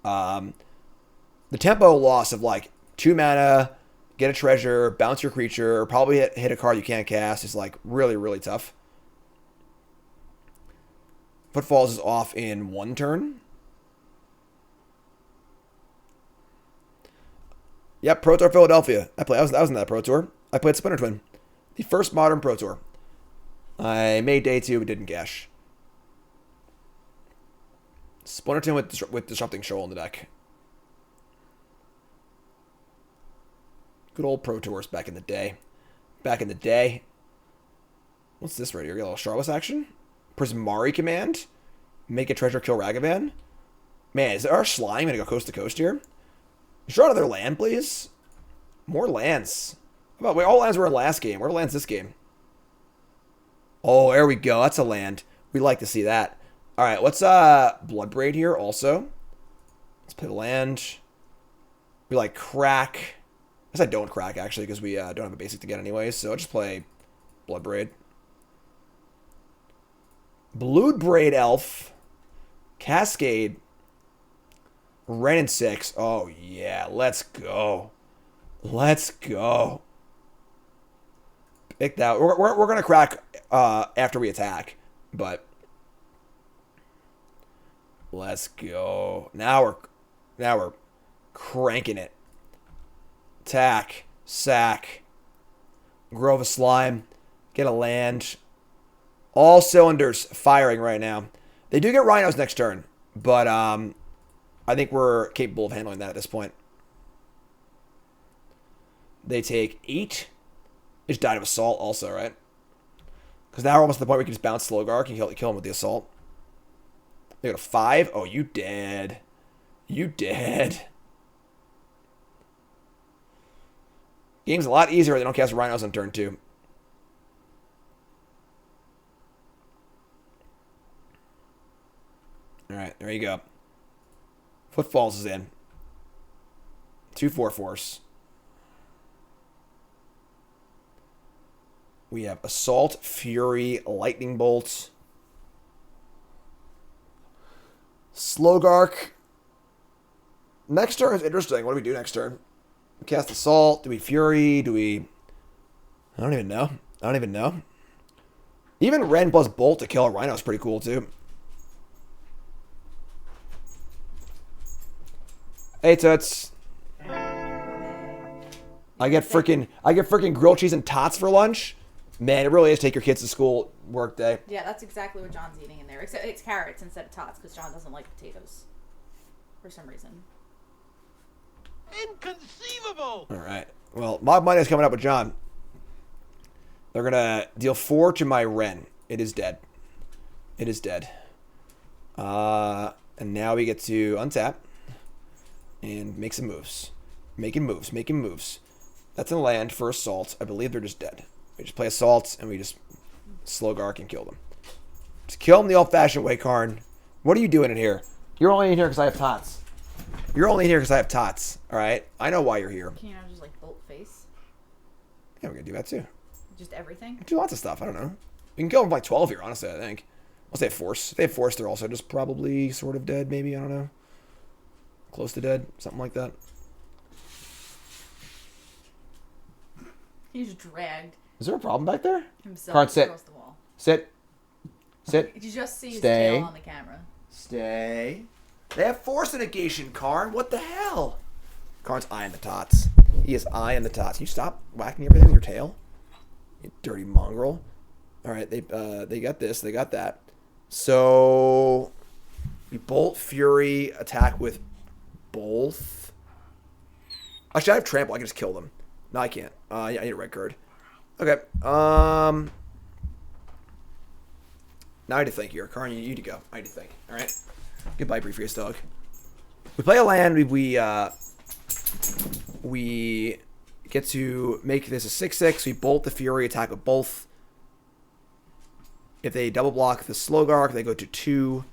The tempo loss of, like, 2 mana, get a treasure, bounce your creature, or probably hit a card you can't cast is, like, really, really tough. Footfalls is off in 1 turn. Yep, Pro Tour Philadelphia. I was in that Pro Tour. I played Splinter Twin. The first Modern Pro Tour. I made day 2, but didn't cash. Splinter Twin with Disrupting Shoal in the deck. Good old Pro Tours back in the day. Back in the day. What's this right here? Get a little Charlotte's action. Prismari command. Make a treasure, kill Ragavan. Man, is our slime going to go coast to coast here? Draw another land, please. More lands. How about, wait, all lands were in last game. Where are lands this game? Oh, there we go. That's a land. We like to see that. All right, let's Bloodbraid here also. Let's play the land. We like crack. I guess I don't crack, actually, because we don't have a basic to get anyways. So I'll just play Bloodbraid. Bloodbraid Elf. Cascade. Wrenn and Six. Oh, yeah. Let's go. Let's go. Pick that. We're going to crack after we attack. But let's go. Now we're cranking it. Attack. Sack. Grove of Slime. Get a land. All cylinders firing right now. They do get Rhinos next turn. But I think we're capable of handling that at this point. They take 8. They just died of Assault also, right? Because now we're almost at the point where we can just bounce Slogurk and kill him with the Assault. They got a 5. Oh, you dead. You dead. Game's a lot easier when they don't cast Rhinos on turn 2. Alright, there you go. Footfalls is in. 2/4 force. We have Assault, Fury, Lightning Bolt. Slogurk. Next turn is interesting. What do we do next turn? Cast Assault. Do we Fury? Do we... I don't even know. I don't even know. Even Wrenn plus Bolt to kill a Rhino is pretty cool, too. Hey, Toots. I get freaking grilled cheese and tots for lunch. Man, it really is take your kids to school work day. Yeah, that's exactly what John's eating in there. Except it's carrots instead of tots because John doesn't like potatoes for some reason. Inconceivable! All right. Well, Mob Monday is coming up with John. They're going to deal 4 to my Wrenn. It is dead. It is dead. And now we get to untap and make some moves. Making moves. That's a land for Assault. I believe they're just dead. We just play Assault and we just Slogurk and kill them. Just kill them the old-fashioned way, Karn. What are you doing in here? You're only in here because I have tots. You're only in here because I have tots. All right? I know why you're here. Can you not just like bolt face? Yeah, we're going to do that too. Just everything? Do lots of stuff. I don't know. We can kill them by 12 here, honestly, I think. Unless they have Force. If they have Force, they're also just probably sort of dead, maybe. I don't know. Close to dead. Something like that. He's dragged Is there a problem back there? himself Karn, sit. across the wall. Sit. Sit. Did you just see his Stay. tail on the camera? Stay. They have Force negation, Karn. What the hell? Karn's eyeing the tots. He is eyeing the tots. Can you stop whacking everything with your tail? You dirty mongrel. All right, they got this. They got that. So we Bolt, Fury, attack with both. Actually, I have Trample. I can just kill them. No, I can't. Yeah, I need a red card. Okay. Now I need to think here. Karn, you need to go. I need to think. All right. Goodbye, Briefcase Dog. We play a land. We get to make this a 6/6. We Bolt the Fury, attack with both. If they double block the Slogurk, they go to 2.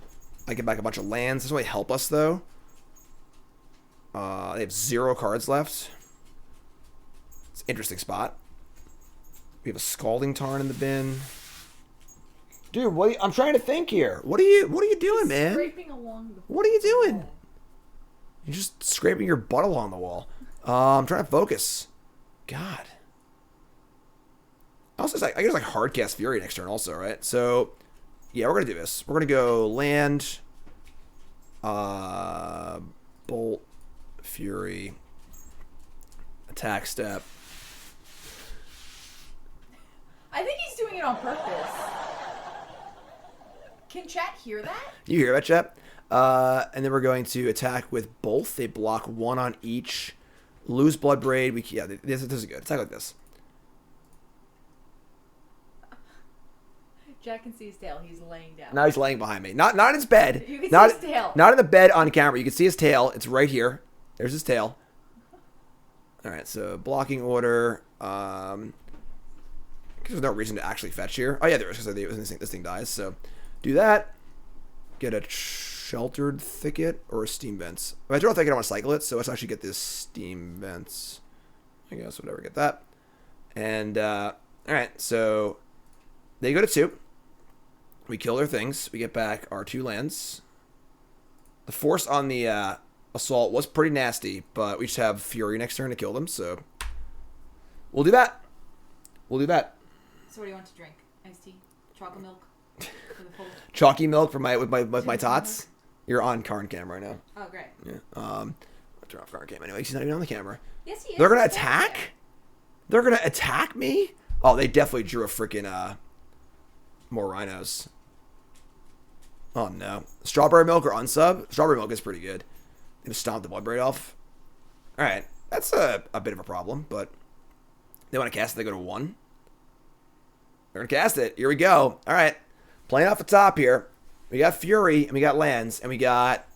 I get back a bunch of lands. This doesn't really help us, though. They have 0 cards left. It's an interesting spot. We have a Scalding Tarn in the bin. Dude, I'm trying to think here. What are you doing, man? Scraping along the What are you doing? You're just scraping your butt along the wall. I'm trying to focus. God. Also, I guess like Hardcast Fury next turn also, right? So, yeah, we're going to do this. We're going to go land, Bolt, Fury, attack step. I think he's doing it on purpose. Can chat hear that? You hear that, chat? And then we're going to attack with both. They block 1 on each. Lose Bloodbraid. Yeah, this is good. Attack like this. Jack can see his tail. He's laying down. Now he's laying behind me. Not in his bed. You can not, see his tail. Not in the bed on camera. You can see his tail. It's right here. There's his tail. All right, so blocking order. There's no reason to actually fetch here. Oh, yeah, there is, because this thing dies. So do that. Get a Sheltered Thicket or a Steam Vents. If I draw a Thicket, I want to cycle it, so let's actually get this Steam Vents. I guess, whatever, get that. And, all right, so they go to 2. We kill their things. We get back our 2 lands. The force on the assault was pretty nasty, but we just have Fury next turn to kill them, so we'll do that. We'll do that. So what do you want to drink? Iced tea? Chocolate milk? For the cold? Chalky milk for with my tots. You're on Karn cam right now. Oh, great. Yeah. I'll turn off Karn cam anyway. He's not even on the camera. Yes, he is. They're gonna attack? They're gonna attack me? Oh, they definitely drew a freaking more Rhinos. Oh no. Strawberry milk or unsub? Strawberry milk is pretty good. They just stomp the Bloodbraid Elf. Alright. That's a bit of a problem, but they want to cast it, they go to 1. They're gonna cast it. Here we go. Alright. Playing off the top here. We got Fury, and we got lands, and we got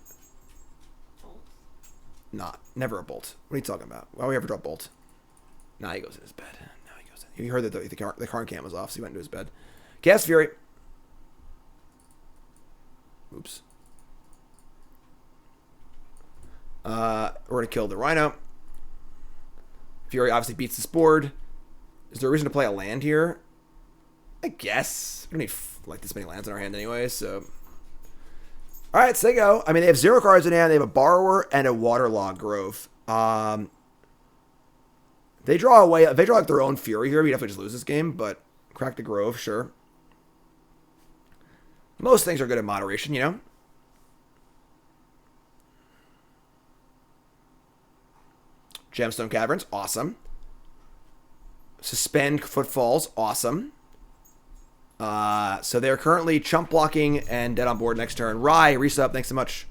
never a bolt. What are you talking about? Why would we ever draw bolt? Nah, he goes in his bed. No, he goes in. You heard that the Karn cam was off, so he went into his bed. Cast Fury. Oops. We're going to kill the Rhino. Fury obviously beats this board. Is there a reason to play a land here? I guess. We don't need like this many lands in our hand anyway, so... Alright, so they go. I mean, they have 0 cards in hand. They have a Borrower and a Waterlogged Grove. They draw away... If they draw like their own Fury here, we definitely just lose this game, but crack the Grove, sure. Most things are good in moderation, you know? Gemstone Caverns, awesome. Suspend Footfalls, awesome. So they're currently chump blocking and dead on board next turn. Rye, resub, thanks so much.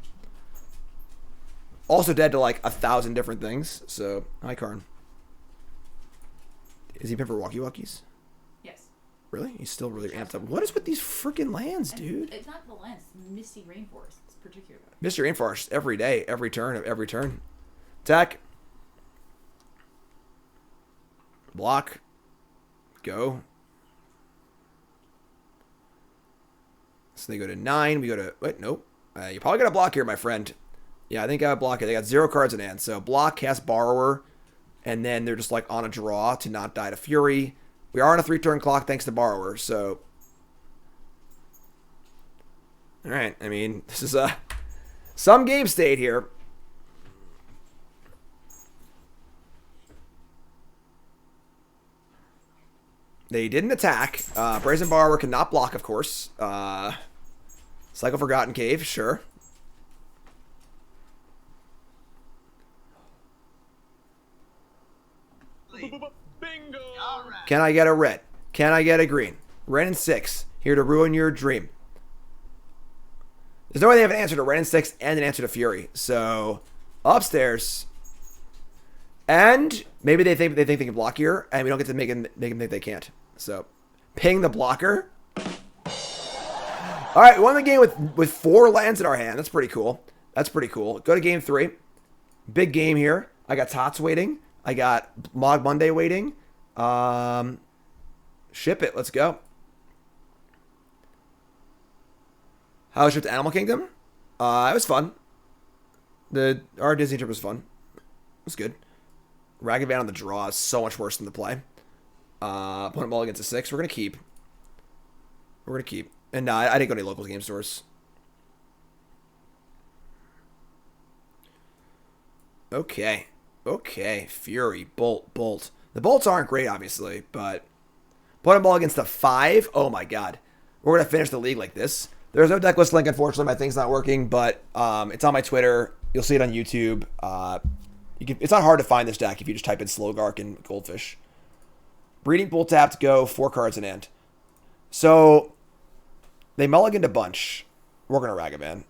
Also dead to like 1,000 different things. So, hi, Karn. Is he paying for walkie-walkies? Yes. Really? He's still really amped up. What is with these freaking lands, dude? It's not the lands. It's Misty Rainforest. It's particularly. Misty Rainforest every day, every turn. Attack. Block. Go. So they go to 9. We go to... Wait, nope. You probably got to block here, my friend. Yeah, I think I got to block it. They got 0 cards in hand. So block, cast Borrower. And then they're just like on a draw to not die to Fury. We are on a 3-turn clock thanks to Borrower. So... Alright, I mean, this is some game state here. They didn't attack. Brazen Borrower cannot block, of course. Cycle Forgotten Cave, sure. Bingo! Can I get a red? Can I get a green? Wrenn and Six, here to ruin your dream. There's no way they have an answer to Wrenn and Six and an answer to Fury. So, upstairs. And maybe they think they can block here, and we don't get to make them think they can't. So, ping the blocker. All right, we won the game with 4 lands in our hand. That's pretty cool. That's pretty cool. Go to game 3. Big game here. I got Tots waiting. I got Mog Monday waiting. Ship it. Let's go. How was your trip to Animal Kingdom? It was fun. Our Disney trip was fun. It was good. Ragavan on the draw is so much worse than the play. Opponent ball against a 6. We're going to keep. And no, I didn't go to any local game stores. Okay. Fury. Bolt. The bolts aren't great, obviously, but opponent ball against a 5. Oh my god. We're going to finish the league like this. There's no deck list link, unfortunately. My thing's not working, but it's on my Twitter. You'll see it on YouTube. It's not hard to find this deck if you just type in Slogurk and Goldfish. Breeding Pool tapped, go 4 cards in hand. So they mulliganed a bunch. We're gonna Ragavan.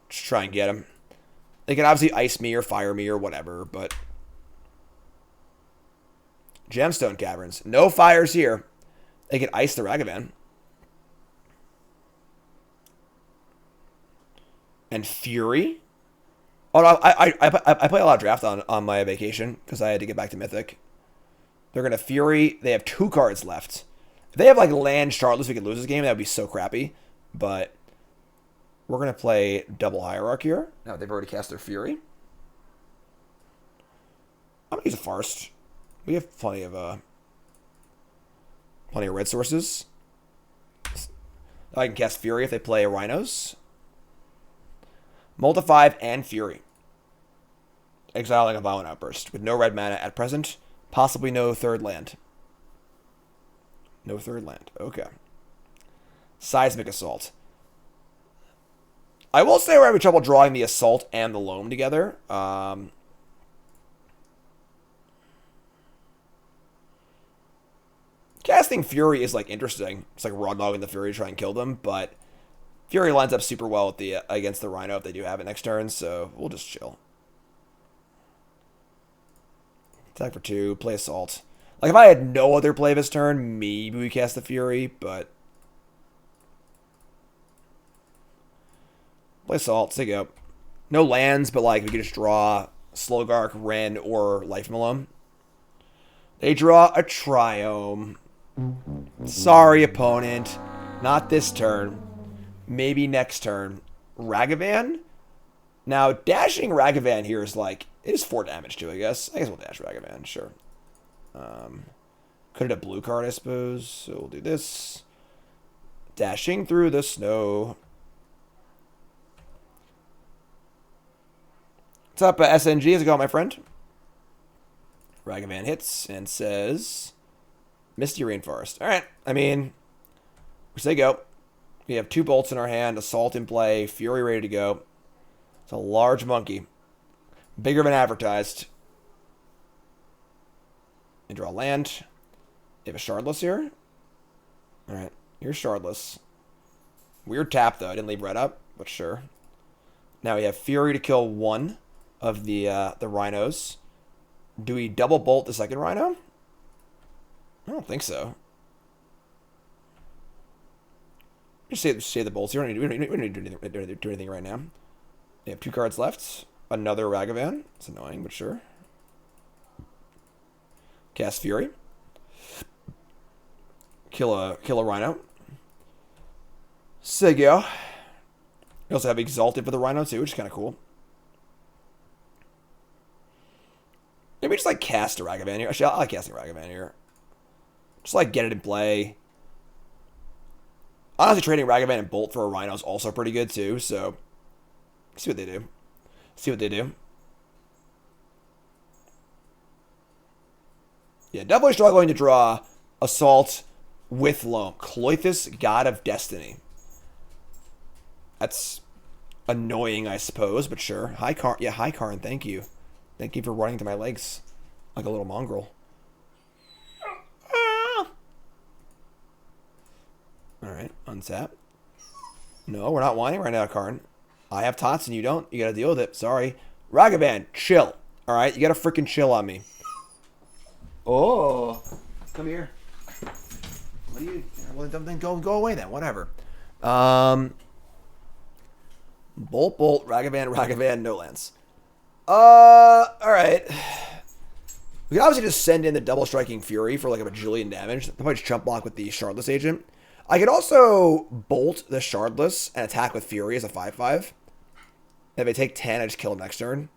Just try and get him. They can obviously ice me or fire me or whatever, but Gemstone Caverns. No fires here. They can ice the Ragavan. And Fury. Oh, no, I play a lot of draft on my vacation because I had to get back to Mythic. They're going to Fury. They have 2 cards left. If they have like land Shardless, we could lose this game. That would be so crappy. But we're going to play double Hierarch here. Now they've already cast their Fury. I'm going to use a Forest. We have plenty of red sources. I can cast Fury if they play Rhinos. Multi 5 and Fury. Exiling a Violent Outburst with no red mana at present. Possibly no third land. No third land. Okay. Seismic Assault. I will say we're having trouble drawing the Assault and the Loam together. Casting Fury is like interesting. It's like raw dogging the Fury to try and kill them, but Fury lines up super well with the against the Rhino if they do have it next turn, so we'll just chill. Attack for 2, play Assault. Like, if I had no other play this turn, maybe we cast the Fury, but... Play Assault, take it up. No lands, but, like, we could just draw Slogurk, Wrenn, or Life Malone. They draw a Triome. Sorry, opponent. Not this turn. Maybe next turn. Ragavan? Now, dashing Ragavan here is, like... It is 4 damage too, I guess. I guess we'll dash Ragavan, sure. Could have a blue card, I suppose. So we'll do this. Dashing through the snow. What's up, SNG? How's it going, my friend? Ragavan hits and says... Misty Rainforest. Alright, I mean... We say go. We have 2 bolts in our hand. Assault in play. Fury ready to go. It's a large monkey. Bigger than advertised. And draw land. You have a Shardless here. Alright. You're Shardless. Weird tap, though. I didn't leave red up, but sure. Now we have Fury to kill 1 of the Rhinos. Do we double bolt the second Rhino? I don't think so. Just save the bolts. We don't need to do anything right now. We have 2 cards left. Another Ragavan. It's annoying, but sure. Cast Fury. Kill a Rhino. Sigil. We also have Exalted for the Rhino too, which is kind of cool. Maybe just like cast a Ragavan here. Actually, I like casting Ragavan here. Just like get it in play. Honestly, trading Ragavan and Bolt for a Rhino is also pretty good too, so see what they do. See what they do. Yeah, definitely struggling to draw Assault with Loam. Cloythus, God of Destiny. That's annoying, I suppose, but sure. Hi, Karn. Yeah, hi, Karn. Thank you. Thank you for running to my legs like a little mongrel. Alright, untap. No, we're not whining right now, Karn. I have tots and you don't. You gotta deal with it. Sorry. Ragavan, chill. Alright, you gotta freaking chill on me. Oh. Come here. What do you... Well, then go away then. Whatever. Bolt, Ragavan, no lands. Alright. We can obviously just send in the double striking Fury for like a bajillion damage. Probably just chump block with the Shardless agent. I could also bolt the Shardless and attack with Fury as a 5/5. If they take 10, I just kill them next turn.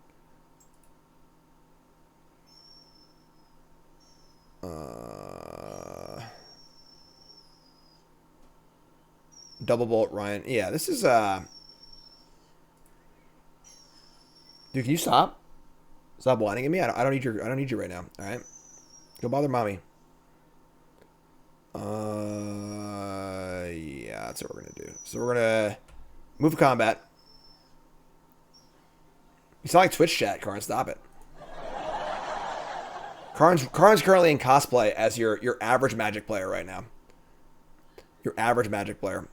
Double bolt Ryan. Yeah, this is dude, can you stop? Stop whining at me. I don't need you right now. All right, go bother mommy. Yeah, that's what we're gonna do. So we're gonna move combat. You sound like Twitch chat, Karn. Stop it. Karn's currently in cosplay as your average Magic player right now. Your average Magic player.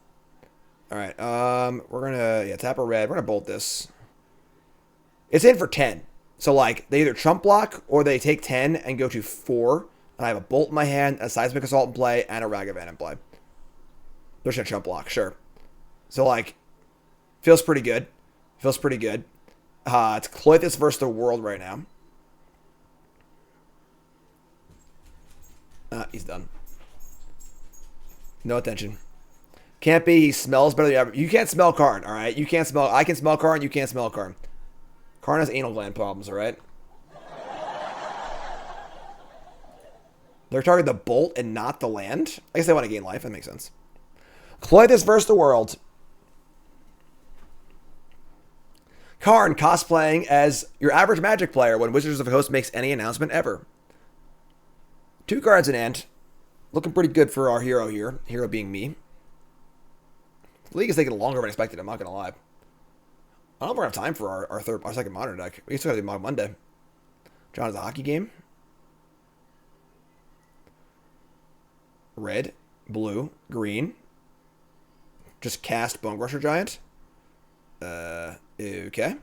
All right. We're gonna tap a red. We're gonna bolt this. It's in for 10. So like they either chump block or they take 10 and go to 4 And I have a Bolt in my hand, a Seismic Assault in play, and a Ragavan in play. They're just gonna chump block, sure. So, like, feels pretty good. Feels pretty good. It's Cloythus versus the world right now. He's done. No attention. Can't be. He smells better than ever. You can't smell Karn, all right? You can't smell. I can smell Karn. You can't smell Karn. Karn has anal gland problems, all right? They're targeting the Bolt and not the land. I guess they want to gain life. That makes sense. Cloythus versus the world. Karn cosplaying as your average Magic player when Wizards of the Coast makes any announcement ever. 2 cards in hand. Looking pretty good for our hero here. Hero being me. The league is taking longer than expected, I'm not going to lie. I don't know if we're going to have time for our second Modern deck. We still got to do Mod Monday. John has a hockey game. Red, blue, green. Just cast Bone Crusher Giant. Okay.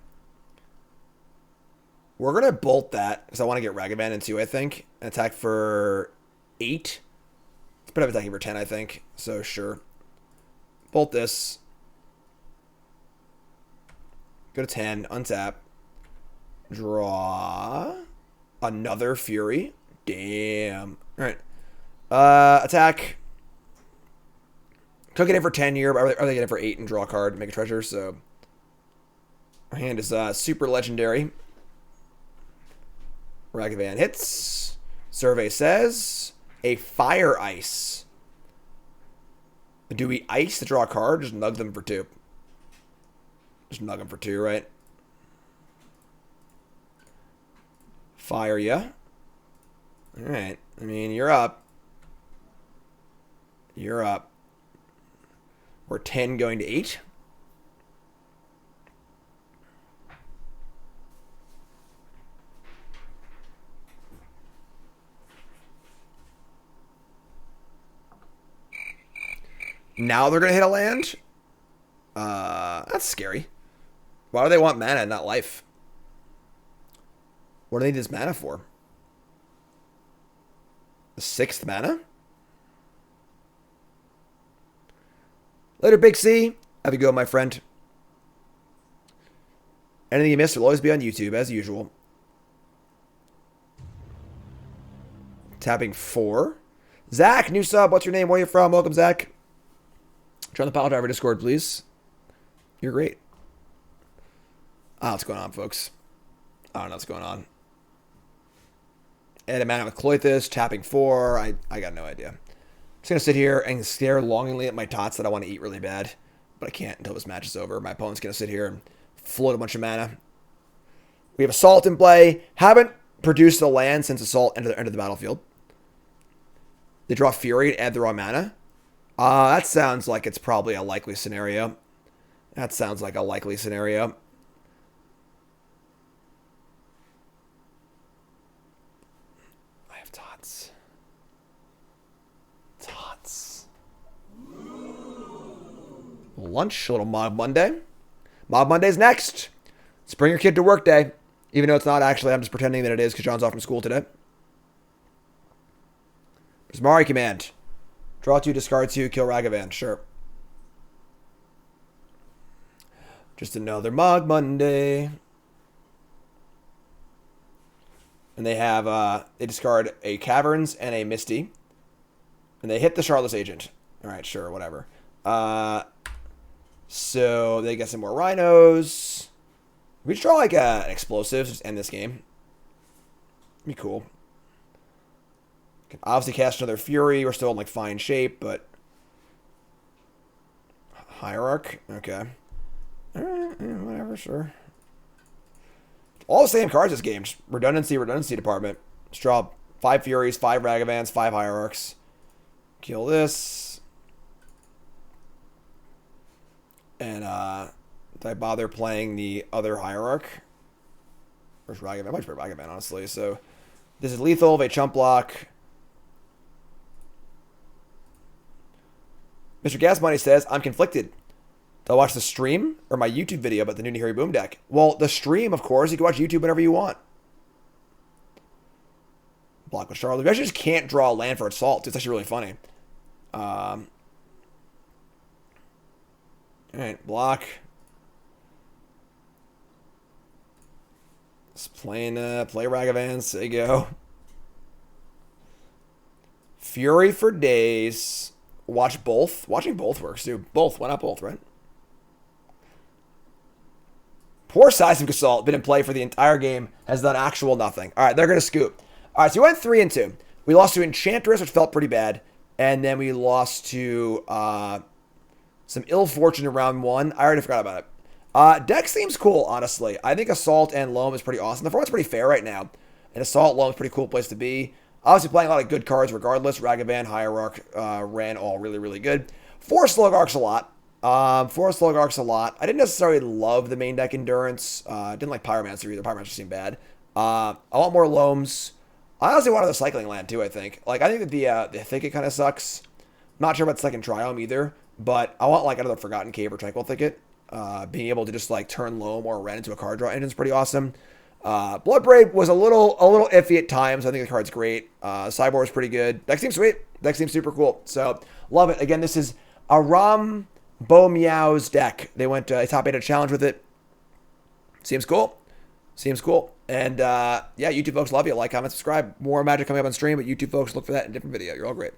We're going to bolt that because I want to get Ragavan in too, I think. And attack for 8. It's better attacking for 10, I think. So, sure. Bolt this. Go to 10. Untap. Draw. Another Fury. Damn. Alright. Attack. Could get it for 10 here, but I'd rather get it for 8 and draw a card and make a treasure, so. Our hand is super legendary. Ragavan hits. Survey says a Fire Ice. Do we ice to draw a card? Just nug them for 2. Just nug them for 2, right? Fire ya. Alright. I mean, you're up. You're up. We're 10 going to 8. Now they're going to hit a land? That's scary. Why do they want mana and not life? What do they need this mana for? The 6th mana? Later, Big C. Have a go, my friend. Anything you missed will always be on YouTube, as usual. Tapping 4. Zach, new sub. What's your name? Where are you from? Welcome, Zach. Join the Pile Driver Discord, please. You're great. I don't know what's going on, folks. I don't know what's going on. And a mana with Cloythus, tapping 4. I got no idea. I'm just going to sit here and stare longingly at my tots that I want to eat really bad. But I can't until this match is over. My opponent's going to sit here and float a bunch of mana. We have Assault in play. Haven't produced a land since Assault entered the battlefield. They draw Fury and add their own mana. That sounds like it's probably a likely scenario. That sounds like a likely scenario. I have tots. Tots. Lunch, a little Mob Monday. Mob Monday's next. It's bring your kid to work day. Even though it's not actually, I'm just pretending that it is because John's off from school today. There's Mari command. Draw 2, discard 2, kill Ragavan. Sure. Just another Mog Monday. And they have, they discard a Caverns and a Misty. And they hit the Charlotte's Agent. Alright, sure, whatever. So they get some more Rhinos. We just draw like an explosive, just end this game. Be cool. Can obviously cast another Fury. We're still in like fine shape, but Hierarch. Okay. Alright, whatever, sure. All the same cards this game. Just redundancy department. Just draw 5 Furies, 5 Ragavans, 5 Hierarchs. Kill this. And did I bother playing the other Hierarch? Where's Ragavan? I might play Ragavan, honestly. So this is lethal of a chump block. Mr. Gas Money says, I'm conflicted. Do I watch the stream or my YouTube video about the new Nihiri Boom deck? Well, the stream, of course. You can watch YouTube whenever you want. block with Charlotte. We actually just can't draw a land for Assault. It's actually really funny. All right, block. Just play Ragavans. There you go. Fury for days. Watch both. Watching both works too. Both. Why not both, right? Poor Seismic Assault. Been in play for the entire game. Has done actual nothing. All right, they're going to scoop. All right, so we went 3-2. We lost to Enchantress, which felt pretty bad. And then we lost to some ill fortune in round 1. I already forgot about it. Deck seems cool, honestly. I think Assault and Loam is pretty awesome. The format's pretty fair right now. And Assault, Loam is a pretty cool place to be. Obviously playing a lot of good cards regardless. Ragavan, Hierarch, Wrenn, all really, really good. Force Slogurk's a lot. Force Slogurk's a lot. I didn't necessarily love the main deck Endurance. Didn't like Pyromancer either. Pyromancer seemed bad. I want more Loams. I honestly wanted the cycling land too, I think. Like, I think that the Thicket kind of sucks. Not sure about second Triome either. But I want like another Forgotten Cave or Tranquil Thicket. Being able to just like turn Loam or Wrenn into a card draw engine is pretty awesome. Bloodbraid was a little iffy at times. I think the card's great. Cyborg is pretty good. Deck seems sweet. Deck seems super cool. So love it. Again, this is Arahbomeow's deck. They went top 8 challenge with it. Seems cool. Seems cool. And yeah, YouTube folks love you. Like, comment, subscribe. More Magic coming up on stream, but YouTube folks look for that in a different video. You're all great.